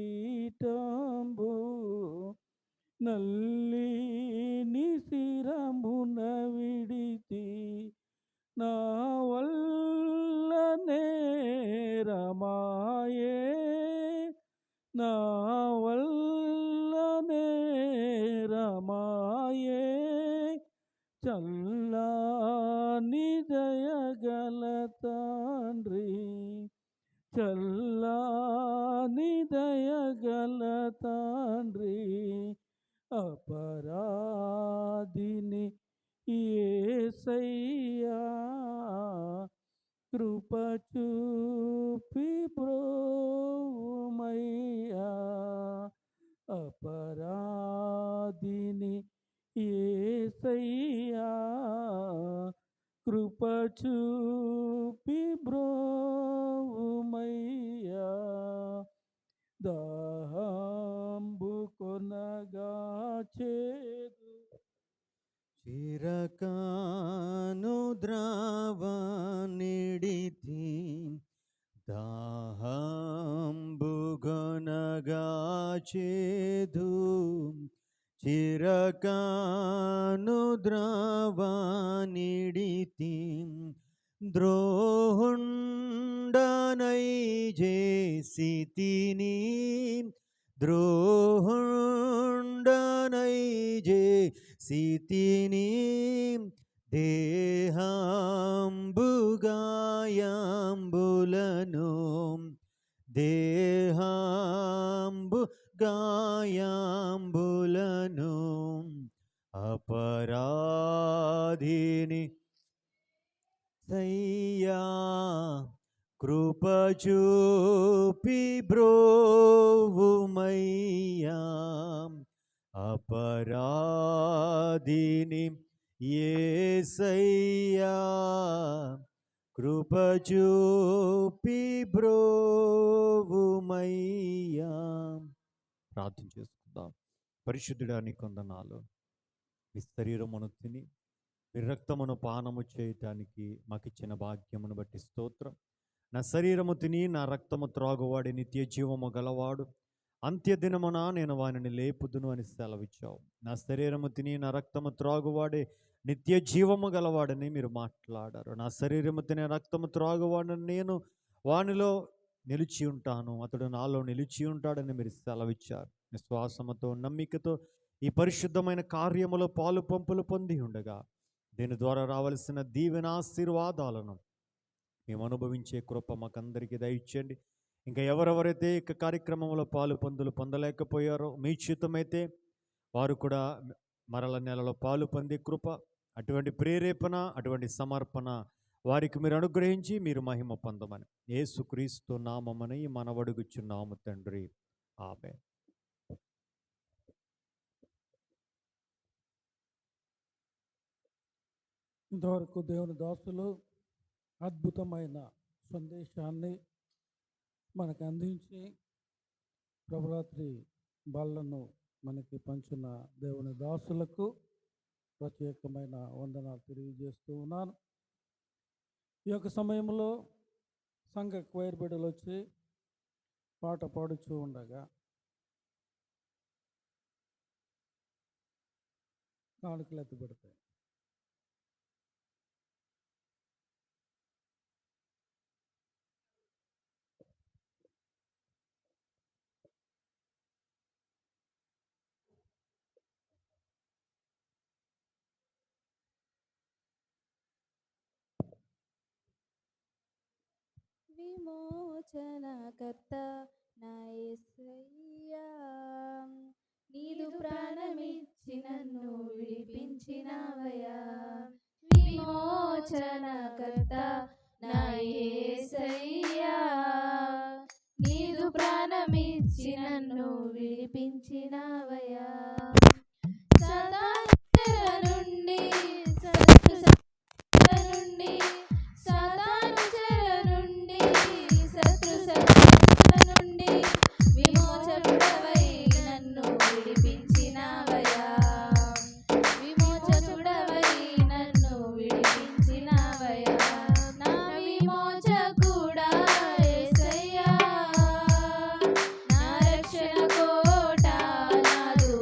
నల్లిని శిరమున విడితి. నా వల్ల నేరమాయే, నా వల్ల నేరమాయే. చల్లని దయగల తండ్రి, చల్లని దయగల తండ్రి. అపరాధిని యేసయ్యా, కృప చూపి బ్రోవుమయ్యా. అపరాధిని యేసయ్యా, కృప చూపి బ్రోవుమయ్యా. దాహంబు కొనగా చేదు, చిరకాను ద్రావనిడితి. దాహంబుగొనగా చేదు, చిరకాను ద్రావనిడితి. ద్రోహుండనై చేసి తిని, ద్రోహుండనై చేసి తిని. దేహాంబుగాయాంబులను, దేహాంబు గాయాంబులను. అపరాధిని సయ్యా కృప చూపి బ్రోవుమయ్యా అపరాధిని యేసయ్యా కృప చూపి బ్రోవుమయ్యా. ప్రార్థన చేసుకుందాం. పరిశుద్ధుడా నీ కొందనాలు, మీ శరీరమును తిని మీ రక్తమును పానము చేయటానికి మాకు ఇచ్చిన భాగ్యమును బట్టి స్తోత్రం. నా శరీరము తిని నా రక్తము త్రాగువాడి నిత్య జీవము గలవాడు, అంత్యదినమున నేను వానిని లేపుదును అని సెలవిచ్చావు. నా శరీరము తిని నా రక్తము త్రాగువాడే నిత్య జీవము గలవాడని మీరు మాట్లాడారు. నా శరీరము తినే రక్తము త్రాగువాడని నేను వానిలో నిలిచి ఉంటాను, అతడు నాలో నిలిచి ఉంటాడని మీరు సెలవిచ్చారు. విశ్వాసముతో నమ్మికతో ఈ పరిశుద్ధమైన కార్యములో పాలు పంపులు పొంది ఉండగా దీని ద్వారా రావలసిన దీవెన ఆశీర్వాదాలను మేము అనుభవించే కృప మాకందరికీ దయచేయండి. ఇంకా ఎవరెవరైతే ఈ కార్యక్రమంలో పాలు పొందలేకపోయారో మీ చిత్తమైతే వారు కూడా మరల నెలలో పాలు పొందే కృప, అటువంటి ప్రేరేపణ, అటువంటి సమర్పణ వారికి మీరు అనుగ్రహించి మీరు మహిమ పొందమని యేసుక్రీస్తు నామమున ఈ మనవడుగుచున్నాము తండ్రి, ఆమేన్. ఇంతవరకు దేవుని దాసులు అద్భుతమైన సందేశాన్ని మనకు అందించి ప్రభురాత్రి బళ్ళను మనకి పంచిన దేవుని దాసులకు ప్రత్యేకమైన వందనాలు తెలియజేస్తూ ఉన్నాను. ఈ యొక్క సమయంలో సంఘ క్వైర్ బిడ్డలు వచ్చి పాట పాడుచూ ఉండగా కానుకలు ఎత్తి పెడతాయి. విమోచనకర్త నా యేసయ్యా, నీదు ప్రాణమిచ్చి నన్ను విడిపించినావయ్యా. విమోచనకర్త నా యేసయ్యా, నీదు ప్రాణమిచ్చి నన్ను విడిపించినావయ్యా. సదాచర నుండి శత్రు నుండి సాతాను చెర నుండి శత్రు నుండి విమోచకుడవై నన్ను విడిపించినావయ్యా. విమోచకుడవై నన్ను విడిపించినావయ్యా. నా విమోచకుడా యేసయ్యా, నా రక్షణ కోట నాదు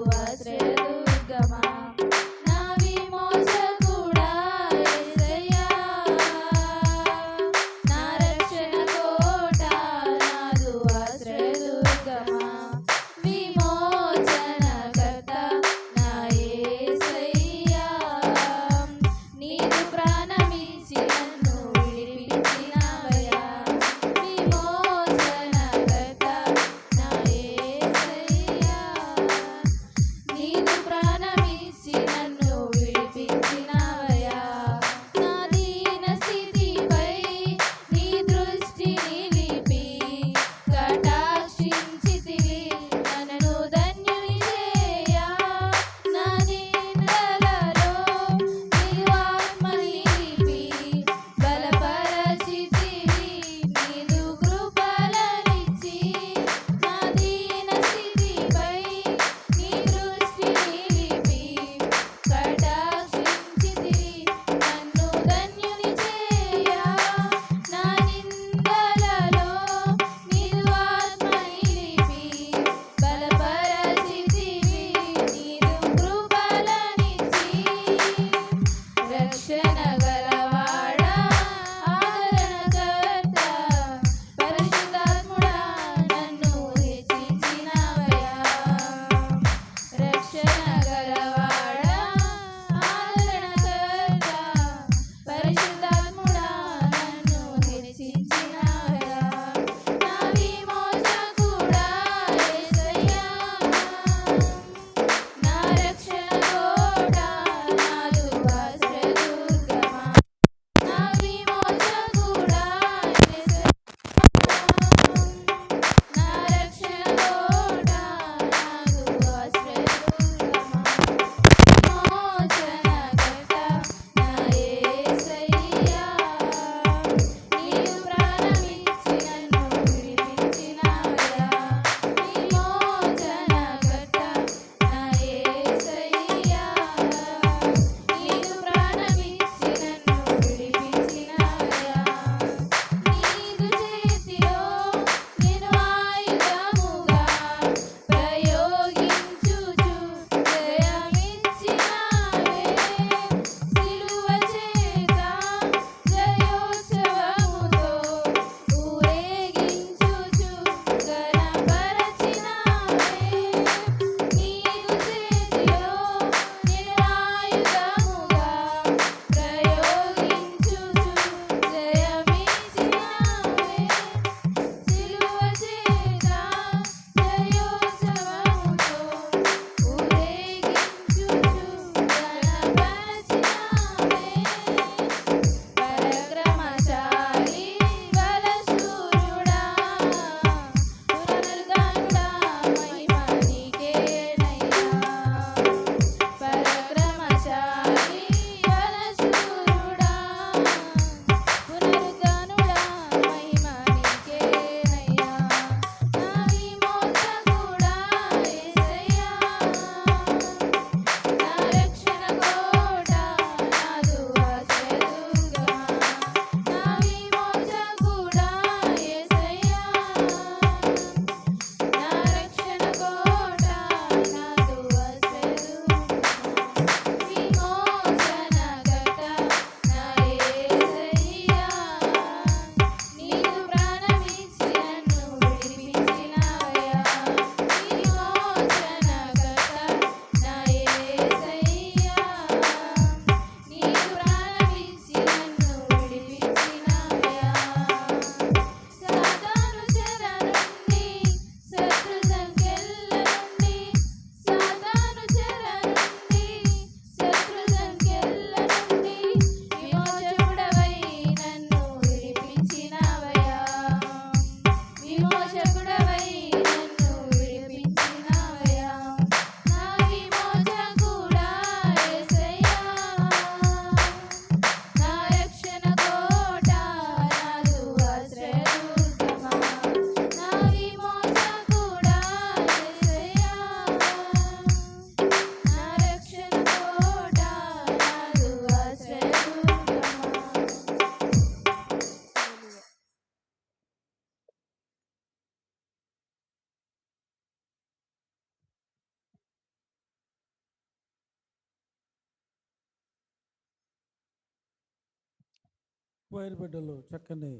వైర్ బిడ్డలు చక్కని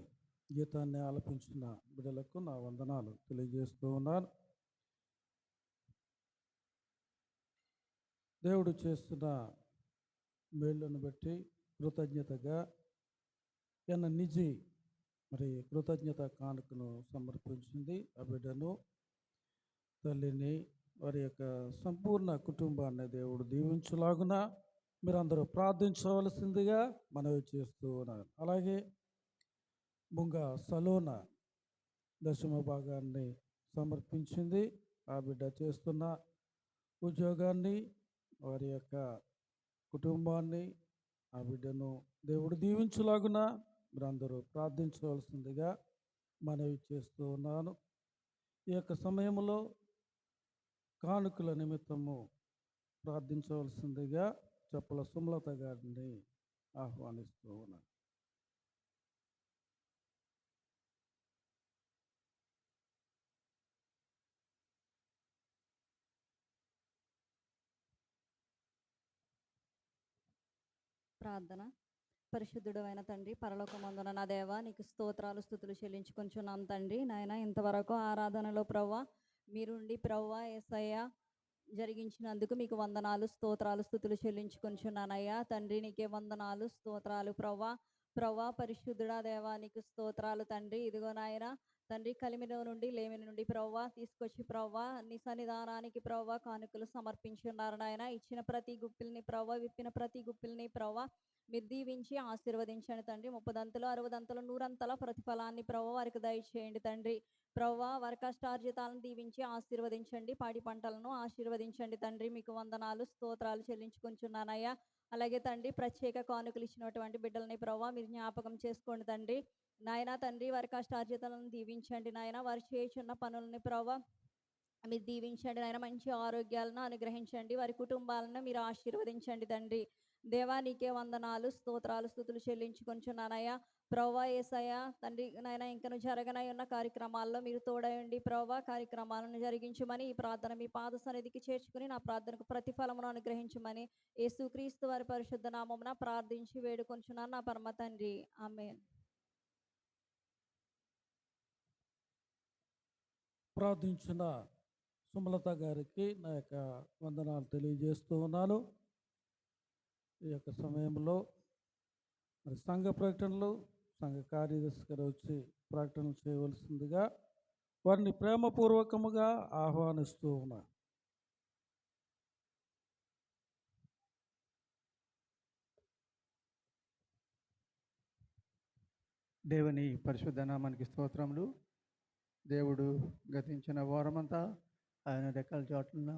గీతాన్ని ఆలపించిన బిడ్డలకు నా వందనాలు తెలియజేస్తూ ఉన్నాను. దేవుడు చేస్తున్న మేళ్ళను బట్టి కృతజ్ఞతగా నిజి మరి కృతజ్ఞత కానుకను సమర్పించింది. ఆ బిడ్డను, తల్లిని, వారి యొక్క సంపూర్ణ కుటుంబాన్ని దేవుడు దీవించులాగున మీరందరూ ప్రార్థించవలసిందిగా మనవి చేస్తూ ఉన్నారు. అలాగే ముంగ సలోనా దశమ భాగాన్ని సమర్పించింది. ఆ బిడ్డ చేస్తున్న ఉద్యోగాన్ని, వారి యొక్క కుటుంబాన్ని, ఆ బిడ్డను దేవుడు దీవించులాగున మీరందరూ ప్రార్థించవలసిందిగా మనవి చేస్తూ ఉన్నాను. ఈ యొక్క సమయంలో కానుకల నిమిత్తము ప్రార్థించవలసిందిగా చప్పల సుమలత గారిని ఆహ్వానిస్తూ ఉన్నాను. ప్రార్థన. పరిశుద్ధుడు అయిన తండ్రి, పరలోకమందున నా దేవా, నీకు స్తోత్రాలు స్తుతులు చెల్లించుకొంచున్నాం తండ్రి. నాయన, ఇంతవరకు ఆరాధనలో ప్రవ్వా మీరుండి ప్రవ్వా యేసయ్య జరిగించినందుకు మీకు వందనాలు, స్తోత్రాలు, స్తుతులు చెల్లించుకొంచున్నానయ్యా. తండ్రి నీకే వందనాలు, స్తోత్రాలు ప్రవ్వా పరిశుద్ధుడా దేవా, నీకు స్తోత్రాలు తండ్రి. ఇదిగో నాయన తండ్రి, కలిమిలో నుండి లేమిని నుండి ప్రవ్వా తీసుకొచ్చి ప్రవ్వా నీ సన్నిధానానికి ప్రవ్వా కానుకలు సమర్పించున్నారు నాయన. ఇచ్చిన ప్రతి గుప్పిల్ని ప్రవ్వా, విప్పిన ప్రతి గుప్పిల్ని ప్రవ్వా మీరు దీవించి ఆశీర్వదించండి తండ్రి. 30 దంతలు 60 దంతలు 100 ప్రతిఫలాన్ని ప్రవ్వా వారికి దయచేయండి తండ్రి. ప్రవ్వా వారి కష్టార్జితాలను దీవించి ఆశీర్వదించండి. పాడి పంటలను ఆశీర్వదించండి తండ్రి. మీకు వందనాలు, స్తోత్రాలు చెల్లించుకుంటున్నానయ్యా. అలాగే తండ్రి, ప్రత్యేక కానుకలు ఇచ్చినటువంటి బిడ్డలని ప్రవ్వా మీరు జ్ఞాపకం చేసుకోండి తండ్రి. నాయన తండ్రి, వారి కష్టార్జితాలను దీవించండి నాయన. వారు చేయుచున్న పనులని ప్రవ్వా మీరు దీవించండి నాయన. మంచి ఆరోగ్యాలను అనుగ్రహించండి. వారి కుటుంబాలను మీరు ఆశీర్వదించండి తండ్రి. దేవా నీకే వందనాలు, స్తోత్రాలు, స్తుతులు చెల్లించుకొంచున్నానయ్యా. ప్రవ్వా యేసయ్య తండ్రి నాయన, ఇంకను జరగనై ఉన్న కార్యక్రమాల్లో మీరు తోడయండి ప్రవ్వా. కార్యక్రమాలను జరిగించమని ఈ ప్రార్థన మీ పాద సన్నిధికి చేర్చుకుని నా ప్రార్థనకు ప్రతిఫలమును అనుగ్రహించమని యేసుక్రీస్తు వారి పరిశుద్ధ నామమున ప్రార్థించి వేడుకొంచున్నాను నా పరమ తండ్రి. ఆమేన్. ప్రార్థించిన సుమలత గారికి నా యొక్క వందనాలు తెలియజేస్తూ ఉన్నాను. ఈ యొక్క సమయంలో మరి సంఘ ప్రకటనలు, సంఘ కార్యదర్శి గారు వచ్చి ప్రకటనలు చేయవలసిందిగా వారిని ప్రేమపూర్వకముగా ఆహ్వానిస్తూ ఉన్నాను. దేవుని పరిశుద్ధ నామానికి స్తోత్రములు. దేవుడు గతించిన వారమంతా ఆయన రెక్కల చోట్ల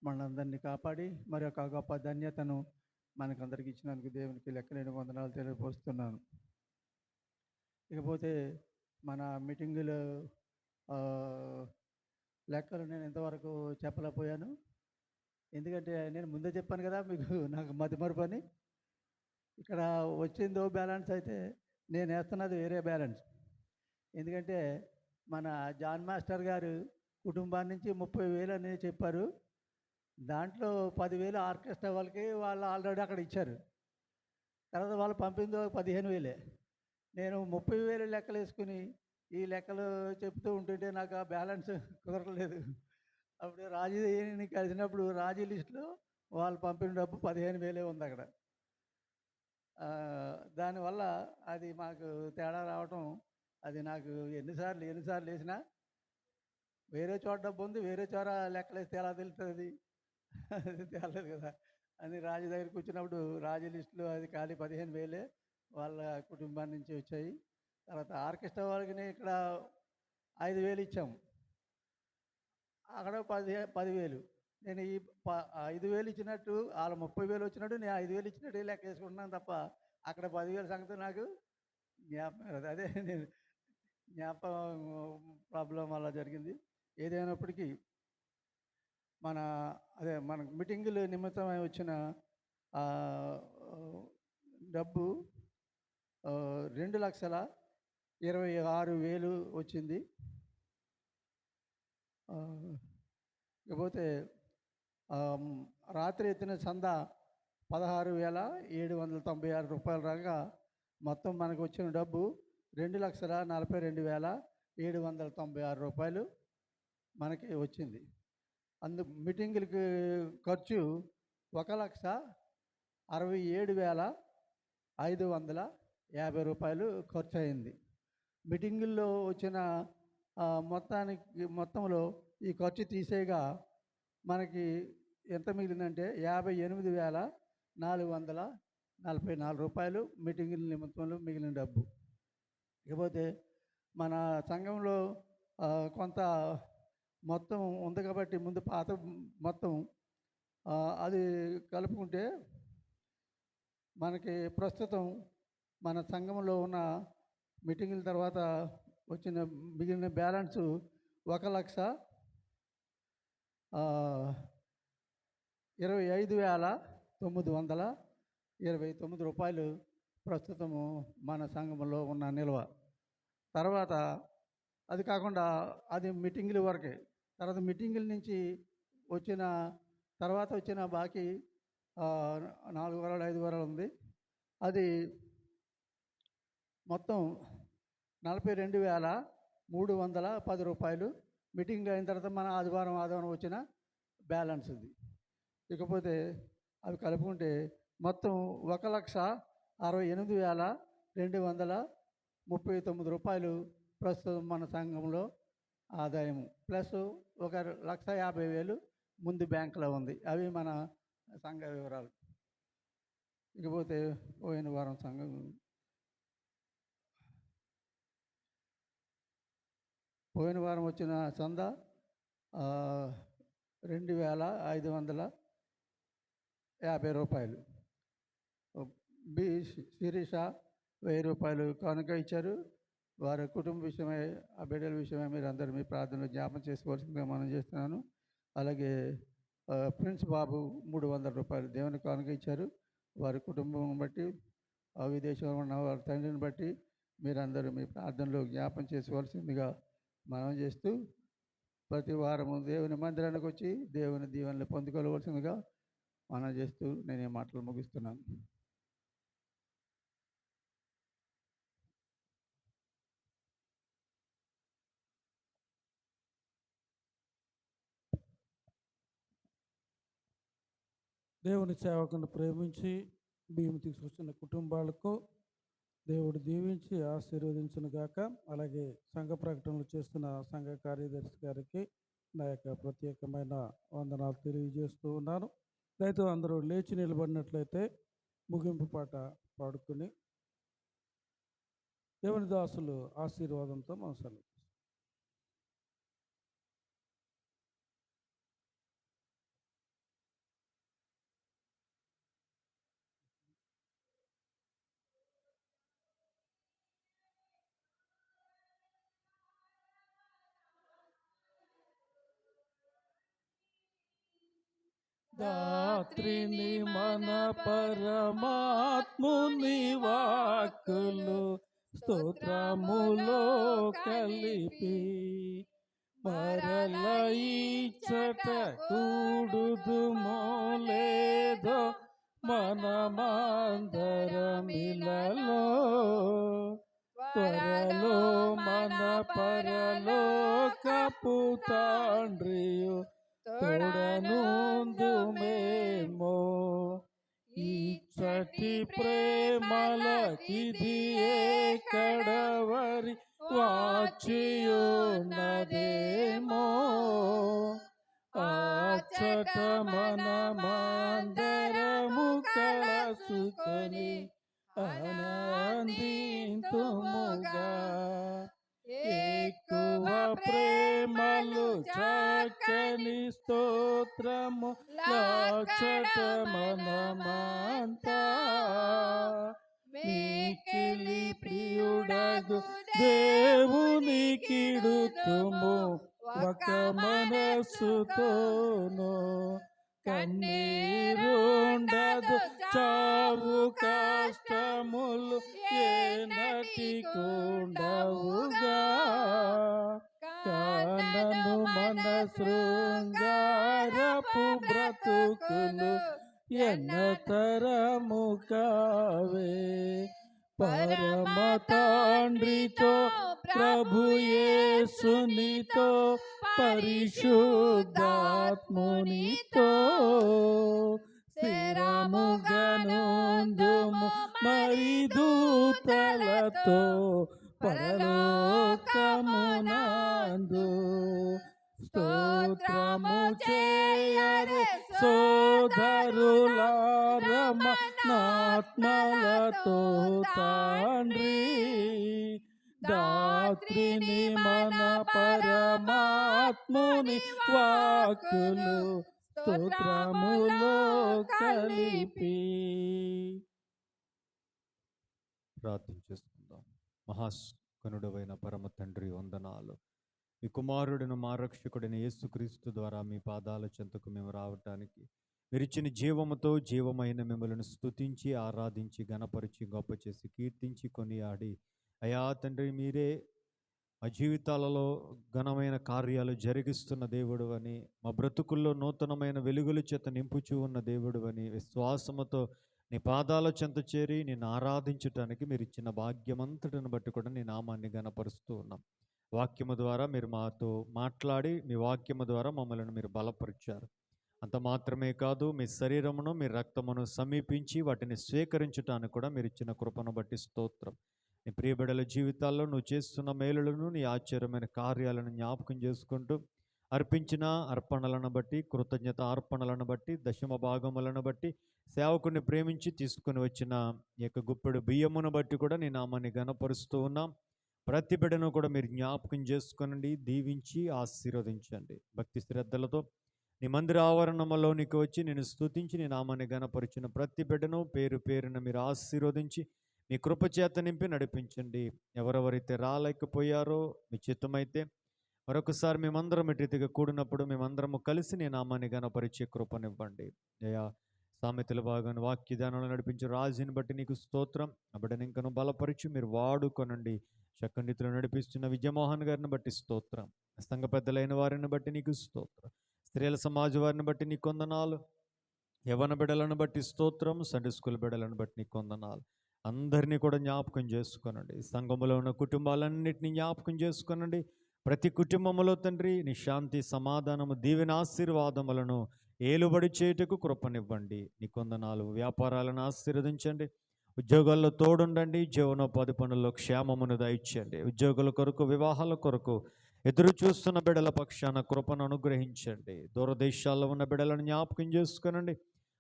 మనందరినీ కాపాడి మరి ఒక గొప్ప ధన్యతను మనకందరికి ఇచ్చినందుకు దేవునికి లెక్కలేని వందనాలు తెలియపరుస్తున్నాను. ఇకపోతే మన మీటింగులో లెక్కలు నేను ఇంతవరకు చెప్పలేకపోయాను. ఎందుకంటే నేను ముందే చెప్పాను కదా మీకు, నాకు మతిమరుపు అని. ఇక్కడ వచ్చిందో బ్యాలెన్స్ అయితే నేను వేస్తున్నది వేరే బ్యాలెన్స్. ఎందుకంటే మన జాన్ మాస్టర్ గారు కుటుంబాన్ని నుంచి 30,000 అని చెప్పారు. దాంట్లో 10,000 ఆర్కెస్ట్రా వాళ్ళకి వాళ్ళు ఆల్రెడీ అక్కడ ఇచ్చారు. తర్వాత వాళ్ళు పంపిందో 15,000. నేను 30,000 లెక్కలు వేసుకుని ఈ లెక్కలు చెప్తూ ఉంటుంటే నాకు ఆ బ్యాలెన్స్ కుదరలేదు. అప్పుడు రాజీని కలిసినప్పుడు రాజీ లిస్టులో వాళ్ళు పంపిన డబ్బు 15,000 ఉంది అక్కడ. దానివల్ల అది మాకు తేడా రావటం, అది నాకు ఎన్నిసార్లు వేసినా వేరే చోట డబ్బు ఉంది, వేరే చోట లెక్కలు వేస్తే ఎలా తెలుస్తుంది? అది తేలలేదు కదా అని రాజు దగ్గరికి వచ్చినప్పుడు రాజు లిస్టులో అది ఖాళీ 15,000 వాళ్ళ కుటుంబాన్ని నుంచి వచ్చాయి. తర్వాత ఆర్కెస్ట్రా వాళ్ళకి ఇక్కడ 5,000 ఇచ్చాము, అక్కడ 10,000. నేను ఈ 5,000 ఇచ్చినట్టు వాళ్ళ 30,000 వచ్చినట్టు నేను 5,000 ఇచ్చినట్టు లెక్క వేసుకుంటున్నాను తప్ప అక్కడ 10,000 సంగతి నాకు జ్ఞాపకం రాదు. అదే నేను జ్ఞాపకం ప్రాబ్లం అలా జరిగింది. ఏదైనప్పటికీ మన మీటింగులు నిమిత్తమై వచ్చిన డబ్బు 2,26,000 వచ్చింది. ఇకపోతే రాత్రి ఎత్తిన చందా 16,796 రూపాయల రాగా మొత్తం మనకు వచ్చిన డబ్బు 2,42,796 రూపాయలు మనకి వచ్చింది. మీటింగులకి ఖర్చు 1,67,550 రూపాయలు ఖర్చు అయింది. మీటింగుల్లో వచ్చిన మొత్తంలో ఈ ఖర్చు తీసేగా మనకి ఎంత మిగిలిందంటే 58,444 రూపాయలు మీటింగుల నిమిత్తంలో మిగిలిన డబ్బు. ఇకపోతే మన సంఘంలో కొంత మొత్తం ఉంది కాబట్టి ముందు పాత మొత్తం అది కలుపుకుంటే మనకి ప్రస్తుతం మన సంఘంలో ఉన్న మీటింగుల తర్వాత వచ్చిన మిగిలిన బ్యాలెన్సు 1,25,929 రూపాయలు ప్రస్తుతము మన సంఘంలో ఉన్న నిల్వ. తర్వాత అది కాకుండా అది మీటింగుల వరకే. తర్వాత మీటింగుల నుంచి వచ్చిన బాకీ 4 వారాలు 5 వారాలు ఉంది. అది మొత్తం 42,310 రూపాయలు మీటింగ్ అయిన తర్వాత మన ఆదివారం వచ్చిన బ్యాలెన్స్ ఇది. ఇకపోతే అవి కలుపుకుంటే మొత్తం 1,68,239 రూపాయలు ప్రస్తుతం మన సంఘంలో ఆదాయము. ప్లస్ 1,50,000 ముందు బ్యాంకులో ఉంది. అవి మన సంఘ వివరాలు. ఇకపోతే పోయిన వారం వచ్చిన చందా 2,550 రూపాయలు. బి శిరీష 1000 రూపాయలు కానుక ఇచ్చారు. వారి కుటుంబ విషయమై ఆ బిడ్డల విషయమై మీరు అందరూ మీ ప్రార్థనలో జ్ఞాపం చేసుకోవాల్సిందిగా మనం చేస్తున్నాను. అలాగే ప్రిన్స్ బాబు 300 రూపాయలు దేవుని కానుక ఇచ్చారు. వారి కుటుంబం బట్టి విదేశంలో ఉన్న వారి తండ్రిని బట్టి మీరందరూ మీ ప్రార్థనలో జ్ఞాపం చేసుకోవాల్సిందిగా మనం చేస్తూ ప్రతి వారము దేవుని మందిరానికి వచ్చి దేవుని దీవెనలు పొందుకోవాల్సిందిగా మనం చేస్తూ నేను ఈ మాటలు ముగిస్తున్నాను. దేవుని సేవకుని ప్రేమించి బియ్యం తీసుకొచ్చిన కుటుంబాలకు దేవుడు దీవించి ఆశీర్వదించును గాక. అలాగే సంఘ ప్రకటనలు చేస్తున్న సంఘ కార్యదర్శి గారికి నా యొక్క ప్రత్యేకమైన వందనాలు తెలియజేస్తూ ఉన్నాను. రైతు అందరూ లేచి నిలబడినట్లయితే ముగింపు పాట పాడుకుని దేవుని దాసులు ఆశీర్వాదంతో మనం సెలవు. దాత్రిని మన పరమాత్ముని వాక్కులు స్తోత్రములో కలిపి మరల ఇచ్చట కూడుదుమో లేదో మనమందరమిలలో త్వరలో మన పరలోకపు తండ్రియు తోడనుందుమేమో. ఇచ్చటి ప్రేమలకిది కడవరి వాచియున్నదేమో. అచ్చట మనమందరము కలసుకొని ఆనందింతుముగా. ఎక్కువ ప్రేమలు చక్కని స్తోత్రము లాచట మనమంతా. మిక్కిలి ప్రియుడగు దేవుని కిడుతుము ఒక మనస్సుతోను. కన్నీరుండదు చావు కష్టములు ఏనటికుండవుగా. కానను మన శృంగారపు బ్రతుకులు ఎన్నతరము కావే. పరమ తండ్రితో ప్రభు యేసునితో పరిశుద్ధాత్మునితో స్థిరముగనుందుము మరి దూతలతో పరలోకమునందు స్తోత్రము చేయరే సోదరులారమ నాత్మలతో తండ్రి దాత్రిని మన పరమాత్ముని వాక్కులు స్తోత్రములో కలిపి. ప్రార్థన చేసుకుందాం. మహాస్కనుడవైన పరమ తండ్రి, వందనాలు. మీ కుమారుడిని మా రక్షకుడైన యేసుక్రీస్తు ద్వారా మీ పాదాల చెంతకు మేము రావటానికి మీరిచ్చిన జీవముతో జీవమైన మిమ్మల్ని స్తుతించి ఆరాధించి గణపరిచి గొప్ప చేసి కీర్తించి కొనియాడి, అయా తండ్రి మీరే మా జీవితాలలో ఘనమైన కార్యాలు జరిగిస్తున్న దేవుడు అని, మా బ్రతుకుల్లో నూతనమైన వెలుగుల చేత నింపుచూ ఉన్న దేవుడు అని విశ్వాసముతో నీ పాదాల చెంత చేరి నేను ఆరాధించటానికి మీరు ఇచ్చిన భాగ్యమంతటిని బట్టి కూడా నీ నామాన్ని గణపరుస్తూ ఉన్నాం. వాక్యము ద్వారా మీరు మాతో మాట్లాడి మీ వాక్యము ద్వారా మమ్మల్ని మీరు బలపరిచారు. అంత మాత్రమే కాదు, మీ శరీరమును మీ రక్తమును సమీపించి వాటిని స్వీకరించడానికి కూడా మీరు ఇచ్చిన కృపను బట్టి స్తోత్రం. నీ ప్రియబిడ్డల జీవితాల్లో నువ్వు చేస్తున్న మేలులను నీ ఆశ్చర్యమైన కార్యాలను జ్ఞాపకం చేసుకుంటూ అర్పించిన అర్పణలను బట్టి, కృతజ్ఞత అర్పణలను బట్టి, దశమ భాగములను బట్టి, సేవకుని ప్రేమించి తీసుకుని వచ్చిన ఈ యొక్క గుప్పెడు బియ్యమును బట్టి కూడా నీ నామాన్ని గణపరుస్తూ ఉన్నాం. ప్రతి బిడ్డను కూడా మీరు జ్ఞాపకం చేసుకునండి, దీవించి ఆశీర్వదించండి. భక్తి శ్రద్ధలతో నీ మందిర ఆవరణంలోనికి వచ్చి నేను స్తుతించి నీ నామాన్ని గణపరిచిన ప్రతి బిడ్డను పేరు పేరున మీరు ఆశీర్వదించి మీ కృపచేత నింపి నడిపించండి. ఎవరెవరైతే రాలేకపోయారో మీ చిత్తమైతే మరొకసారి మేమందరం ఇటుగా కూడినప్పుడు మేమందరము కలిసి నీ నామాన్ని గణపరిచే కృపనివ్వండి. అయ్యా, సామెతల భాగాన్ని వాక్యదానంలో నడిపించే రాజుని బట్టి నీకు స్తోత్రం. ఆ బిడ్డను ఇంకను బలపరిచి మీరు వాడుకొనండి. చక్కనితిలో నడిపిస్తున్న విజయమోహన్ గారిని బట్టి స్తోత్రం. సంఘ పెద్దలైన వారిని బట్టి నీకు స్తోత్రం. స్త్రీల సమాజ వారిని బట్టి నీకు వందనాలు. యవ్వన బిడ్డలను బట్టి స్తోత్రం. సండే స్కూల్ బిడ్డలను బట్టి నీకు వందనాలు. అందరినీ కూడా జ్ఞాపకం చేసుకోనండి. సంఘములో ఉన్న కుటుంబాలన్నింటినీ జ్ఞాపకం చేసుకోనండి. ప్రతి కుటుంబంలో తండ్రి నీ శాంతి, సమాధానము, దీవెన, ఆశీర్వాదములను ఏలుబడి చేయుటకు కృపనివ్వండి. నీ కొందనాలు. వ్యాపారాలను ఆశీర్వదించండి. ఉద్యోగాల్లో తోడుండండి. జీవనోపాధి పనుల్లో క్షేమమును దయచేయండి. ఉద్యోగుల కొరకు, వివాహాల కొరకు ఎదురు చూస్తున్న బిడ్డల పక్షాన కృపను అనుగ్రహించండి. దూరదేశాల్లో ఉన్న బిడ్డలను జ్ఞాపకం చేసుకునండి.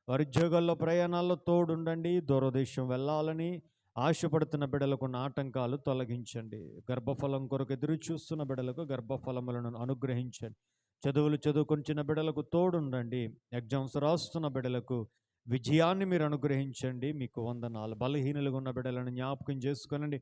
వారి ఉద్యోగాల్లో, ప్రయాణాల్లో తోడుండండి. దూరదేశం వెళ్ళాలని ఆశపడుతున్న బిడ్డలకు ఆటంకాలు తొలగించండి. గర్భఫలం కొరకు ఎదురు చూస్తున్న బిడ్డలకు గర్భఫలములను అనుగ్రహించండి. చదువులు చదువుకొంచిన బిడ్డలకు తోడుండండి. ఎగ్జామ్స్ రాస్తున్న బిడ్డలకు విజయాన్ని మీరు అనుగ్రహించండి. మీకు వందనాలు. బలహీనులుగా ఉన్న బిడ్డలను జ్ఞాపకం చేసుకునండి.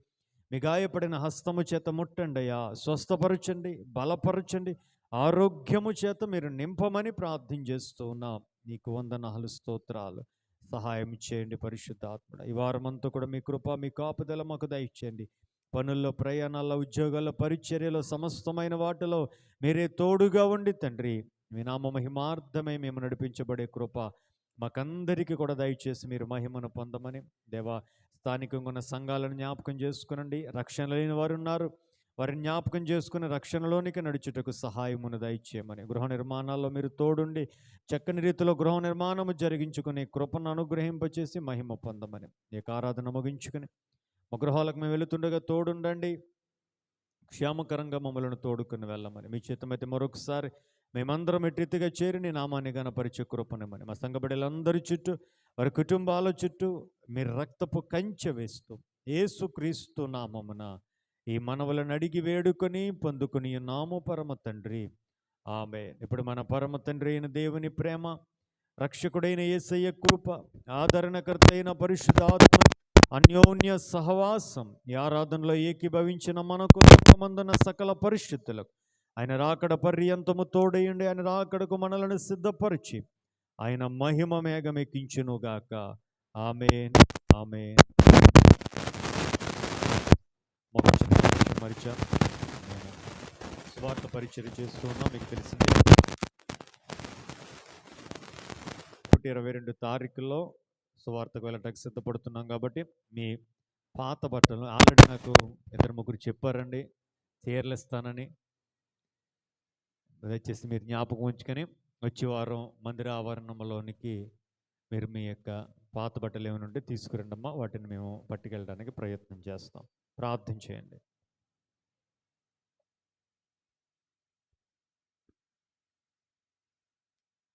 మీ గాయపడిన హస్తము చేత ముట్టండి అయ్యా, స్వస్థపరచండి, బలపరచండి, ఆరోగ్యము చేత మీరు నింపమని ప్రార్థన చేస్తూ ఉన్నాం. నీకు వందనాలు, స్తోత్రాలు. సహాయం చేయండి పరిశుద్ధాత్ముడ. ఈ వారమంతా కూడా మీ కృప, మీ కాపుదల మాకు దయచేయండి. పనుల్లో, ప్రయాణాల్లో, ఉద్యోగాల్లో, పరిచర్యలో, సమస్తమైన వాటిలో మీరే తోడుగా ఉండి తండ్రి మీ నామ మహిమార్థమై మేము నడిపించబడే కృప మాకందరికీ కూడా దయచేసి మీరు మహిమను పొందమని. దేవా, స్థానికంగా ఉన్న సంఘాలను జ్ఞాపకం చేసుకునండి. రక్షణ లేని వారు ఉన్నారు, వారిని జ్ఞాపకం చేసుకుని రక్షణలోనికి నడుచుటకు సహాయమును దయచేయమని. గృహ నిర్మాణాల్లో మీరు తోడుండి చక్కని రీతిలో గృహ నిర్మాణము జరిగించుకుని కృపను అనుగ్రహింపచేసి మహిమ పొందమని. ఈ ఆరాధన ముగించుకుని మా గృహాలకు మేము వెళుతుండగా తోడుండండి. క్షేమకరంగా మమ్మల్ని తోడుకుని వెళ్ళమని. మీ చిత్తమైతే మరొకసారి మేమందరం ఎట్టిగా చేరి నీ నామాన్ని గణపరిచే కృపనిమ్మని. మా సంఘ బిడ్డలందరి చుట్టూ, వారి కుటుంబాల చుట్టూ మీరు రక్తపు కంచె వేస్తూ యేసుక్రీస్తు నామమున ఈ మనవులను అడిగి వేడుకొని పొందుకుని నాము పరమ తండ్రి, ఆమేన్. ఇప్పుడు మన పరమ తండ్రి అయిన దేవుని ప్రేమ, రక్షకుడైన యేసయ్య కృప, ఆదరణకర్త అయిన పరిశుద్ధాత్మ అన్యోన్య సహవాసం, ఈ ఆరాధనలో ఏకీభవించిన మనకు లోకమందున సకల పరిశుద్ధులకు ఆయన రాకడ పర్యంతము తోడయండి. ఆయన రాకడకు మనలను సిద్ధపరిచి ఆయన మహిమ మేఘమెక్కించునుగాక. ఆమేన్, ఆమేన్. మరిచా స్వార్థ పరిచయం చేస్తూ ఉన్నాం. మీకు తెలిసిందే 22 తారీఖుల్లో సువార్తకు వెళ్ళటానికి సిద్ధపడుతున్నాం. కాబట్టి మీ పాత బట్టలు ఆల్రెడీ నాకు 2-3 చెప్పారండి చీరలు ఇస్తానని. దయచేసి మీరు జ్ఞాపకం ఉంచుకొని వచ్చే వారం మందిర ఆవరణంలోనికి మీరు మీ యొక్క పాత బట్టలు ఏమైనా ఉంటే తీసుకురండమ్మా. వాటిని మేము పట్టుకెళ్ళడానికి ప్రయత్నం చేస్తాం. ప్రార్థన చేయండి.